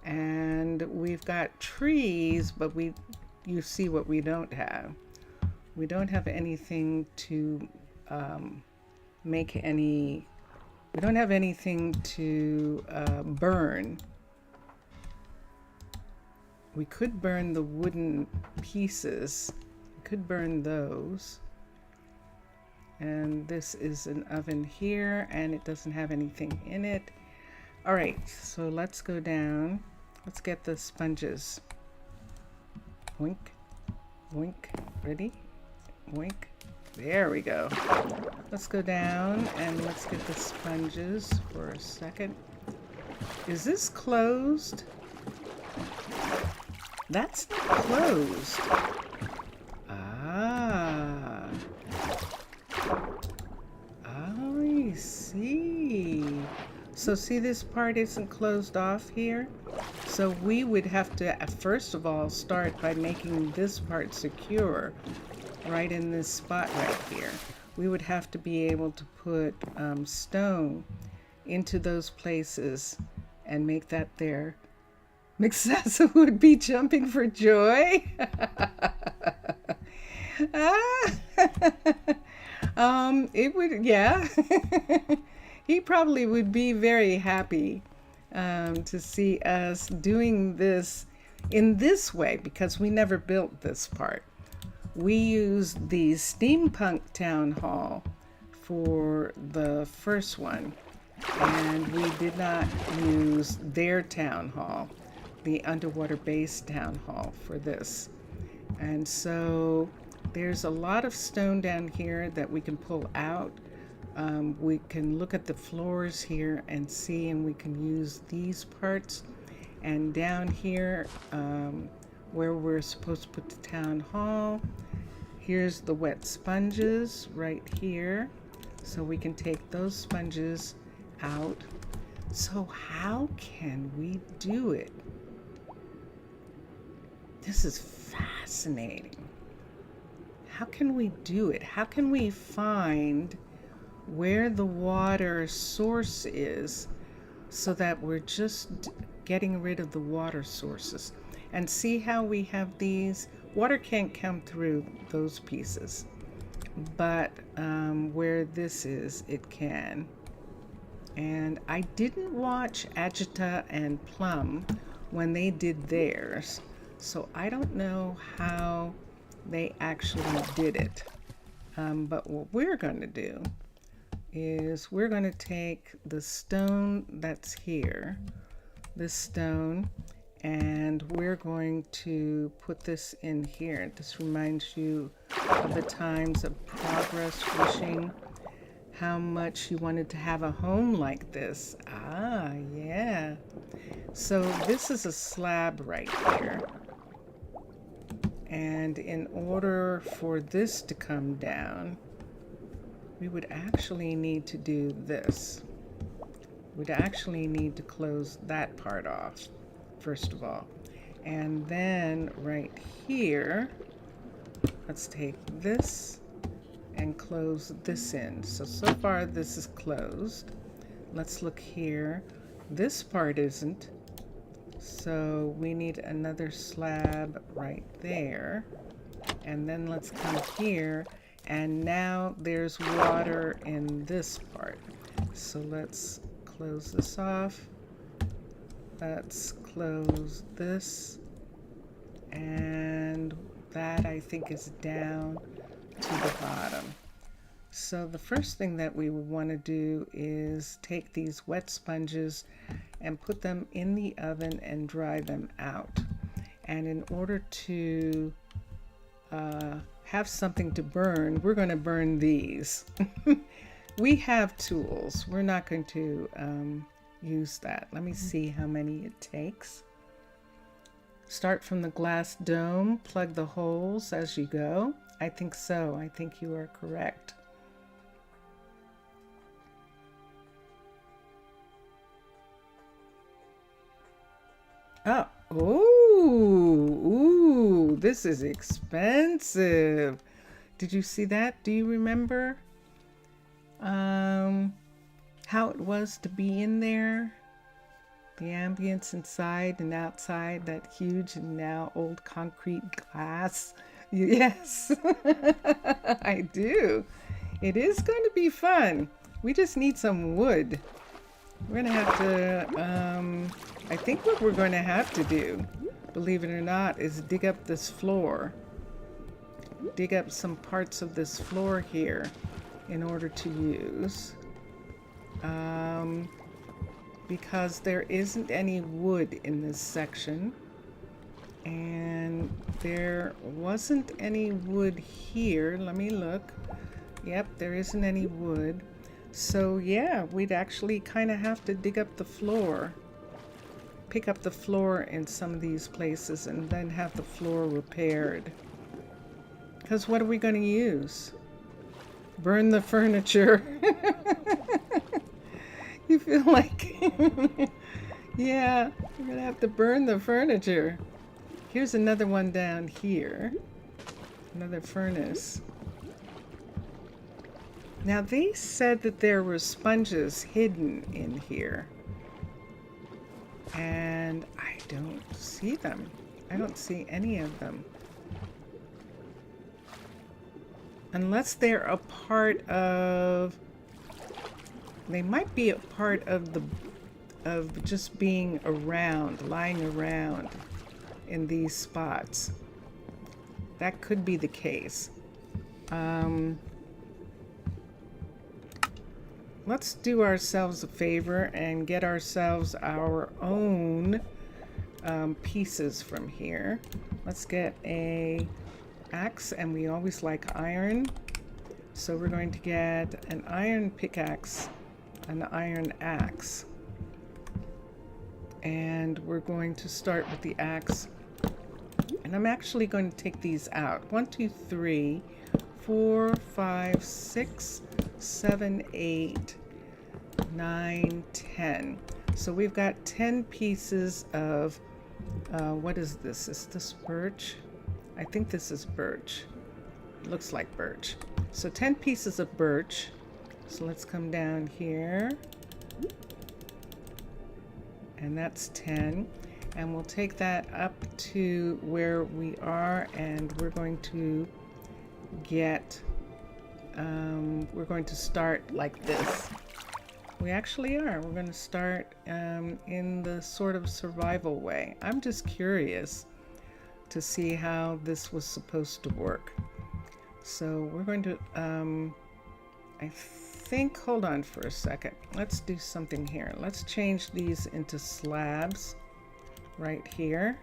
And we've got trees, but you see what we don't have. We don't have anything to make any, we don't have anything to burn. We could burn the wooden pieces. We could burn those. And this is an oven here, and it doesn't have anything in it. All right, so let's go down. Let's get the sponges. Boink, boink, ready? Boink. There we go. Let's go down and let's get the sponges for a second. Is this closed? That's not closed. Ah. I see. So see, this part isn't closed off here? So we would have to, first of all, start by making this part secure right in this spot right here. We would have to be able to put stone into those places and make that there. Mixasa would be jumping for joy. It would, yeah. He probably would be very happy to see us doing this in this way, because we never built this part. We used the steampunk town hall for the first one, and we did not use their town hall, the underwater base town hall, for this. And so there's a lot of stone down here that we can pull out. We can look at the floors here and see, and we can use these parts. And down here, where we're supposed to put the town hall, here's the wet sponges right here. So we can take those sponges out. So how can we do it? This is fascinating. How can we do it? How can we find where the water source is so that we're just getting rid of the water sources? And see how we have these, water can't come through those pieces, but where this is, it can. And I didn't watch Agita and Plum when they did theirs, so I don't know how they actually did it. But what we're going to do is we're going to take the stone that's here, this stone, and we're going to put this in here. This reminds you of the times of progress wishing, how much you wanted to have a home like this. Ah, yeah. So this is a slab right here. And in order for this to come down, we would actually need to do this. We'd actually need to close that part off, first of all. And then right here, let's take this and close this in. So far this is closed. Let's look here. This part isn't. So we need another slab right there. And then let's come here. And now there's water in this part. So let's close this off. Let's close this. And that I think is down to the bottom. So the first thing that we would want to do is take these wet sponges and put them in the oven and dry them out. And in order to have something to burn, we're going to burn these. We have tools. We're not going to use that. Let me see how many it takes. Start from the glass dome, plug the holes as you go. I think so. I think you are correct. Oh, ooh, this is expensive. Did you see that? Do you remember how it was to be in there? The ambience inside and outside, that huge and now old concrete glass. Yes, I do. It is going to be fun. We just need some wood. We're going to have to, I think what we're going to have to do, believe it or not, is dig up this floor. Dig up some parts of this floor here in order to use. Because there isn't any wood in this section. And there wasn't any wood here. Let me look. Yep, there isn't any wood. So yeah, we'd actually kind of have to dig up the floor. Pick up the floor in some of these places and then have the floor repaired. Because what are we going to use? Burn the furniture. You feel like, yeah, we're going to have to burn the furniture. Here's another one down here. Another furnace. Now they said that there were sponges hidden in here. And I don't see them. I don't see any of them. Unless they're a part of, they might be a part of just being around, lying around in these spots. That could be the case. Let's do ourselves a favor and get ourselves our own pieces from here. Let's get a axe, and we always like iron. So we're going to get an iron pickaxe, an iron axe. And we're going to start with the axe. And I'm actually going to take these out. 1, 2, 3, 4, 5, 6, 7, 8, 9, 10. So we've got 10 pieces of What is this? Is this birch? I think this is birch. It looks like birch. So 10 pieces of birch. So let's come down here. And that's 10. And we'll take that up to where we are, and we're going to get, we're going to start like this. We actually are. We're going to start in the sort of survival way. I'm just curious to see how this was supposed to work. So we're going to, I think, hold on for a second. Let's do something here. Let's change these into slabs right here.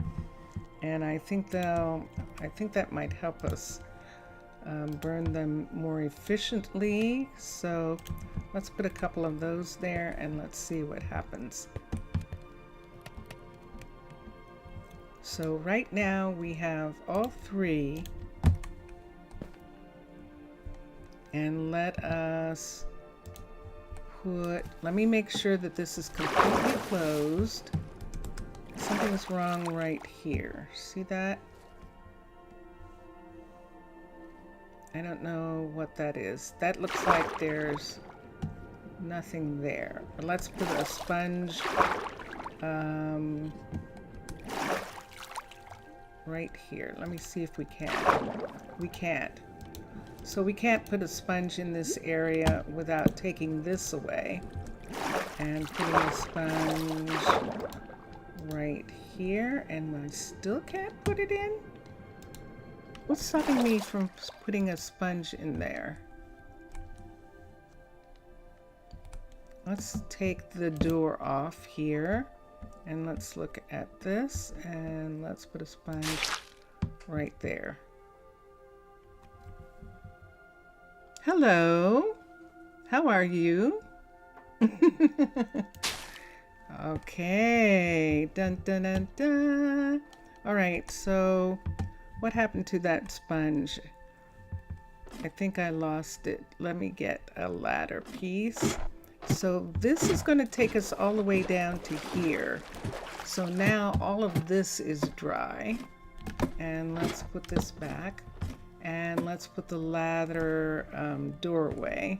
And I think that might help us burn them more efficiently. So let's put a couple of those there and let's see what happens. So right now we have all three, and let me make sure that this is completely closed. Something's wrong right here. See that? I don't know what that is. That looks like there's nothing there. But let's put a sponge right here. Let me see if we can. We can't. So we can't put a sponge in this area without taking this away and putting a sponge right here, and I still can't put it in? What's stopping me from putting a sponge in there? Let's take the door off here, and let's look at this, and let's put a sponge right there. Hello, how are you? Okay, dun dun dun dun. All right, so what happened to that sponge? I think I lost it. Let me get a ladder piece. So this is going to take us all the way down to here. So now all of this is dry. And let's put this back. And let's put the ladder doorway.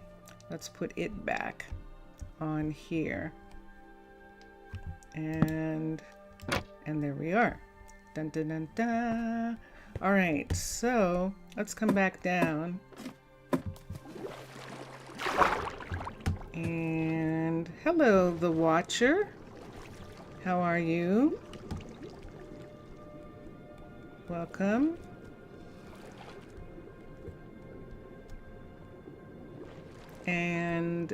Let's put it back on here. And there we are. Dun dun dun dun. All right, so let's come back down. And hello, the Watcher. How are you? Welcome. And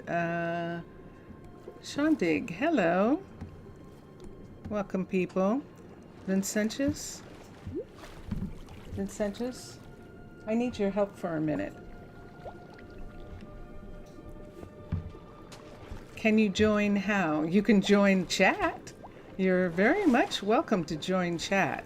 Shandig, hello. Welcome, people. Vincentius? Vincentius? I need your help for a minute. Can you join how? You can join chat. You're very much welcome to join chat.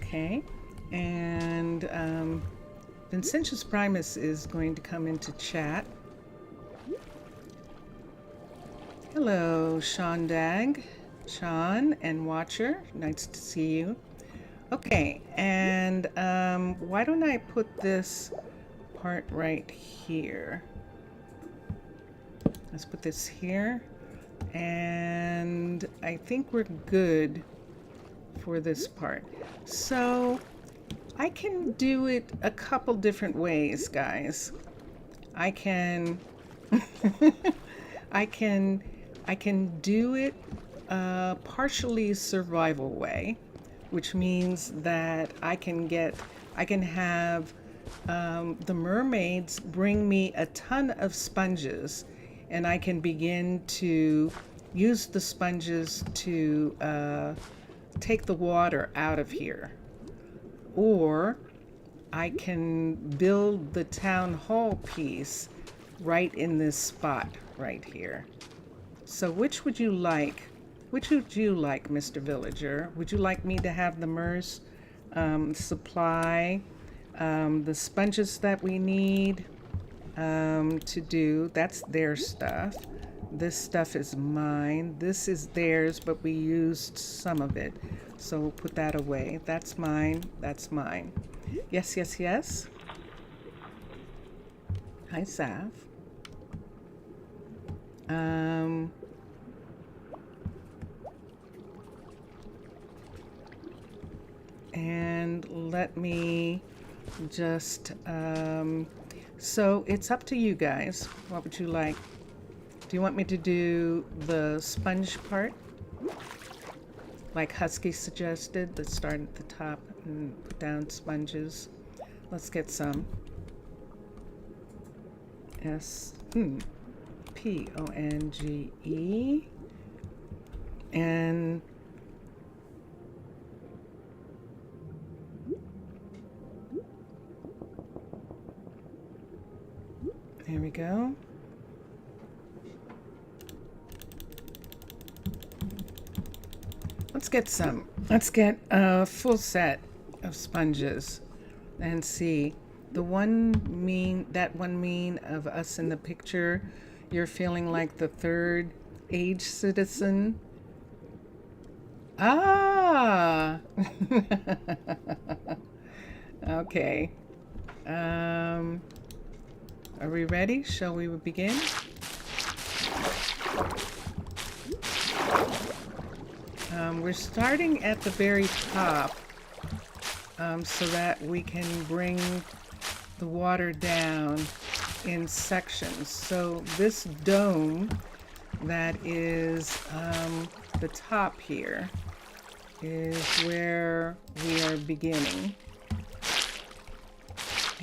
Okay, and Vincentius Primus is going to come into chat. Hello, Shondag, Sean and Watcher, nice to see you. Okay, and why don't I put this part right here? Let's put this here, and I think we're good for this part. So I can do it a couple different ways, guys. I can I can do it partially survival way, which means that I can have the mermaids bring me a ton of sponges, and I can begin to use the sponges to take the water out of here. Or I can build the town hall piece right in this spot right here. So which would you like Which would you like, Mr. Villager? Would you like me to have the MERS supply the sponges that we need to do? That's their stuff. This stuff is mine. This is theirs, but we used some of it. So we'll put that away. That's mine. That's mine. Yes, yes, yes. Hi, Sav. And let me just, so it's up to you guys. What would you like? Do you want me to do the sponge part? Like Husky suggested, let's start at the top and put down sponges. Let's get some. Sponge. And there we go. Let's get some. Let's get a full set of sponges and see. That one mean of us in the picture, you're feeling like the third age citizen. Ah! Okay. Are we ready? Shall we begin? We're starting at the very top so that we can bring the water down in sections. So this dome that is the top here is where we are beginning.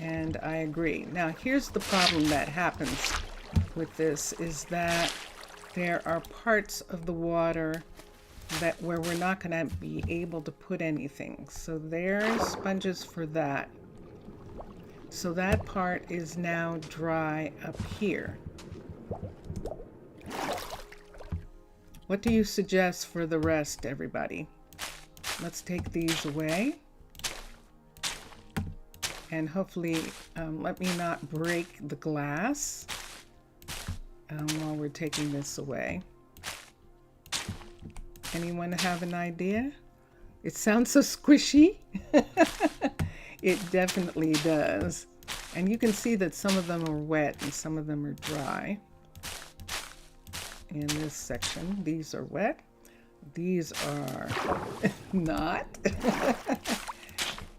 And I agree. Now here's the problem that happens with this is that there are parts of the water where we're not going to be able to put anything. So there's sponges for that. So that part is now dry up here. What do you suggest for the rest, everybody? Let's take these away. And hopefully, let me not break the glass while we're taking this away. Anyone have an idea? It sounds so squishy. It definitely does. And you can see that some of them are wet and some of them are dry. In this section, these are wet. These are not.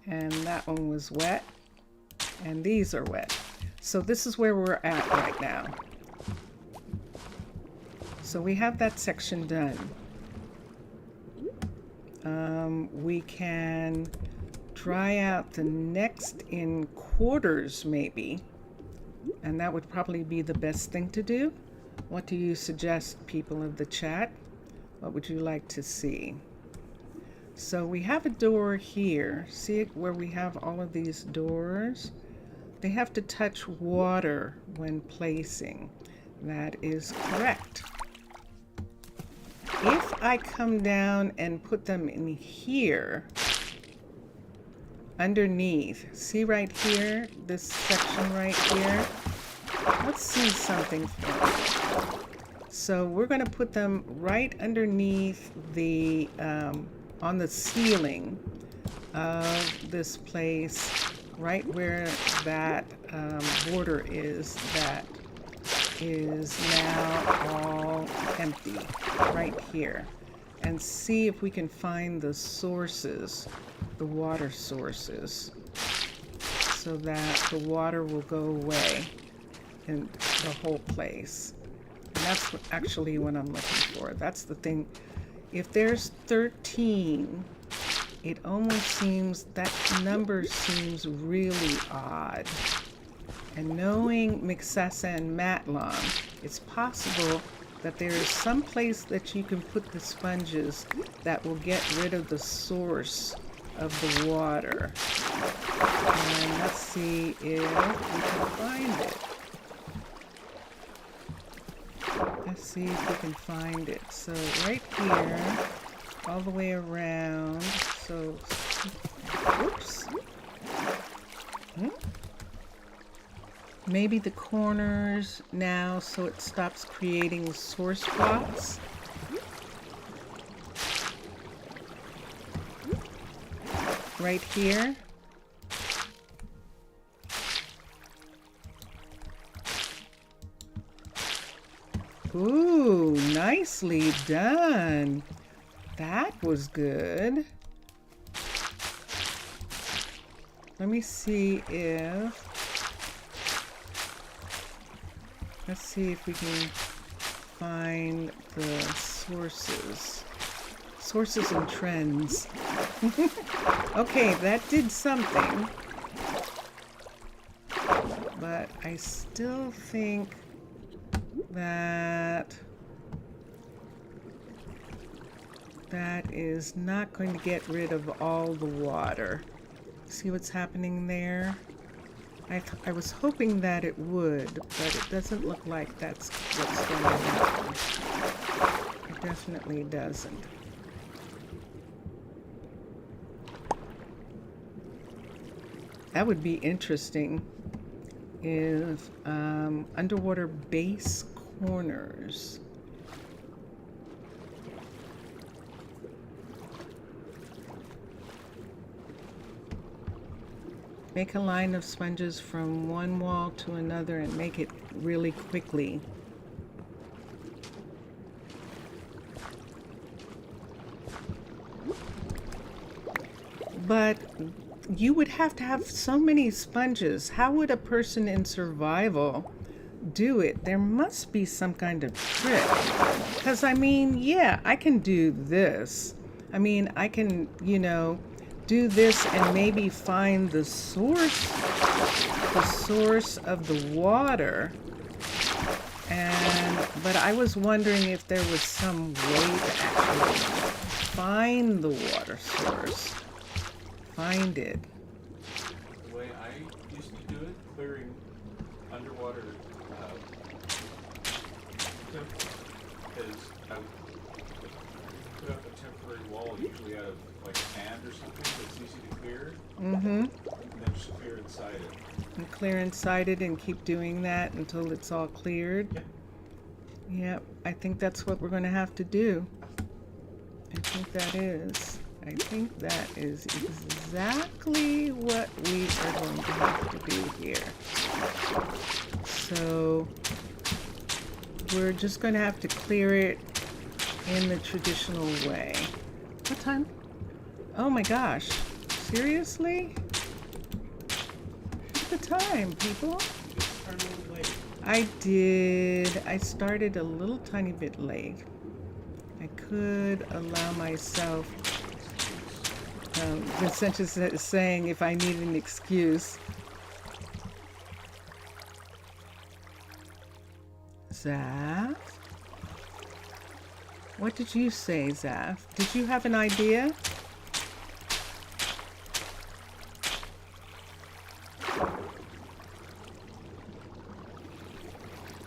And that one was wet. And these are wet. So this is where we're at right now. So we have that section done. We can dry out the next in quarters maybe, and that would probably be the best thing to do. What do you suggest, people of the chat? What would you like to see? So we have a door here. See where we have all of these doors? They have to touch water when placing. That is correct. If I come down and put them in here, underneath, see right here, this section right here? Let's see something first. So we're going to put them right underneath the, on the ceiling of this place, right where that border is that is now all empty, right here. And see if we can find the sources, the water sources, so that the water will go away in the whole place. And that's actually what I'm looking for. That's the thing. If there's 13, it almost seems, that number seems really odd. And knowing Mixessa and Matlon, it's possible that there is some place that you can put the sponges that will get rid of the source of the water. And let's see if we can find it. Let's see if we can find it. So right here, all the way around. So, oops. Maybe the corners now so it stops creating source blocks. Right here. Ooh, nicely done. That was good. Let me see if... Let's see if we can find the sources. Sources and trends. Okay, that did something. But I still think that is not going to get rid of all the water. See what's happening there? I was hoping that it would, but it doesn't look like that's what's going to happen. It definitely doesn't. That would be interesting if underwater base corners. Make a line of sponges from one wall to another and make it really quickly. But you would have to have so many sponges. How would a person in survival do it? There must be some kind of trick. Because, I mean, yeah, I can do this. I mean, I can, you know, do this and maybe find the source of the water. But I was wondering if there was some way to actually find the water source. Find it. The way I used to do it, clearing underwater is I would put up a temporary wall, usually out of like sand or something that's easy to clear. Mm-hmm. And then just clear inside it. And clear inside it and keep doing that until it's all cleared. Yep. Yep, I think that's what we're going to have to do. I think that is exactly what we are going to have to do here. So we're just going to have to clear it in the traditional way. What time? Oh my gosh. Seriously? Look at the time, people. Just turn a little late. I did. I started a little tiny bit late. I could allow myself... Vincent is saying if I need an excuse. Zaf? What did you say, Zaf? Did you have an idea?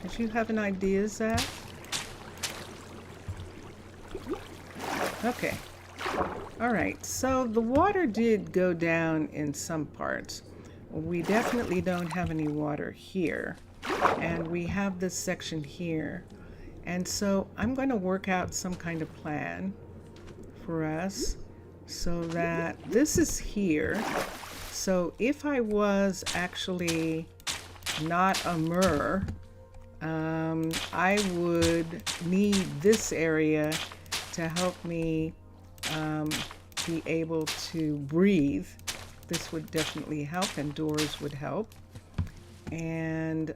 Did you have an idea, Zaf? Okay. All right, so the water did go down in some parts. We definitely don't have any water here. And we have this section here. And so I'm going to work out some kind of plan for us so that this is here. So if I was actually not a mer, I would need this area to help me be able to breathe. This would definitely help, and doors would help. And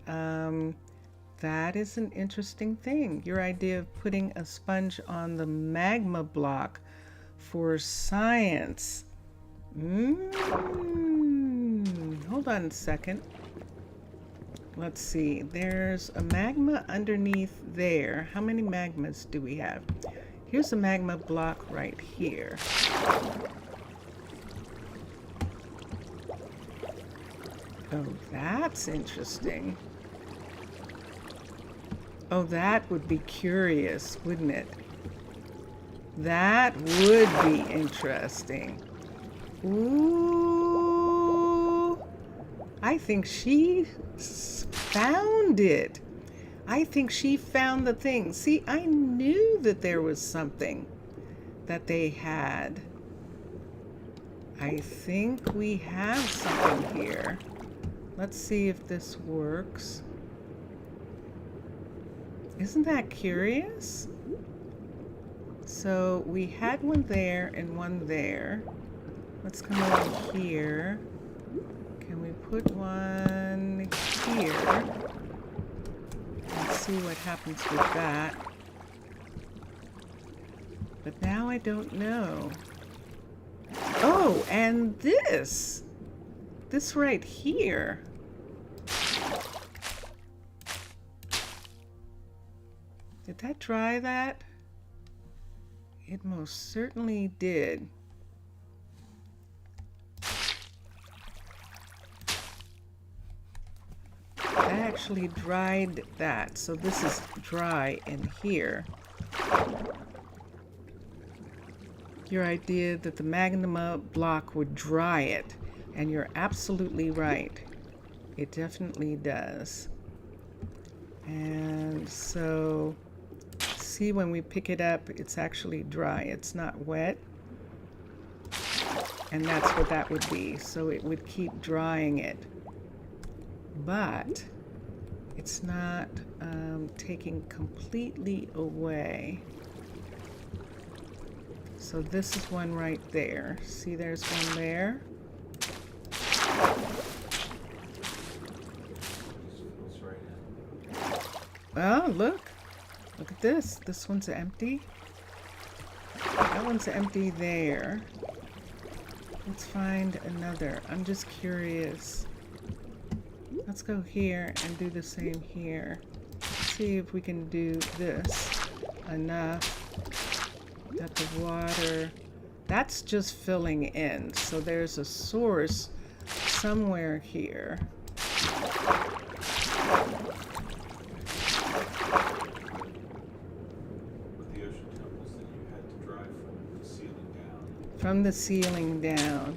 that is an interesting thing. Your idea of putting a sponge on the magma block for science. Hold on a second. Let's see. There's a magma underneath there. How many magmas do we have? Here's a magma block right here. Oh, that's interesting. Oh, that would be curious, wouldn't it? That would be interesting. Ooh, I think she found it. I think she found the thing. See, I knew that there was something that they had. I think we have something here. Let's see if this works. Isn't that curious? So we had one there and one there. Let's come over here. Can we put one here? Let's see what happens with that. But now I don't know. Oh, and this. This right here. Did that dry that? It most certainly did. That actually dried that. So this is dry in here. Your idea that the magma block would dry it, and you're absolutely right. It definitely does. And so, see, when we pick it up, it's actually dry. It's not wet. And that's what that would be. So it would keep drying it. But it's not taking completely away. So this is one right there. See, there's one there. Oh, look. Look at this. This one's empty. That one's empty there. Let's find another. I'm just curious. Let's go here and do the same here. See if we can do this enough that the water, that's just filling in. So there's a source somewhere here. From the ceiling down.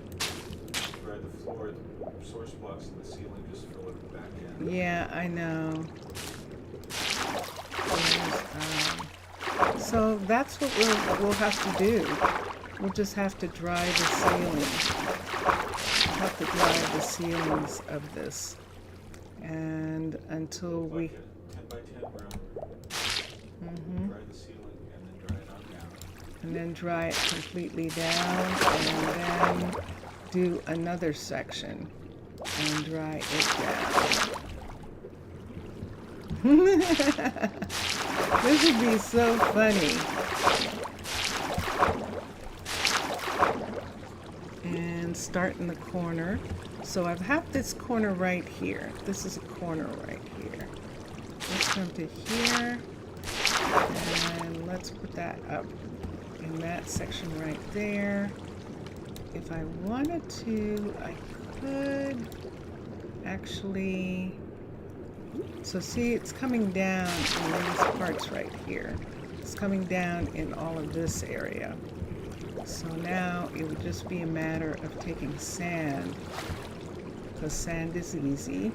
Dry the floor, the source blocks in the ceiling, just fill it back in. Yeah, I know. So that's what we'll have to do. We'll just have to dry the ceiling. We'll have to dry the ceilings of this. And until we... Like a 10 by 10 room. Dry the ceiling and then dry it on down. And then dry it completely down, and then do another section and dry it down. This would be so funny. And start in the corner. So I have this corner right here. This is a corner right here. Let's come to here, and let's put that up in that section right there. If I wanted to, I could actually, so see, it's coming down in these parts right here. It's coming down in all of this area. So now it would just be a matter of taking sand, because sand is easy,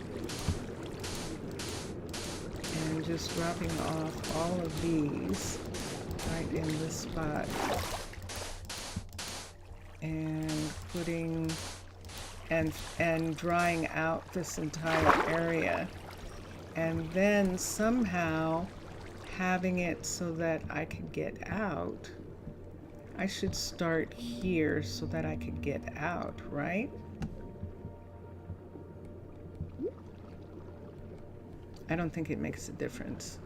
and just dropping off all of these right in this spot, and putting and drying out this entire area, and then somehow having it so that I could get out. I should start here so that I could get out, right? I don't think it makes a difference.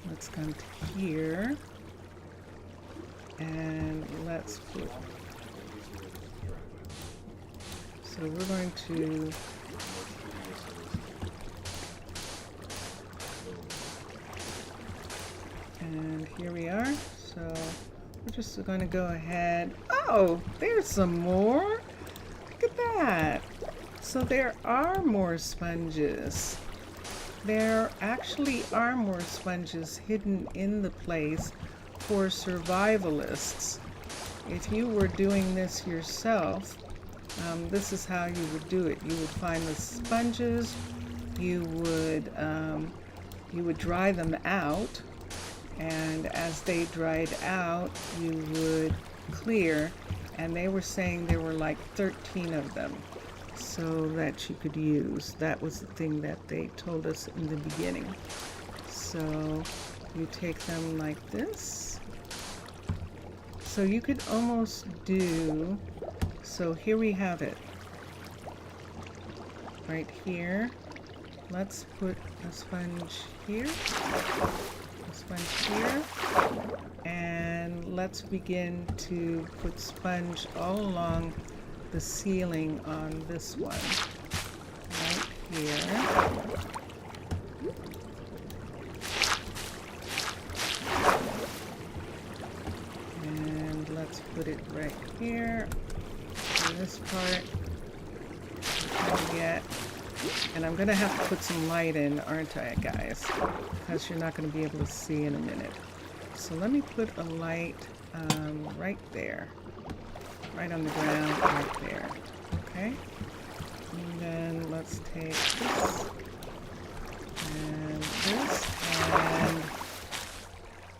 Let's come to here. And let's put, so we're going to, and here we are. So we're just going to go ahead. Oh, there's some more. Look at that. So there are more sponges. there actually are more sponges hidden in the place for survivalists. If you were doing this yourself, this is how you would do it. You would find the sponges, you would dry them out, and as they dried out, you would clear, and they were saying there were like 13 of them, so that you could use. That was the thing that they told us in the beginning. So you take them like this. So you could almost do, so here we have it. Right here. Let's put a sponge here. A sponge here. And let's begin to put sponge all along the ceiling on this one. Right here. And let's put it right here. In this part. And I'm gonna have to put some light in, aren't I, guys? Because you're not gonna be able to see in a minute. So let me put a light right there. Right on the ground, right there. Okay? And then let's take this and this, and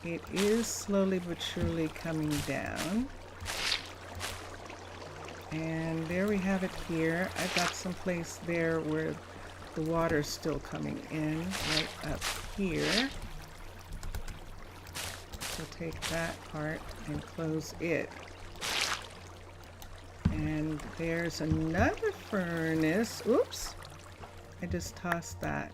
it is slowly but surely coming down. And there we have it here. I've got some place there where the water's still coming in, right up here. So take that part and close it. And there's another furnace. Oops, I just tossed that.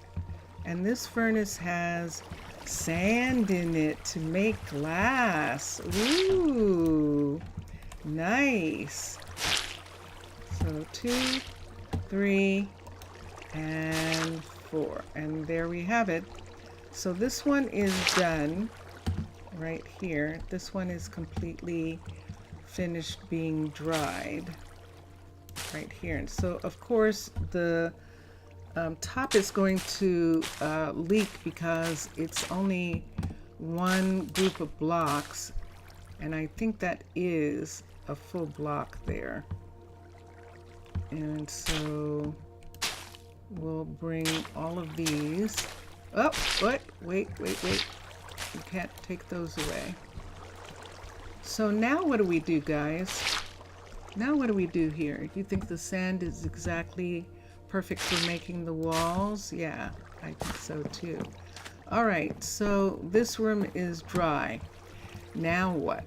And this furnace has sand in it to make glass. Ooh, nice. So 2, 3, and 4. And there we have it. So this one is done right here. This one is completely finished being dried right here. And so of course the top is going to leak because it's only one group of blocks, and I think that is a full block there. And so we'll bring all of these. Oh, what? Wait. You can't take those away. So now what do we do, guys? Now what do we do here? You think the sand is exactly perfect for making the walls? Yeah, I think so too. All right, so this room is dry. Now what?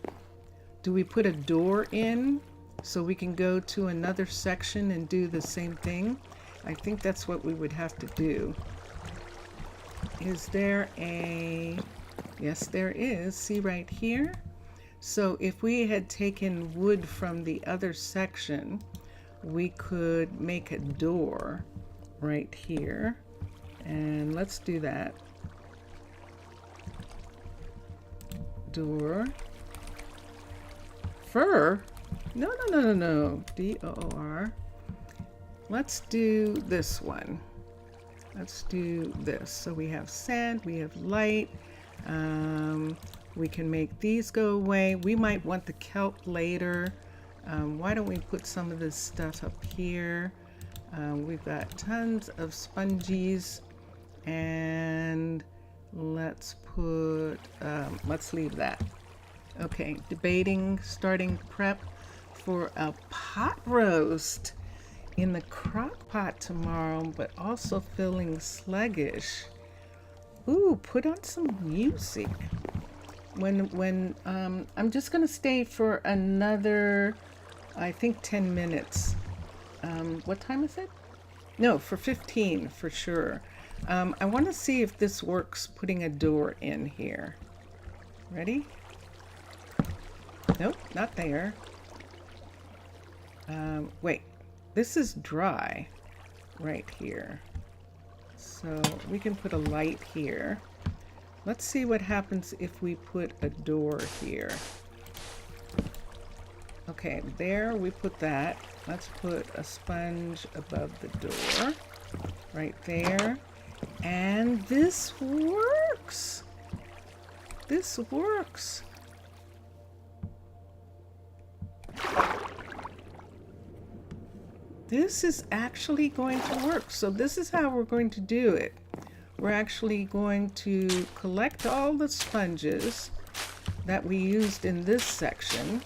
Do we put a door in so we can go to another section and do the same thing? I think that's what we would have to do. Is there a... Yes, there is. See right here? So if we had taken wood from the other section, we could make a door right here. And let's do that. Door. Fur? No. D-O-O-R. Let's do this one. Let's do this. So we have sand, we have light. We can make these go away. We might want the kelp later. Why don't we put some of this stuff up here? We've got tons of sponges, and let's put, let's leave that. Okay, debating starting prep for a pot roast in the crock pot tomorrow, but also feeling sluggish. Ooh, put on some music. When I'm just gonna stay for another, I think 10 minutes. What time is it? No, for 15 for sure. I want to see if this works, putting a door in here. Ready? Nope, not there. Wait, this is dry right here. So we can put a light here. Let's see what happens if we put a door here. Okay, there we put that. Let's put a sponge above the door right there. And this works. This works. This is actually going to work. So this is how we're going to do it. We're actually going to collect all the sponges that we used in this section,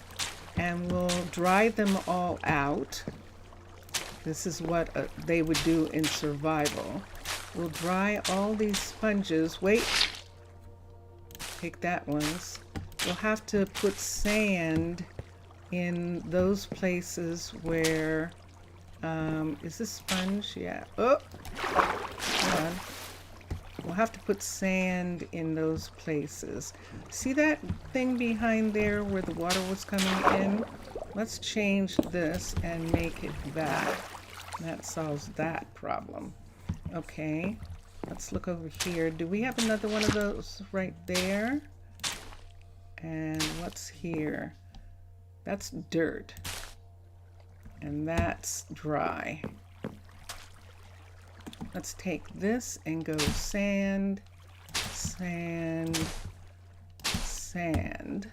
and we'll dry them all out. This is what they would do in survival. We'll dry all these sponges. Wait, take that ones. We'll have to put sand in those places where, is this sponge? Yeah. Oh, hold on. We'll have to put sand in those places. See that thing behind there where the water was coming in? Let's change this and make it that. That solves that problem. Okay, let's look over here. Do we have another one of those right there? And what's here? That's dirt. And that's dry. Let's take this and go sand, sand, sand.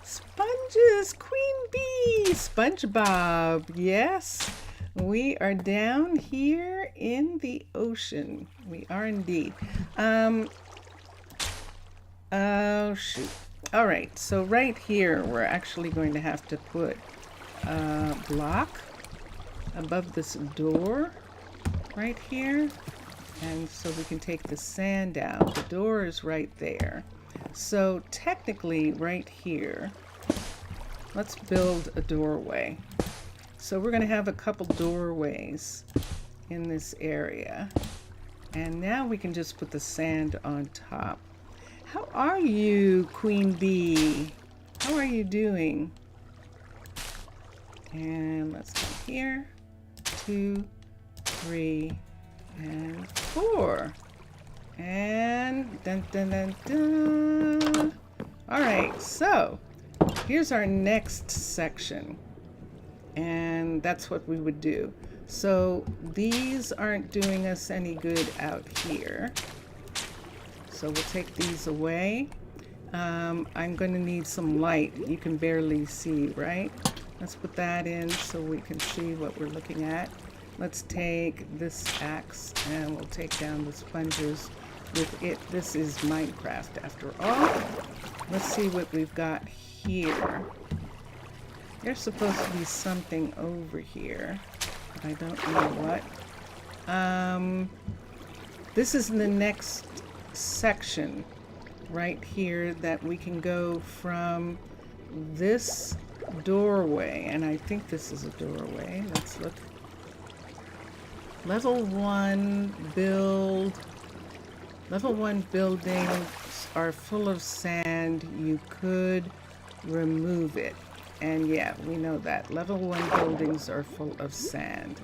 Sponges, Queen Bee, SpongeBob, yes. We are down here in the ocean. We are indeed. Oh, shoot. All right, so right here, we're actually going to have to put a block above this door right here. And so we can take the sand out. The door is right there. So technically right here, let's build a doorway. So we're going to have a couple doorways in this area. And now we can just put the sand on top. How are you, Queen Bee? How are you doing? And let's come here. 2, 3, and 4. And dun dun dun dun. All right, so here's our next section. And that's what we would do. So these aren't doing us any good out here. So we'll take these away. I'm going to need some light. You can barely see, right? Let's put that in so we can see what we're looking at. Let's take this axe and we'll take down the sponges with it. This is Minecraft after all. Let's see what we've got here. There's supposed to be something over here. I don't know what. This is the next section right here that we can go from this doorway, and I think this is a doorway. Let's look. Level 1 build. Level 1 buildings are full of sand. You could remove it. And yeah, we know that. Level 1 buildings are full of sand.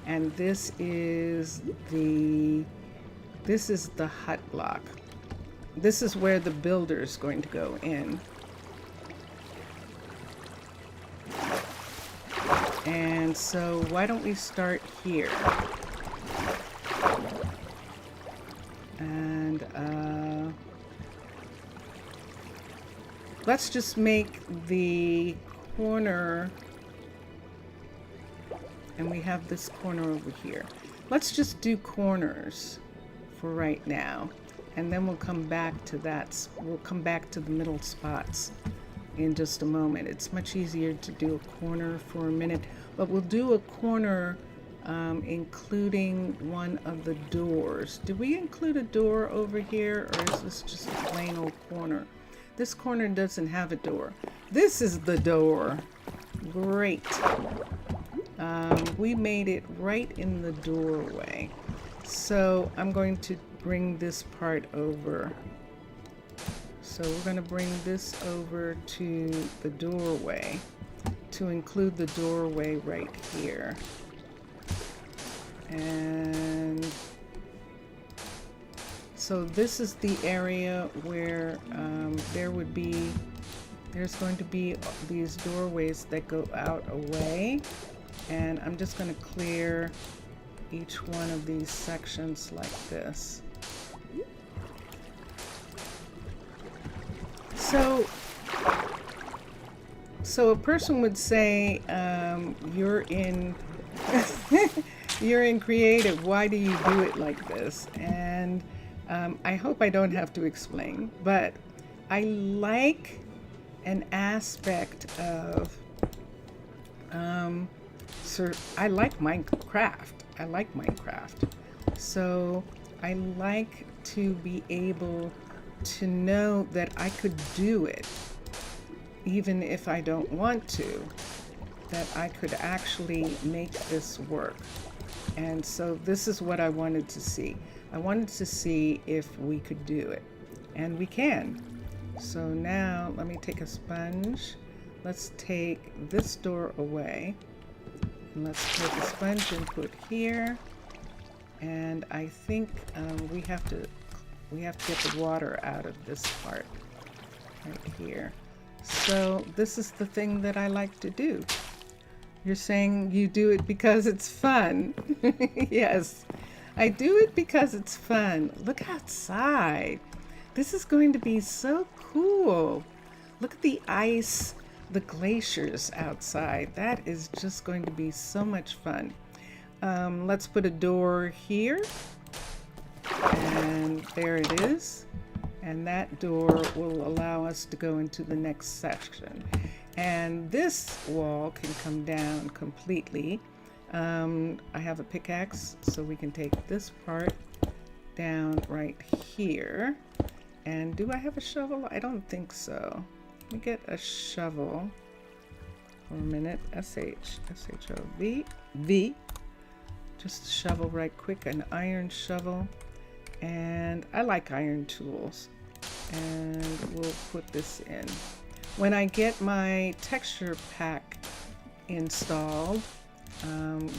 And this is the hut block. This is where the builder is going to go in. And so why don't we start here? And let's just make the corner, and we have this corner over here. Let's just do corners for right now, and then we'll come back to that. We'll come back to the middle spots in just a moment. It's much easier to do a corner for a minute, but we'll do a corner including one of the doors. Did we include a door over here, or is this just a plain old corner? This corner doesn't have a door. This is the door. Great. We made it right in the doorway. So I'm going to bring this part over. So we're going to bring this over to the doorway to include the doorway right here. And so this is the area where there's going to be these doorways that go out away. And I'm just going to clear each one of these sections like this. So a person would say, you're in you're in creative, why do you do it like this? And I hope I don't have to explain, but I like an aspect of I like Minecraft. I like Minecraft. So I like to be able to know that I could do it, even if I don't want to, that I could actually make this work. And so this is what I wanted to see. I wanted to see if we could do it, and we can. So now let me take a sponge. Let's take this door away. And let's take a sponge and put here. And I think we have to get the water out of this part right here. So this is the thing that I like to do. You're saying you do it because it's fun. Yes, I do it because it's fun. Look outside. This is going to be so cool. Look at the ice, the glaciers outside. That is just going to be so much fun. Let's put a door here. And there it is. And that door will allow us to go into the next section. And this wall can come down completely. I have a pickaxe, so we can take this part down right here. And do I have a shovel? I don't think so. Let me get a shovel for a minute. S-H-O-V. V. Just a shovel right quick, an iron shovel. And I like iron tools. And we'll put this in. When I get my texture pack installed,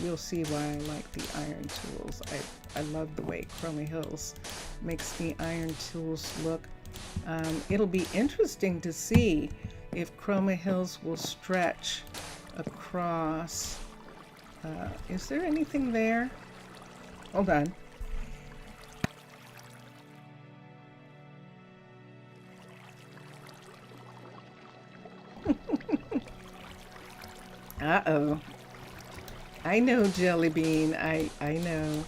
you'll see why I like the iron tools. I love the way Chroma Hills makes the iron tools look. It'll be interesting to see if Chroma Hills will stretch across. Is there anything there? Hold on. Uh-oh. I know, Jelly Bean. I know.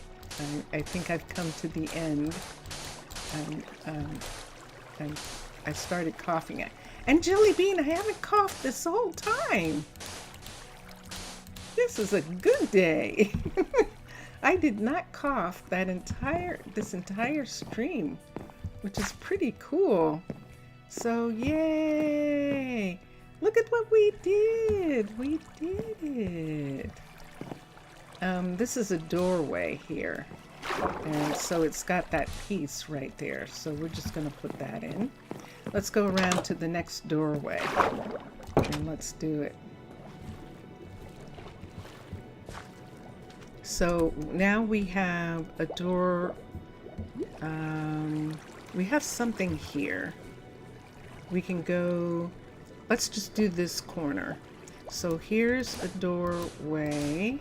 I think I've come to the end. I started coughing. And Jelly Bean, I haven't coughed this whole time. This is a good day. I did not cough this entire stream, which is pretty cool. So yay! Look at what we did. We did it. This is a doorway here. And so it's got that piece right there. So we're just going to put that in. Let's go around to the next doorway. And let's do it. So now we have a door. We have something here. We can go. Let's just do this corner. So here's a doorway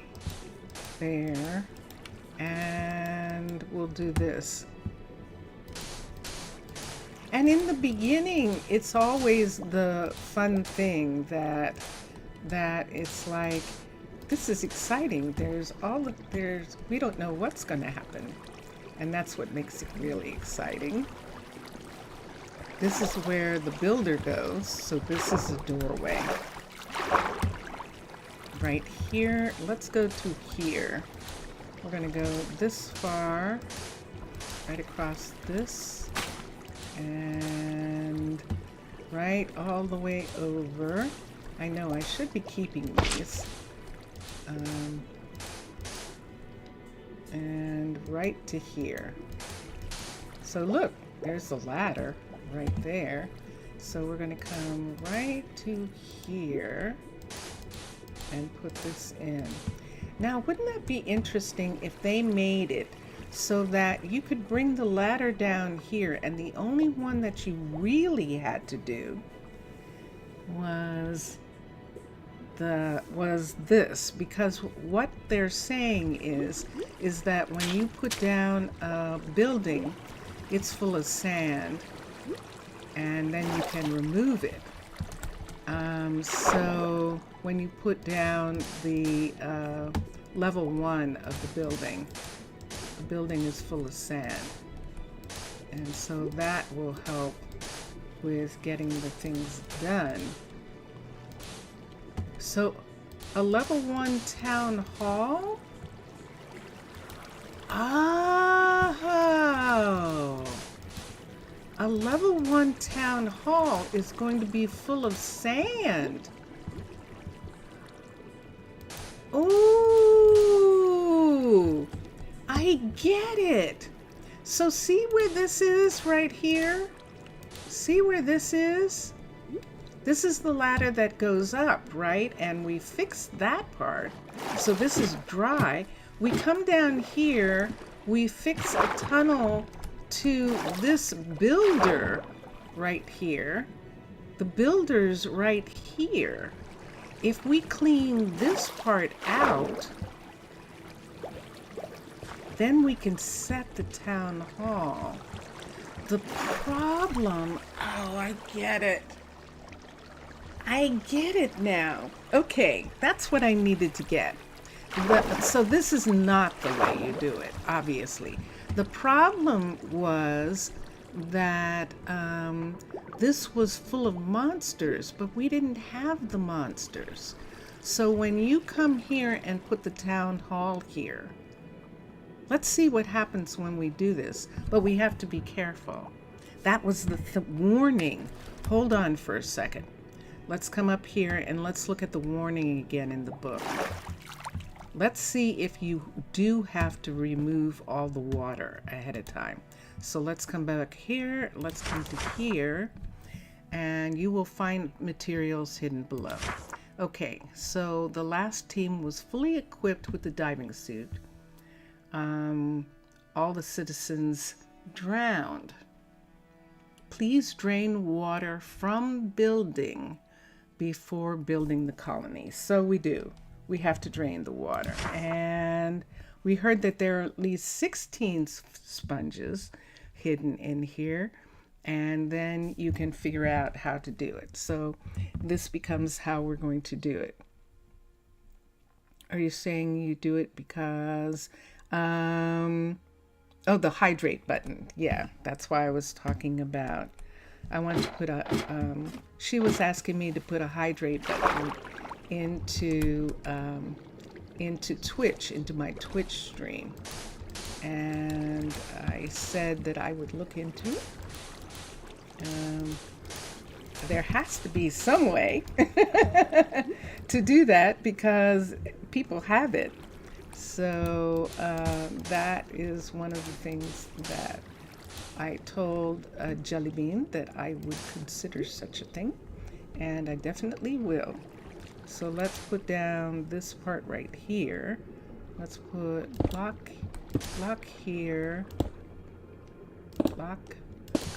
there, and we'll do this. And in the beginning, it's always the fun thing that it's like, this is exciting. We don't know what's going to happen, and that's what makes it really exciting. This is where the builder goes, so this is a doorway. Right here, let's go to here. We're gonna go this far, right across this, and right all the way over. I know I should be keeping these. And right to here. So look, there's the ladder right there. So we're going to come right to here and put this in. Now, wouldn't that be interesting if they made it so that you could bring the ladder down here, and the only one that you really had to do was was this, because what they're saying is that when you put down a building, it's full of sand, and then you can remove it. So when you put down the level 1 of the building is full of sand, and so that will help with getting the things done. So a level 1 town hall? Oh, a level 1 town hall is going to be full of sand. Ooh, I get it. So see where this is right here? See where this is? This is the ladder that goes up, right? And we fixed that part. So this is dry. We come down here, we fix a tunnel to this builder right here. The builder's right here. If we clean this part out, then we can set the town hall. The problem, oh, I get it. I get it now. Okay, that's what I needed to get. So this is not the way you do it, obviously. The problem was that this was full of monsters, but we didn't have the monsters. So when you come here and put the town hall here, let's see what happens when we do this, but we have to be careful. That was the warning. Hold on for a second. Let's come up here and let's look at the warning again in the book. Let's see if you do have to remove all the water ahead of time. So let's come back here, let's come to here, and you will find materials hidden below. Okay, so the last team was fully equipped with the diving suit. All the citizens drowned. Please drain water from building before building the colony. So we do. We have to drain the water. And we heard that there are at least 16 sponges hidden in here. And then you can figure out how to do it. So this becomes how we're going to do it. Are you saying you do it because... oh, the hydrate button. Yeah, that's why I was talking about. I wanted to put a, she was asking me to put a hydrate button into Twitch, into my Twitch stream. And I said that I would look into it. There has to be some way to do that because people have it. So that is one of the things that I told Jellybean that I would consider such a thing, and I definitely will. So let's put down this part right here. Let's put block here, block,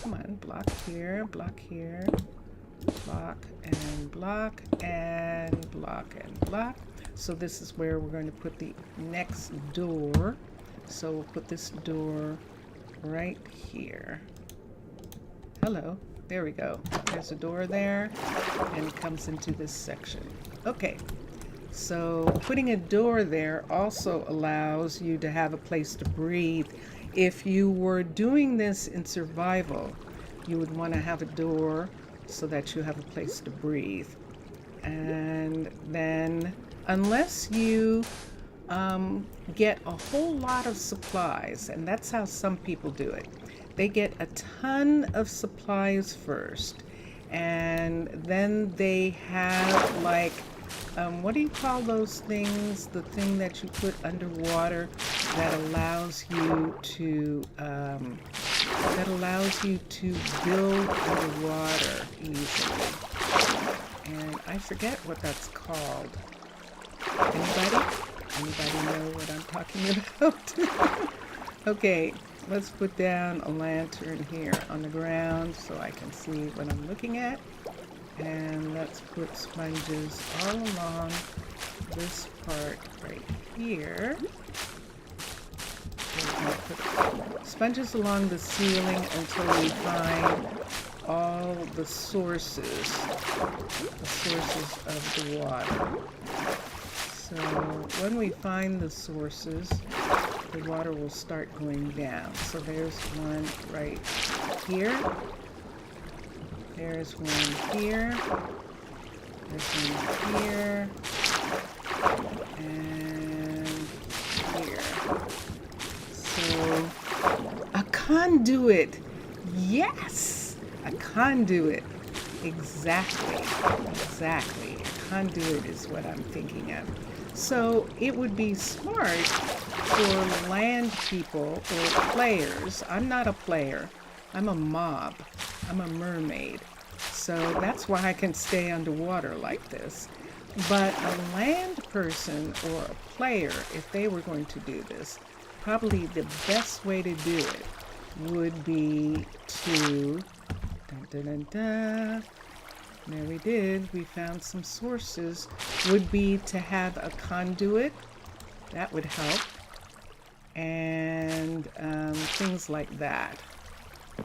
come on, block here, block here, block and block and block and block. So this is where we're going to put the next door. So we'll put this door right here. Hello, there we go. There's a door there and it comes into this section. Okay, so putting a door there also allows you to have a place to breathe. If you were doing this in survival, you would want to have a door so that you have a place to breathe. And then unless you get a whole lot of supplies, and that's how some people do it. They get a ton of supplies first, and then they have like, what do you call those things? The thing that you put underwater that allows you to build underwater easily. And I forget what that's called. Anybody know what I'm talking about? Okay, let's put down a lantern here on the ground so I can see what I'm looking at. And let's put sponges all along this part right here. We're going to put sponges along the ceiling until we find all the sources of the water. So when we find the sources, the water will start going down. So there's one right here. There's one here. There's one here. And here. So a conduit. Yes! A conduit. Exactly. Exactly. A conduit is what I'm thinking of. So it would be smart for land people or players. I'm not a player. I'm a mob. I'm a mermaid. So that's why I can stay underwater like this. But a land person or a player, if they were going to do this, probably the best way to do it would be to, dun, dun, dun, dun, there we did, we found some sources, would be to have a conduit. That would help. And things like that.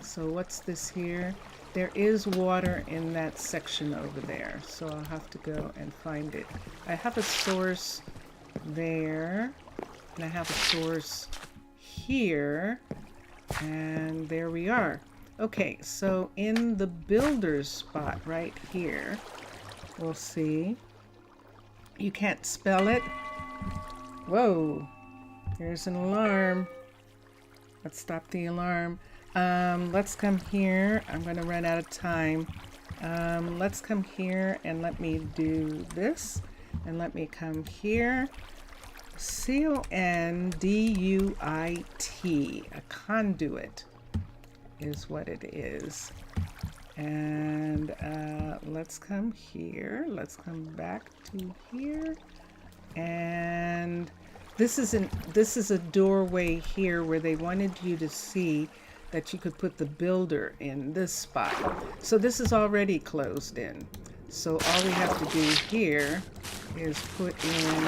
So what's this here? There is water in that section over there, so I'll have to go and find it. I have a source there, and I have a source here, and there we are. Okay, so in the builder's spot right here, we'll see. You can't spell it. Whoa, there's an alarm. Let's stop the alarm. Let's come here. I'm going to run out of time. Let's come here and let me do this. And let me come here. C-O-N-D-U-I-T. A conduit is what it is. And let's come here. Let's come back to here. And this is a doorway here where they wanted you to see that you could put the builder in this spot. So this is already closed in. So all we have to do here is put in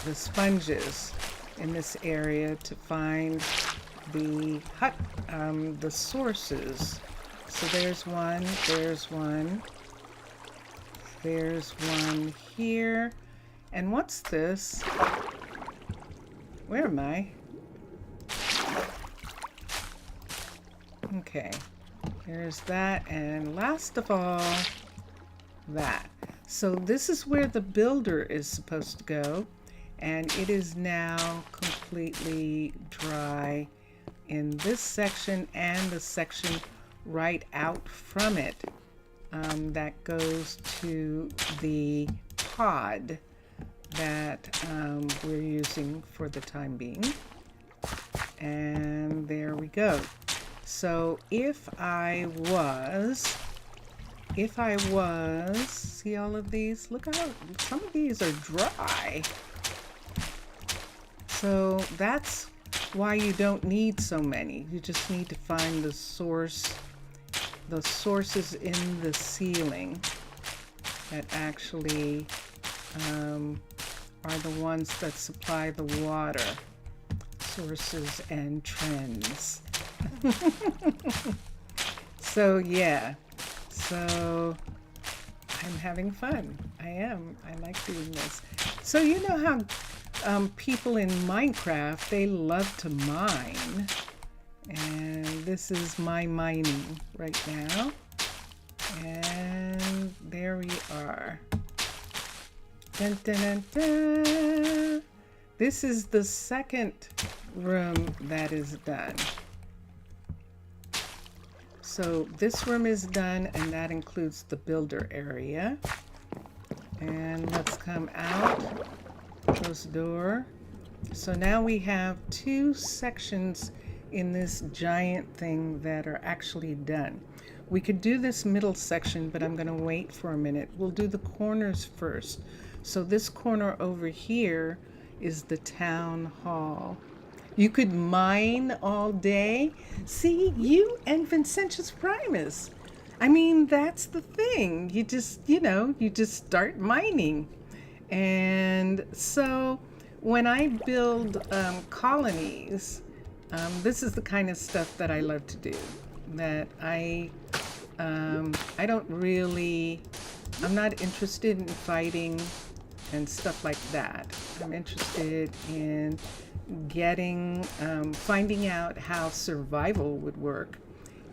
the sponges in this area to find the hut, the sources. So there's one, there's one, there's one here. And what's this? Where am I? Okay, there's that, and last of all, that. So this is where the builder is supposed to go, and it is now completely dry in this section and the section right out from it that goes to the pod that we're using for the time being. And there we go. So if I was, see all of these? Look how some of these are dry. So that's why you don't need so many. You just need to find the sources in the ceiling that actually are the ones that supply the water. Sources and trends. So yeah, so I'm having fun. I am. I like doing this. So you know how people in Minecraft, they love to mine. And this is my mining right now. And there we are. Dun, dun, dun, dun. This is the second room that is done. So this room is done, and that includes the builder area. And let's come out, close the door. So now we have two sections in this giant thing that are actually done. We could do this middle section, but I'm going to wait for a minute. We'll do the corners first. So this corner over here is the town hall. You could mine all day. See, you and Vincentius Primus. I mean, that's the thing. You just, you just start mining. And so when I build colonies, this is the kind of stuff that I love to do. That I don't really, I'm not interested in fighting and stuff like that. I'm interested in finding out how survival would work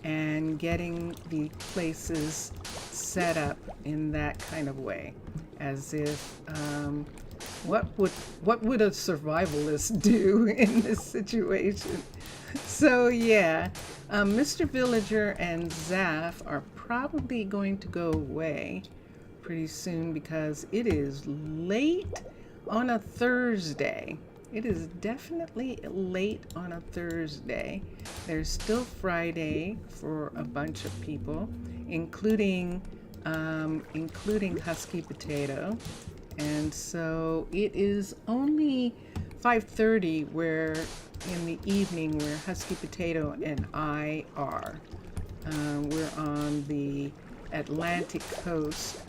and getting the places set up in that kind of way, as if what would a survivalist do in this situation? So yeah, Mr. Villager and Zaf are probably going to go away pretty soon because it is late on a Thursday. It is definitely late on a Thursday. There's still Friday for a bunch of people, including Husky Potato. And so it is only 5:30 where in the evening where Husky Potato and I are. We're on the Atlantic coast,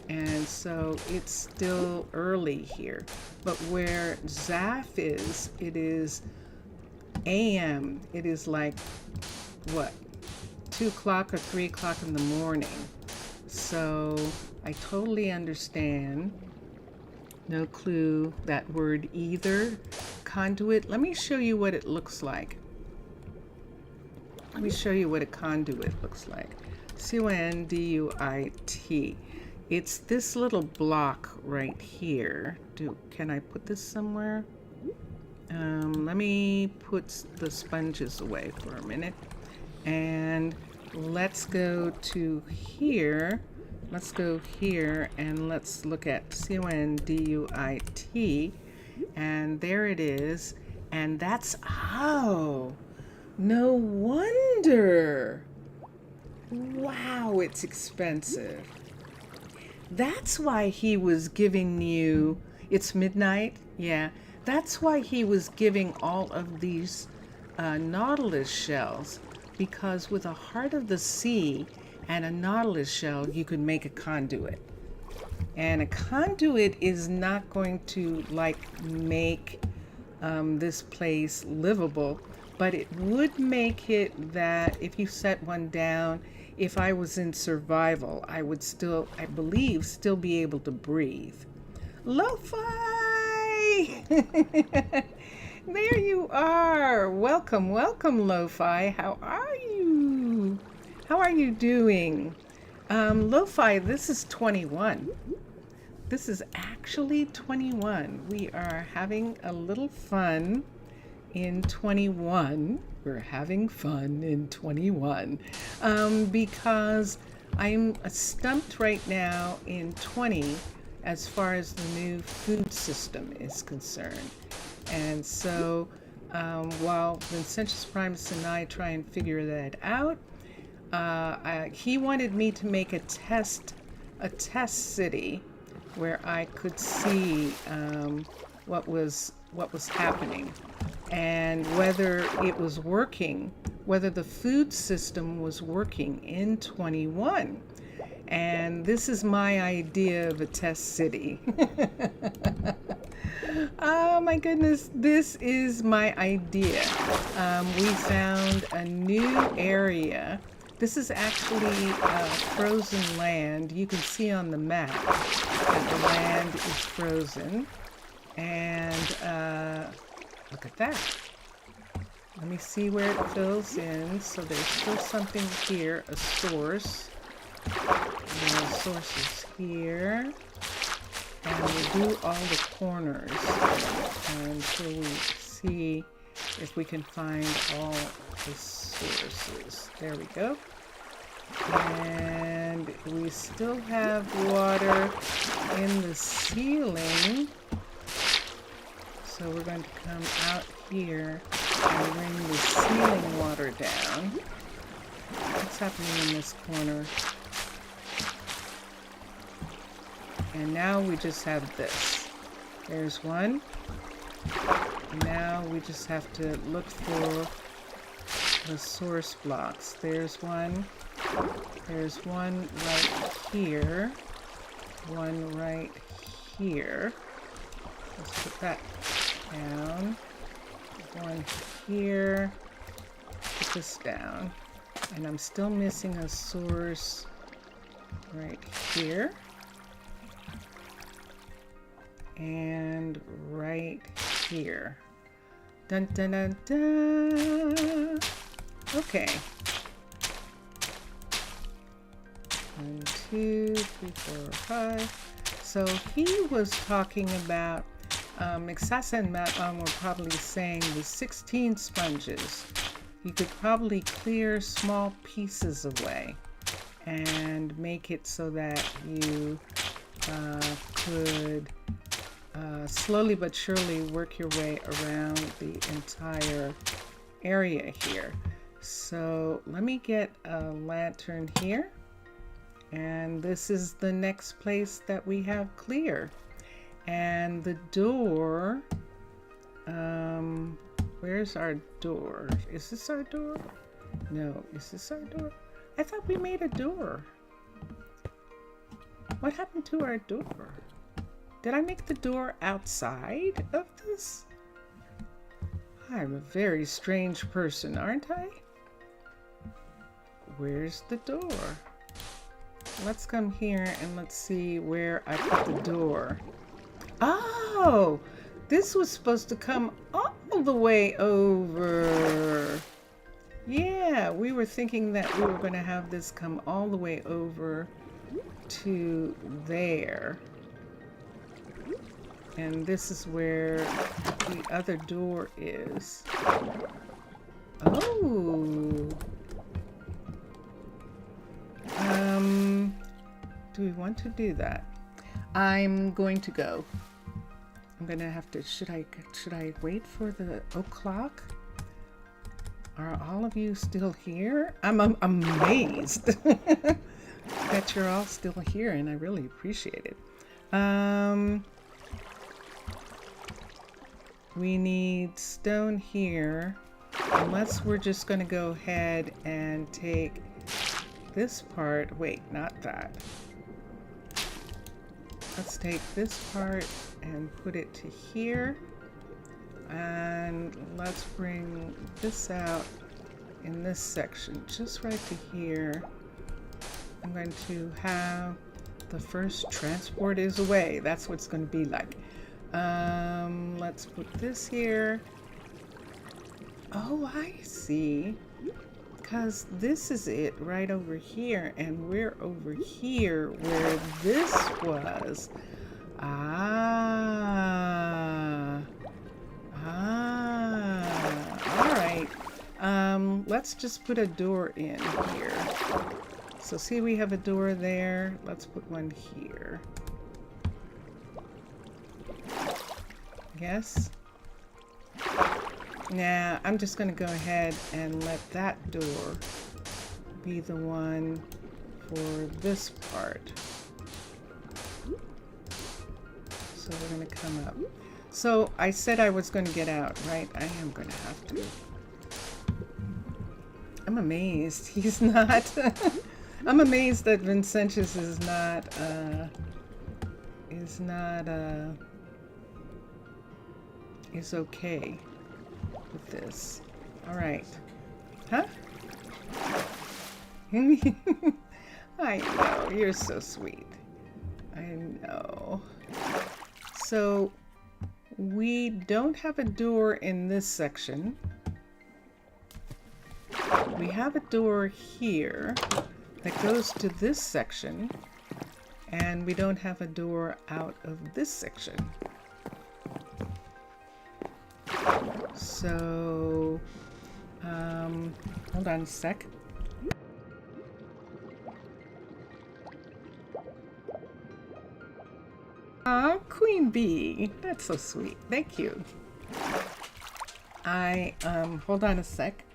and so it's still early here. But where Zaf is, it is AM. It is like, what, 2 o'clock or 3 o'clock in the morning. So I totally understand. No clue that word either. Conduit. Let me show you what it looks like. Let me show you what a conduit looks like. C-O-N-D-U-I-T. It's this little block right here. Can I put this somewhere? Let me put the sponges away for a minute. And let's go to here. Let's go here and let's look at C-O-N-D-U-I-T. And there it is. And that's, oh, no wonder. Wow, it's expensive. That's why he was giving you, it's midnight? Yeah. That's why he was giving all of these nautilus shells, because with a heart of the sea and a nautilus shell, you could make a conduit. And a conduit is not going to make this place livable, but it would make it that if you set one down, if I was in survival, I would still, I believe, still be able to breathe. Lo-Fi! There you are. Welcome, welcome, Lo-Fi. How are you? How are you doing? Lo-Fi, this is 21. This is actually 21. We are having a little fun in 21. We're having fun in 21 because I'm stumped right now in 20 as far as the new food system is concerned. And so while Vincentius Primus and I try and figure that out, he wanted me to make a test city where I could see what was happening and whether it was working, whether the food system was working in 21. And this is my idea of a test city. Oh my goodness, this is my idea. We found a new area. This is actually frozen land. You can see on the map that the land is frozen. And look at that. Let me see where it fills in. So there's still something here, a source. And the source is here. And we'll do all the corners until we see if we can find all the sources. There we go. And we still have water in the ceiling. So we're going to come out here and bring the ceiling water down. What's happening in this corner? And now we just have this. There's one. Now we just have to look for the source blocks. There's one right here, one right here. Let's put that down. One here, put this down. And I'm still missing a source right here. And right here. Dun dun dun dun. Okay. 1, 2, 3, 4, 5. So he was talking about, Mixasa and Matlam were probably saying the 16 sponges. You could probably clear small pieces away and make it so that you could slowly but surely work your way around the entire area here. So let me get a lantern here, and this is the next place that we have clear. And the door, where's our door? Is this our door? No, is this our door? I thought we made a door. What happened to our door? Did I make the door outside of this? I'm a very strange person, aren't I? Where's the door? Let's come here and let's see where I put the door. Oh, this was supposed to come all the way over. Yeah, we were thinking that we were going to have this come all the way over to there. And this is where the other door is. Oh. Do we want to do that? I'm going to go. I'm gonna have to, should I wait for the o'clock? Are all of you still here? I'm amazed that you're all still here, and I really appreciate it. We need stone here, unless we're just gonna go ahead and take this part. Wait, not that. Let's take this part and put it to here, and let's bring this out in this section just right to here. I'm going to have the first transport is away. That's what it's going to be like. Let's put this here. Oh, I see. Because this is it right over here, and we're over here where this was. All right. Let's just put a door in here. So see, we have a door there. Let's put one here. Yes. Nah, I'm just going to go ahead and let that door be the one for this part. So we're going to come up. So I said I was going to get out, right? I am going to have to. I'm amazed he's not. I'm amazed that Vincentius is okay with this. All right. Huh? I know, you're so sweet. I know. So we don't have a door in this section. We have a door here that goes to this section, and we don't have a door out of this section. So, hold on a sec. Aw, Queen Bee. That's so sweet. Thank you. Hold on a sec.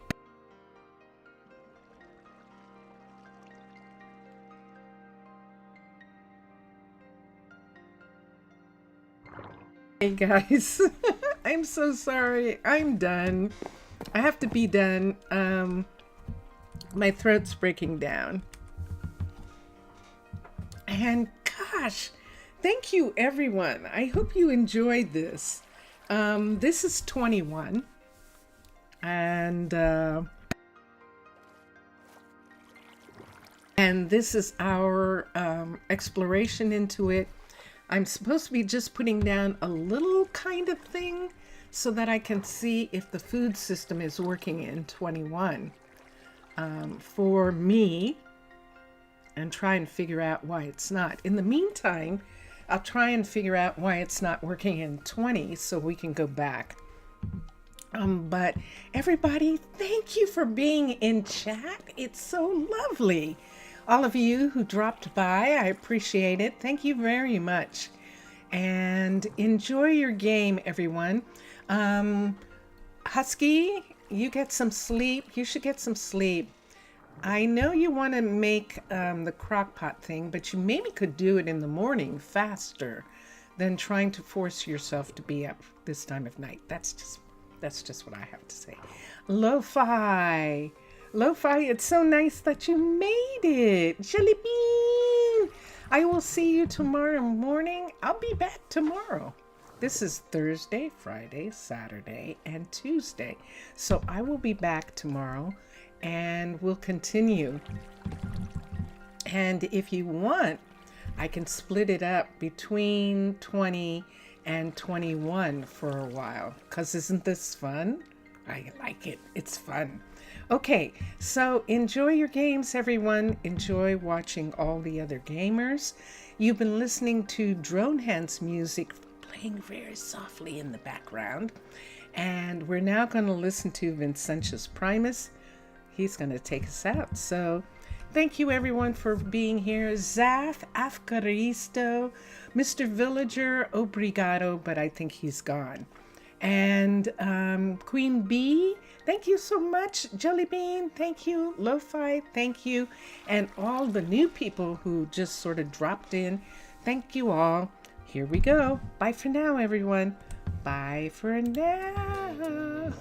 Hey guys, I'm so sorry. I'm done. I have to be done. My throat's breaking down. And gosh, thank you everyone. I hope you enjoyed this. This is 21. And this is our exploration into it. I'm supposed to be just putting down a little kind of thing so that I can see if the food system is working in 21 for me, and try and figure out why it's not. In the meantime, I'll try and figure out why it's not working in 20 so we can go back. But everybody, thank you for being in chat. It's so lovely. All of you who dropped by, I appreciate it. Thank you very much. And enjoy your game, everyone. Husky, you get some sleep. You should get some sleep. I know you want to make the crock pot thing, but you maybe could do it in the morning faster than trying to force yourself to be up this time of night. That's just what I have to say. Lo-fi, it's so nice that you made it. Jelly bean, I will see you tomorrow morning. I'll be back tomorrow. This is Thursday, Friday, Saturday, and Tuesday. So I will be back tomorrow and we'll continue. And if you want, I can split it up between 20 and 21 for a while, because isn't this fun? I like it. It's fun. Okay, so enjoy your games, everyone. Enjoy watching all the other gamers. You've been listening to Drone Hands music playing very softly in the background. And we're now going to listen to Vincentius Primus. He's going to take us out. So thank you everyone for being here. Zaf, Afkaristo, Mr. Villager, obrigado, but I think he's gone. And Queen Bee, thank you so much. Jellybean, thank you. Lo-Fi, thank you. And all the new people who just sort of dropped in, thank you all. Here we go. Bye for now, everyone. Bye for now.